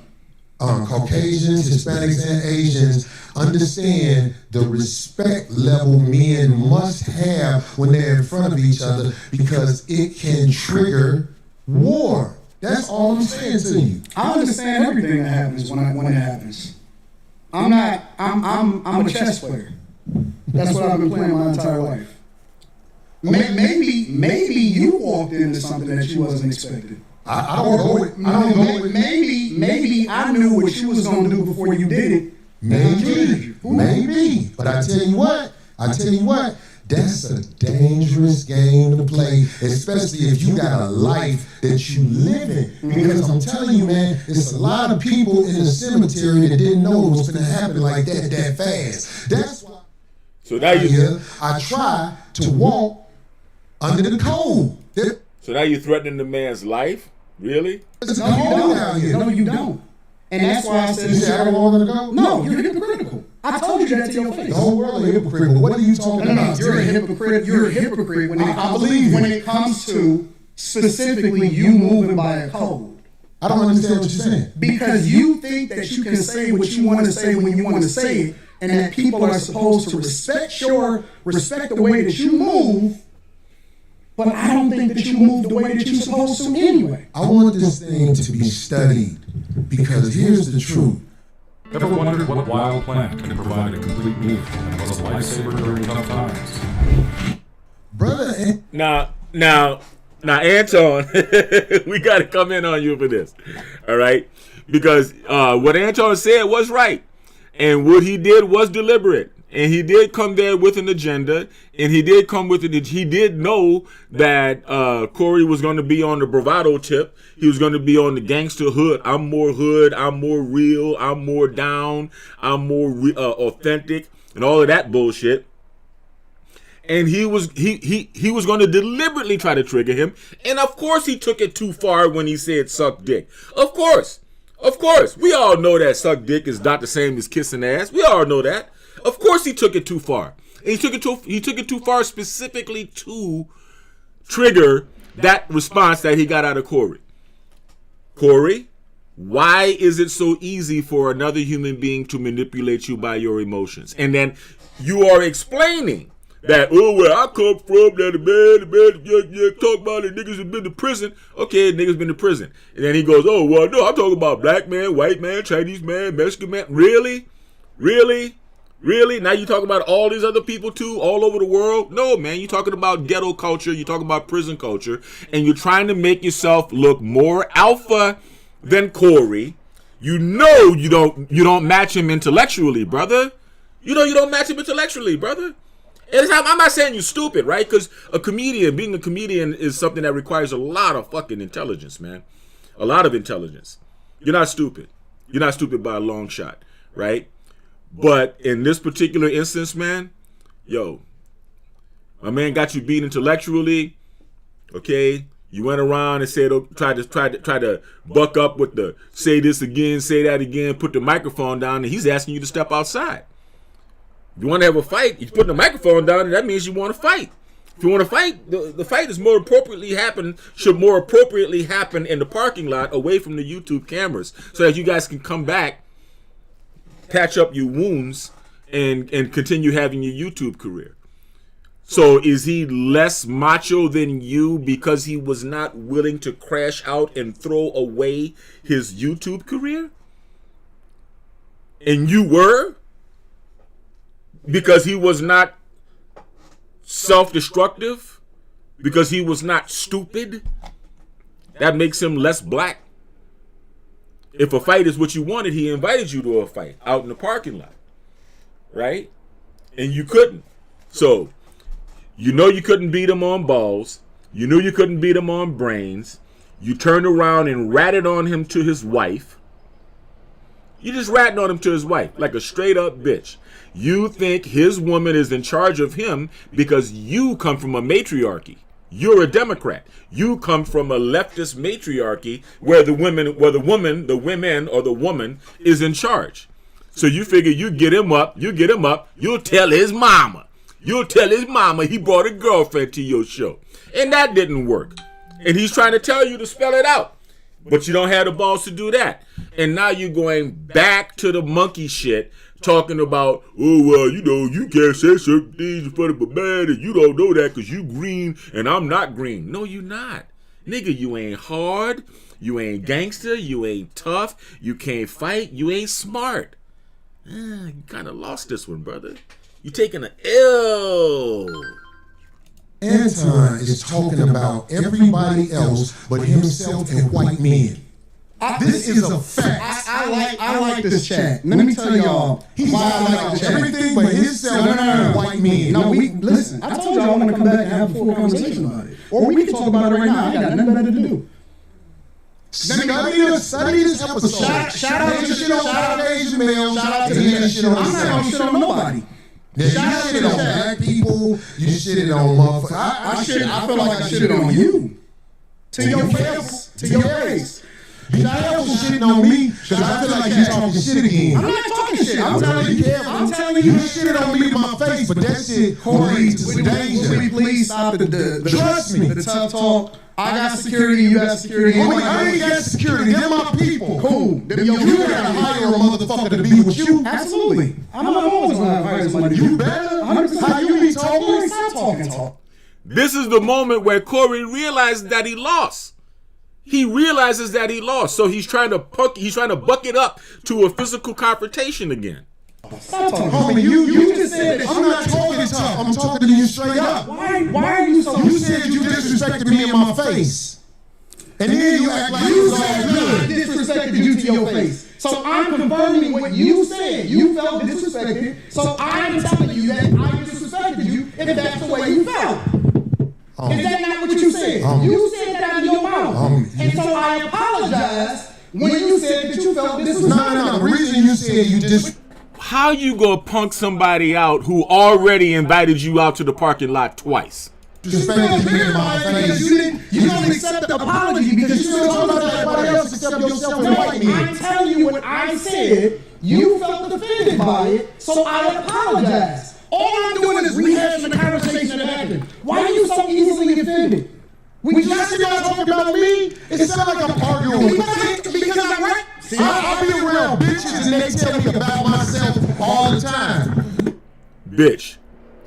Caucasians, Hispanics, and Asians understand the respect level men must have when they're in front of each other because it can trigger war. That's all I'm saying to you. I understand everything that happens when it happens. I'm a chess player. That's what I've been playing my entire life. Maybe you walked into something that you wasn't expecting. I don't go with. Maybe I knew what you was gonna do before you did it. Maybe. But I tell you what, that's a dangerous game to play, especially if you got a life that you live in. Because I'm telling you, man, there's a lot of people in the cemetery that didn't know it was gonna happen like that fast. That's why. So now I try to walk under the code. So now you're threatening the man's life? Really? No, you don't. And that's why I said, I don't want to go? No, you're hypocritical. I told you that to your face. The whole world is hypocritical. What are you talking about? You're a hypocrite. You're a hypocrite when it comes to specifically you moving by a code. I don't understand what you're saying. Because you think that you can say what you want to say when you want to say it, and that people are supposed to respect the way that you move. But I don't think that you move the way that you're supposed to anyway. I want this thing to be studied because here's the truth. Ever wondered what wild plant can provide a complete meal and was a lifesaver during tough times? Brother, now, Anton, we got to come in on you for this, all right? Because what Anton said was right, and what he did was deliberate. And he did come there with an agenda, and he did come with it. He did know that Corey was going to be on the bravado tip. He was going to be on the gangster hood. I'm more real, I'm more down, I'm more authentic, and all of that bullshit. And he was going to deliberately try to trigger him. And of course he took it too far when he said suck dick. Of course. We all know that suck dick is not the same as kissing ass. We all know that. Of course he took it too far. And he took it too far specifically to trigger that response that he got out of Corey. Corey, why is it so easy for another human being to manipulate you by your emotions? And then you are explaining that, oh, where I come from, that the man, talk about it, niggas have been to prison. Okay, niggas been to prison. And then he goes, oh, well, no, I'm talking about black man, white man, Chinese man, Mexican man. Really? Really? Really? Now you talking about all these other people too, all over the world? No, man, you're talking about ghetto culture, you're talking about prison culture, and you're trying to make yourself look more alpha than Corey. You know you don't match him intellectually, brother. You know you don't match him intellectually, brother. And I'm not saying you're stupid, right? Because being a comedian is something that requires a lot of fucking intelligence, man. A lot of intelligence. You're not stupid. You're not stupid by a long shot, right? But in this particular instance, man, yo, my man got you beat intellectually, okay? You went around and said, try to buck up with the say this again, say that again, put the microphone down, and he's asking you to step outside. If you want to have a fight, you put the microphone down, and that means you want to fight. If you want to fight, the fight should more appropriately happen in the parking lot away from the YouTube cameras, so that you guys can come back, patch up your wounds, and continue having your YouTube career. So is he less macho than you because he was not willing to crash out and throw away his YouTube career? And you were? Because he was not self-destructive? Because he was not stupid? That makes him less black. If a fight is what you wanted, he invited you to a fight out in the parking lot. Right? And you couldn't. So you know you couldn't beat him on balls. You knew you couldn't beat him on brains. You turned around and ratted on him to his wife. You just ratting on him to his wife like a straight up bitch. You think his woman is in charge of him because you come from a matriarchy. You're a Democrat. You come from a leftist matriarchy where the women is in charge. So you figure you get him up, you'll tell his mama. You'll tell his mama he brought a girlfriend to your show. And that didn't work. And he's trying to tell you to spell it out. But you don't have the balls to do that. And now you're going back to the monkey shit, talking about, oh, well, you know, you can't say certain things in front of a man, and you don't know that because you green and I'm not green. No, you not. Nigga, you ain't hard. You ain't gangster. You ain't tough. You can't fight. You ain't smart. You kind of lost this one, brother. You taking an L. Anton is talking about everybody else but himself and white men. This is a fact. I like this chat. Let me tell y'all why I like this chat. Everything but himself and white men. No, listen. I told y'all I want to come back and have a full conversation about it, or we can talk about it right now. I got nothing better to do. Study this episode. Shout out to Asian male. Shout out to the Asian shit on. I'm not gonna shit on nobody. Yeah, you shit on black people. You shitted on motherfuckers. I feel like I shitted on you. To your face. To your face. You also shitting on me because I feel like you're talking shit again. I'm not talking shit. I'm telling you. You shit on me to my face, but that shit leads to some danger. Will we please stop Trust me. The tough talk. I got security, you got security. I ain't got security. They're my people. Cool. You gotta hire a motherfucker to be with you. Absolutely. I'm always gonna hire somebody. You better. How you be talking? Stop talking. This is the moment where Corey realizes that he lost. He realizes that he lost, so he's trying to buck it up to a physical confrontation again. Stop talking. Homie, you just said that. I'm not talking tough. I'm talking to you straight up. Why are you so... You said you disrespected me in my face. And then you act like you was all good. I disrespected you to your face. So I'm confirming what you said. You felt disrespected. So I'm telling you that I disrespected you if that's the way you felt. Is that not what you said? You said that out of your mouth. And so I apologize when you said that you felt disrespected. No. The reason you said you just... How you gonna punk somebody out who already invited you out to the parking lot twice? You don't accept the apology because you still talking about everybody else except yourself and white men. I'm telling you what I said. You felt offended by it, so I apologize. All I'm doing is rehashing the conversation that happened. Why are you so easily offended? We just sit down talking about me. It sounds like I'm arguing with you. Because I'm right. I'll be around bitches and they tell me about myself all the time. Bitch.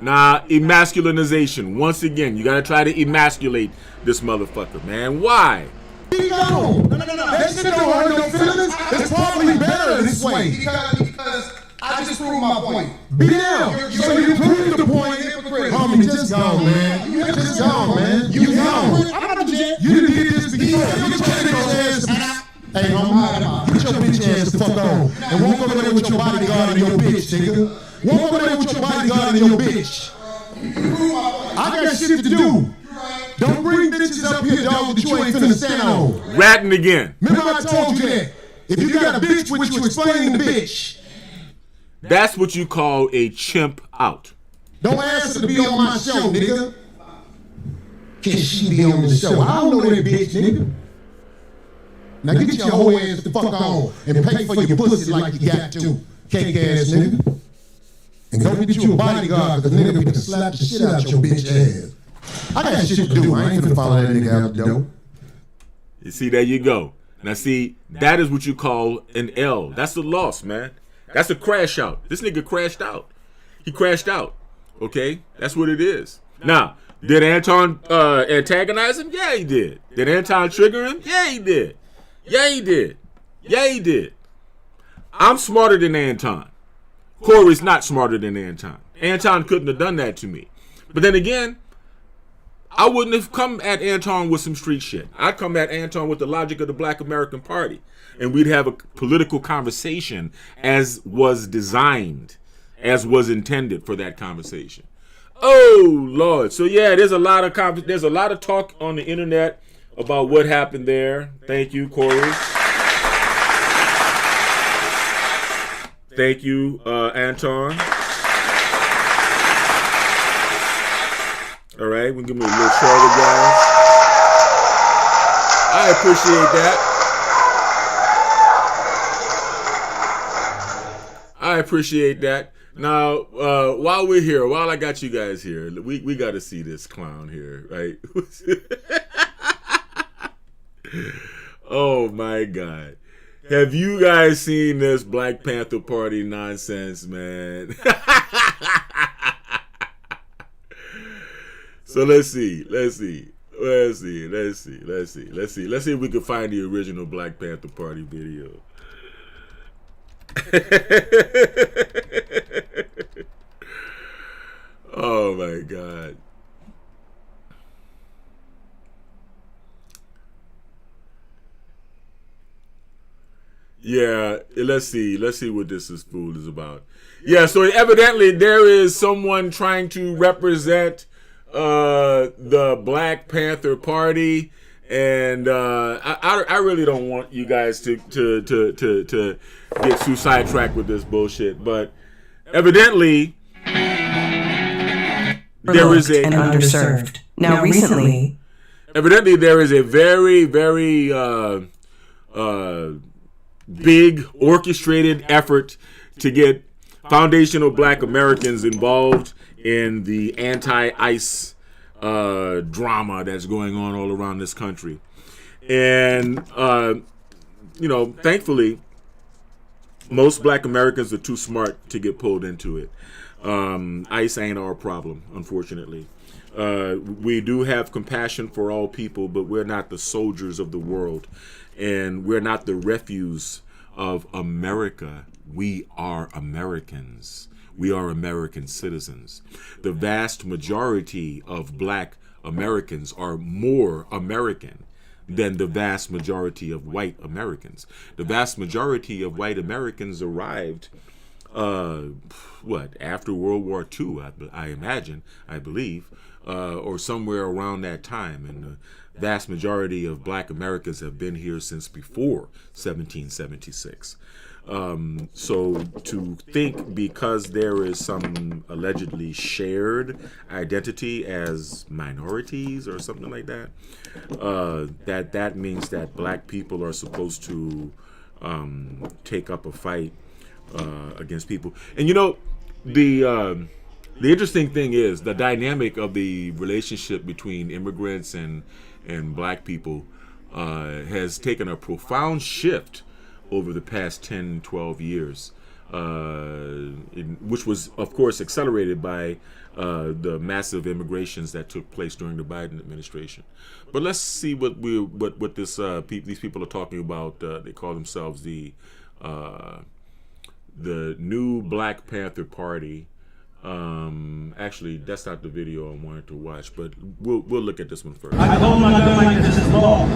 Nah, emasculinization. Once again, you gotta try to emasculate this motherfucker, man. Why? Be gone. No. That shit don't hurt no feelings. It's probably better this way. Because I just proved my point. Be down. So you proved the point. Homie, just gone, man. You just gone, man. You gone. I'm not legit. You did this before. You just get your ass. Hey, homie, get your bitch ass the fuck on. And walk over there with your bodyguard and your bitch, nigga. Walk over there with your bodyguard and your bitch. I got shit to do. Don't bring bitches up here, dog, that you ain't finna stand on. Ratting again. Remember I told you that. If you got a bitch with you, explain the bitch. That's what you call a chimp out. Don't ask her to be on my show, nigga. Can she be on the show? I don't know that bitch, nigga. Now get your whole ass the fuck on and pay for your pussy like you got to. Cake ass nigga. And go get you a bodyguard, because nigga can slap the shit out your bitch ass. I got shit to do. I ain't finna follow that nigga out the door. You see, there you go. Now see, that is what you call an L. That's a loss, man. That's a crash out. This nigga crashed out. He crashed out. Okay? That's what it is. Now, did Anton antagonize him? Yeah, he did. Did Anton trigger him? Yeah, he did. Yeah, he did. Yeah, he did. I'm smarter than Anton. Corey's not smarter than Anton. Anton couldn't have done that to me. But then again, I wouldn't have come at Anton with some street shit. I'd come at Anton with the logic of the Black American Party. And we'd have a political conversation as was designed, as was intended for that conversation. Oh, Lord. So, yeah, there's a lot of talk on the internet about what happened there. Thank you, Corey. Thank you, Anton. All right, we'll give me a little shoulder, guys. I appreciate that. I appreciate that. Now, while we're here, while I got you guys here, we got to see this clown here, right? Oh, my God. Have you guys seen this Black Panther Party nonsense, man? So let's see if we can find the original Black Panther Party video. Oh my God. Yeah, let's see what this fool is about. Yeah, so evidently there is someone trying to represent the Black Panther Party, and I really don't want you guys to get too sidetracked with this bullshit, but evidently there is a underserved. Now recently, evidently there is a very, very big orchestrated effort to get foundational Black Americans involved in the anti-ICE drama that's going on all around this country. And, thankfully, most Black Americans are too smart to get pulled into it. ICE ain't our problem, unfortunately. We do have compassion for all people, but we're not the soldiers of the world. And we're not the refuse of America. We are Americans. We are American citizens. The vast majority of Black Americans are more American than the vast majority of white Americans. The vast majority of white Americans arrived, after World War II, I believe, or somewhere around that time. And the vast majority of Black Americans have been here since before 1776. So to think because there is some allegedly shared identity as minorities or something like that, that means that Black people are supposed to take up a fight against people. And the interesting thing is the dynamic of the relationship between immigrants and Black people has taken a profound shift over the past 10, 12 years. which was, of course, accelerated by the massive immigrations that took place during the Biden administration. But let's see what these people are talking about. They call themselves the new Black Panther Party. Actually, that's not the video I wanted to watch, but we'll look at this one first. I hold my gun like this is law.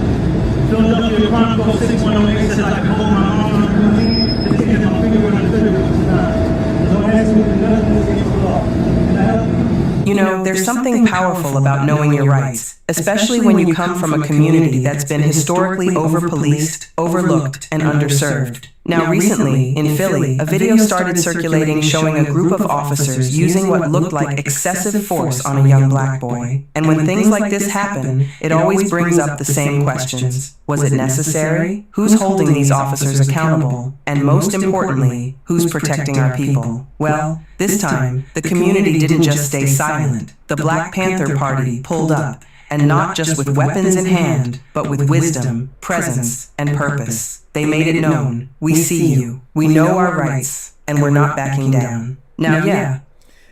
Philadelphia Chronicle 6108 says I can hold my arm on the knee. This is my finger on the trigger tonight. Don't ask me to do nothing against the law. Can I help you? You know, there's something powerful about knowing your rights, especially when you come from a community that's been historically over-policed, overlooked, and underserved. Now recently, in Philly, a video started circulating showing a group of officers using what looked like excessive force on a young black boy. And when things like this happen, it always brings up the same questions. Was it necessary? Who's holding these officers accountable? And most importantly, who's protecting our people? Well, this time, the community didn't just stay silent. The Black Panther Party pulled up, and not just with weapons in hand, but with wisdom, presence, and purpose. They made it known. We see you. We know our rights, and we're not backing down. Now, yeah.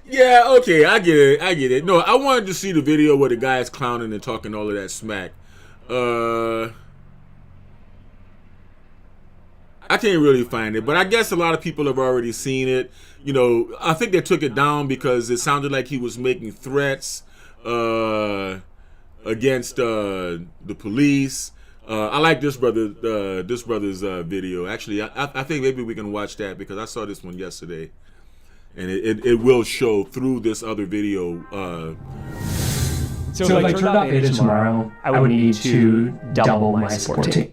Yeah, okay, I get it. No, I wanted to see the video where the guy is clowning and talking all of that smack. I can't really find it, but I guess a lot of people have already seen it. You know, I think they took it down because it sounded like he was making threats against the police. I like this brother's video. Actually, I think maybe we can watch that because I saw this one yesterday, and it will show through this other video. So if I turned off Ada tomorrow, I would need to double my support team.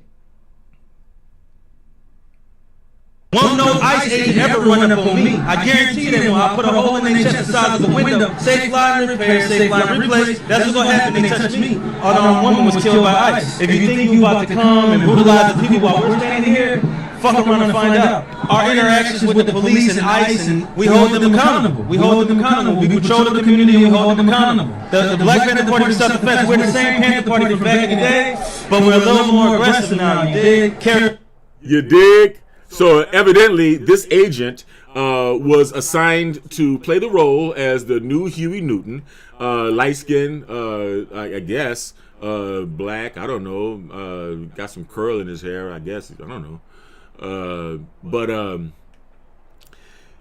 Won't no ICE agent ever run up on me. I guarantee you they won't. I'll put a hole in their chest the size of the window. Safe fly and repair, safe fly and replace. That's what's gonna happen. They touch me. Unarmed woman was killed by ICE. If you think you about to come and brutalize the people while we're standing here, fuck around and find out. Our interactions with the police and ICE, and we hold them accountable. We hold them accountable. We patrol the community and we hold them accountable. The Black Panther Party for self-defense. We're the same Panther Party from back in the day, but we're a little more aggressive now. You dig? You dig? So evidently, this agent was assigned to play the role as the new Huey Newton, light skinned, I guess, black. I don't know. Got some curl in his hair. I guess I don't know. But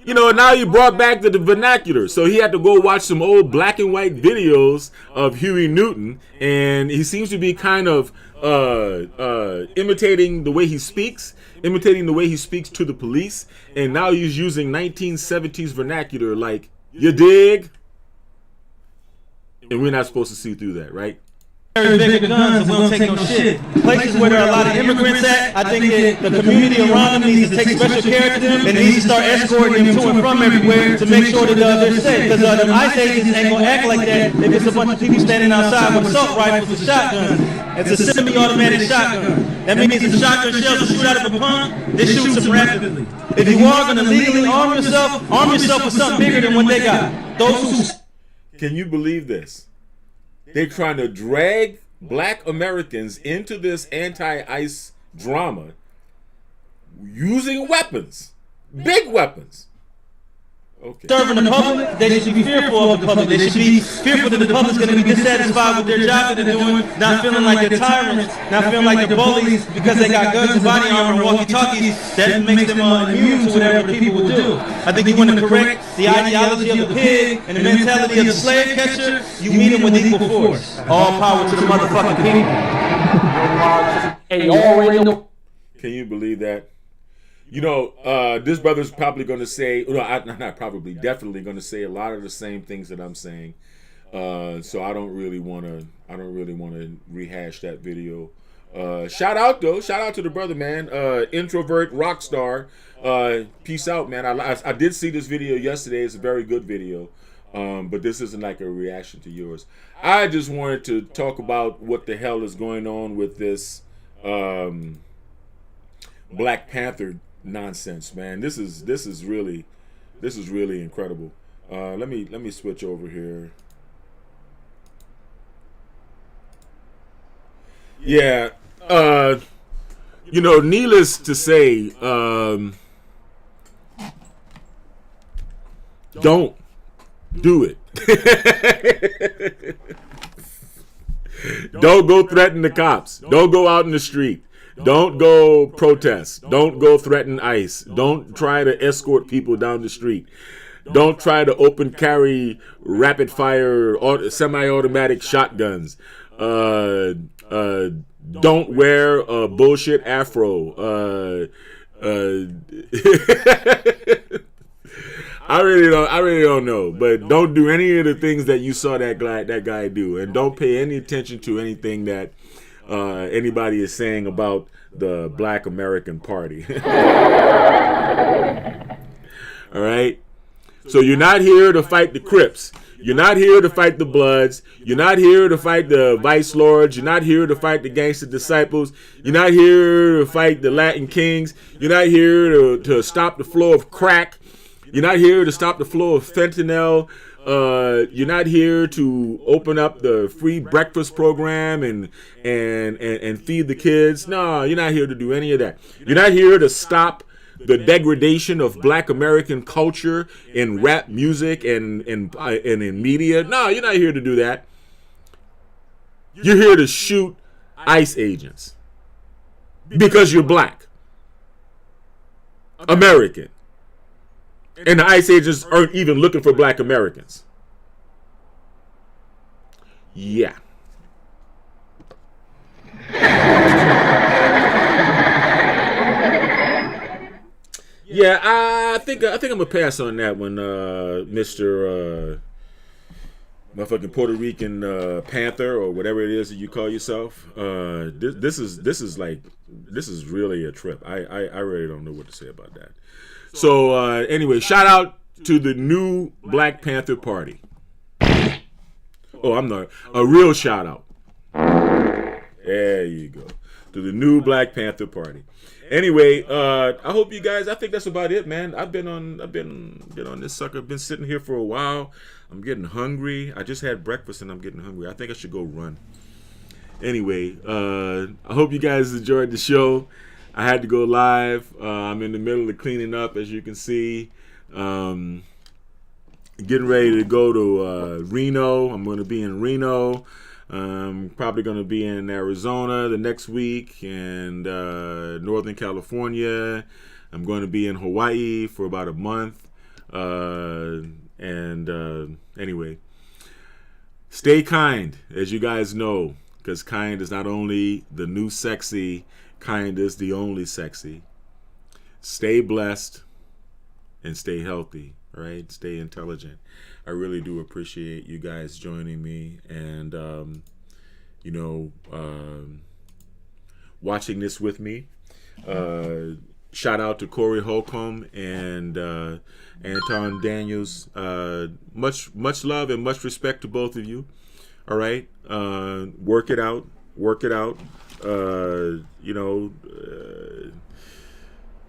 you know, now he brought back the vernacular, so he had to go watch some old black and white videos of Huey Newton, and he seems to be kind of imitating the way he speaks. Imitating the way he speaks to the police, and now he's using 1970s vernacular, like, you dig? And we're not supposed to see through that, right? Bigger guns, and we don't take no shit. Places where there are a lot of immigrants at, I think that the community around them needs to take special care of them, and they need to start escorting them to and from everywhere to make sure that they're safe. Because them ICE agents ain't gonna act like that if it's a bunch of people standing outside with assault rifles and shotguns. It's a semi-automatic shotgun. That means if shotgun shells shoot out of a pump, they shoot them rapidly. If you are gonna legally arm yourself with something bigger than what they got. Those who... Can you believe this? They're trying to drag black Americans into this anti-ICE drama using weapons, big weapons. Okay. Serving the public, they should be fearful of the public. They should be fearful that the public's going to be dissatisfied with their job that they're doing, not feeling like they're tyrants, not feeling like they're bullies because they got guns and body armor and walkie-talkies. That makes them immune to whatever the people will do. I think you want to correct the ideology of the pig and the mentality of the slave catcher. You meet them with equal force. All power to the motherfucking people. And you already know. Can you believe that? You know, this brother's probably going to say, not probably, definitely going to say a lot of the same things that I'm saying. So I don't really want to rehash that video. Shout out to the brother, man. Introvert rock star. Peace out, man. I did see this video yesterday. It's a very good video. But this isn't like a reaction to yours. I just wanted to talk about what the hell is going on with this Black Panther nonsense, man. This is really incredible. Let me switch over here. Yeah, you know, needless to say, Don't do it. Don't go threaten the cops. Don't go out in the street. Don't go protest. Don't go threaten ICE. Don't try to escort people down the street. Don't try to open carry rapid fire or semi-automatic shotguns. Don't wear a bullshit afro. I really don't know, but don't do any of the things that you saw that guy do, and don't pay any attention to anything that anybody is saying about the Black American Party. All right. So you're not here to fight the Crips. You're not here to fight the Bloods. You're not here to fight the Vice Lords. You're not here to fight the Gangster Disciples. You're not here to fight the Latin Kings. You're not here to stop the flow of crack. You're not here to stop the flow of fentanyl. You're not here to open up the free breakfast program and feed the kids. No, you're not here to do any of that. You're not here to stop the degradation of Black American culture in rap music and in media. No, you're not here to do that. You're here to shoot ICE agents because you're Black American. And the ICE agents aren't even looking for Black Americans. Yeah. Yeah, I think I'm gonna pass on that one, Mr. Motherfucking Puerto Rican Panther or whatever it is that you call yourself. This is really a trip. I really don't know what to say about that. So anyway, shout out to the new Black Panther Party. Oh, I'm not a real shout out. There you go. To the new Black Panther Party. Anyway, I hope you guys. I think that's about it, man. I've been on this sucker. Been sitting here for a while. I'm getting hungry. I just had breakfast and I'm getting hungry. I think I should go run. Anyway, I hope you guys enjoyed the show. I had to go live. I'm in the middle of cleaning up, as you can see. Getting ready to go to Reno. I'm going to be in Reno. Probably going to be in Arizona the next week and Northern California. I'm going to be in Hawaii for about a month. Anyway, stay kind, as you guys know, because kind is not only the new sexy, kind is the only sexy. Stay blessed and stay healthy, right? Stay intelligent. I really do appreciate you guys joining me and, watching this with me. Shout out to Corey Holcomb and Anton Daniels. Much love and much respect to both of you. All right. Work it out.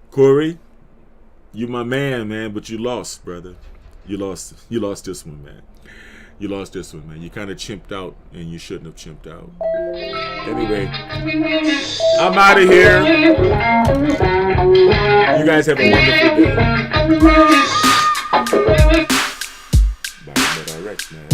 Corey, you my man, but you lost, brother. You lost this one, man. You lost this one, man. You kind of chimped out, and you shouldn't have chimped out. Anyway, I'm out of here. You guys have a wonderful day. Bye, man.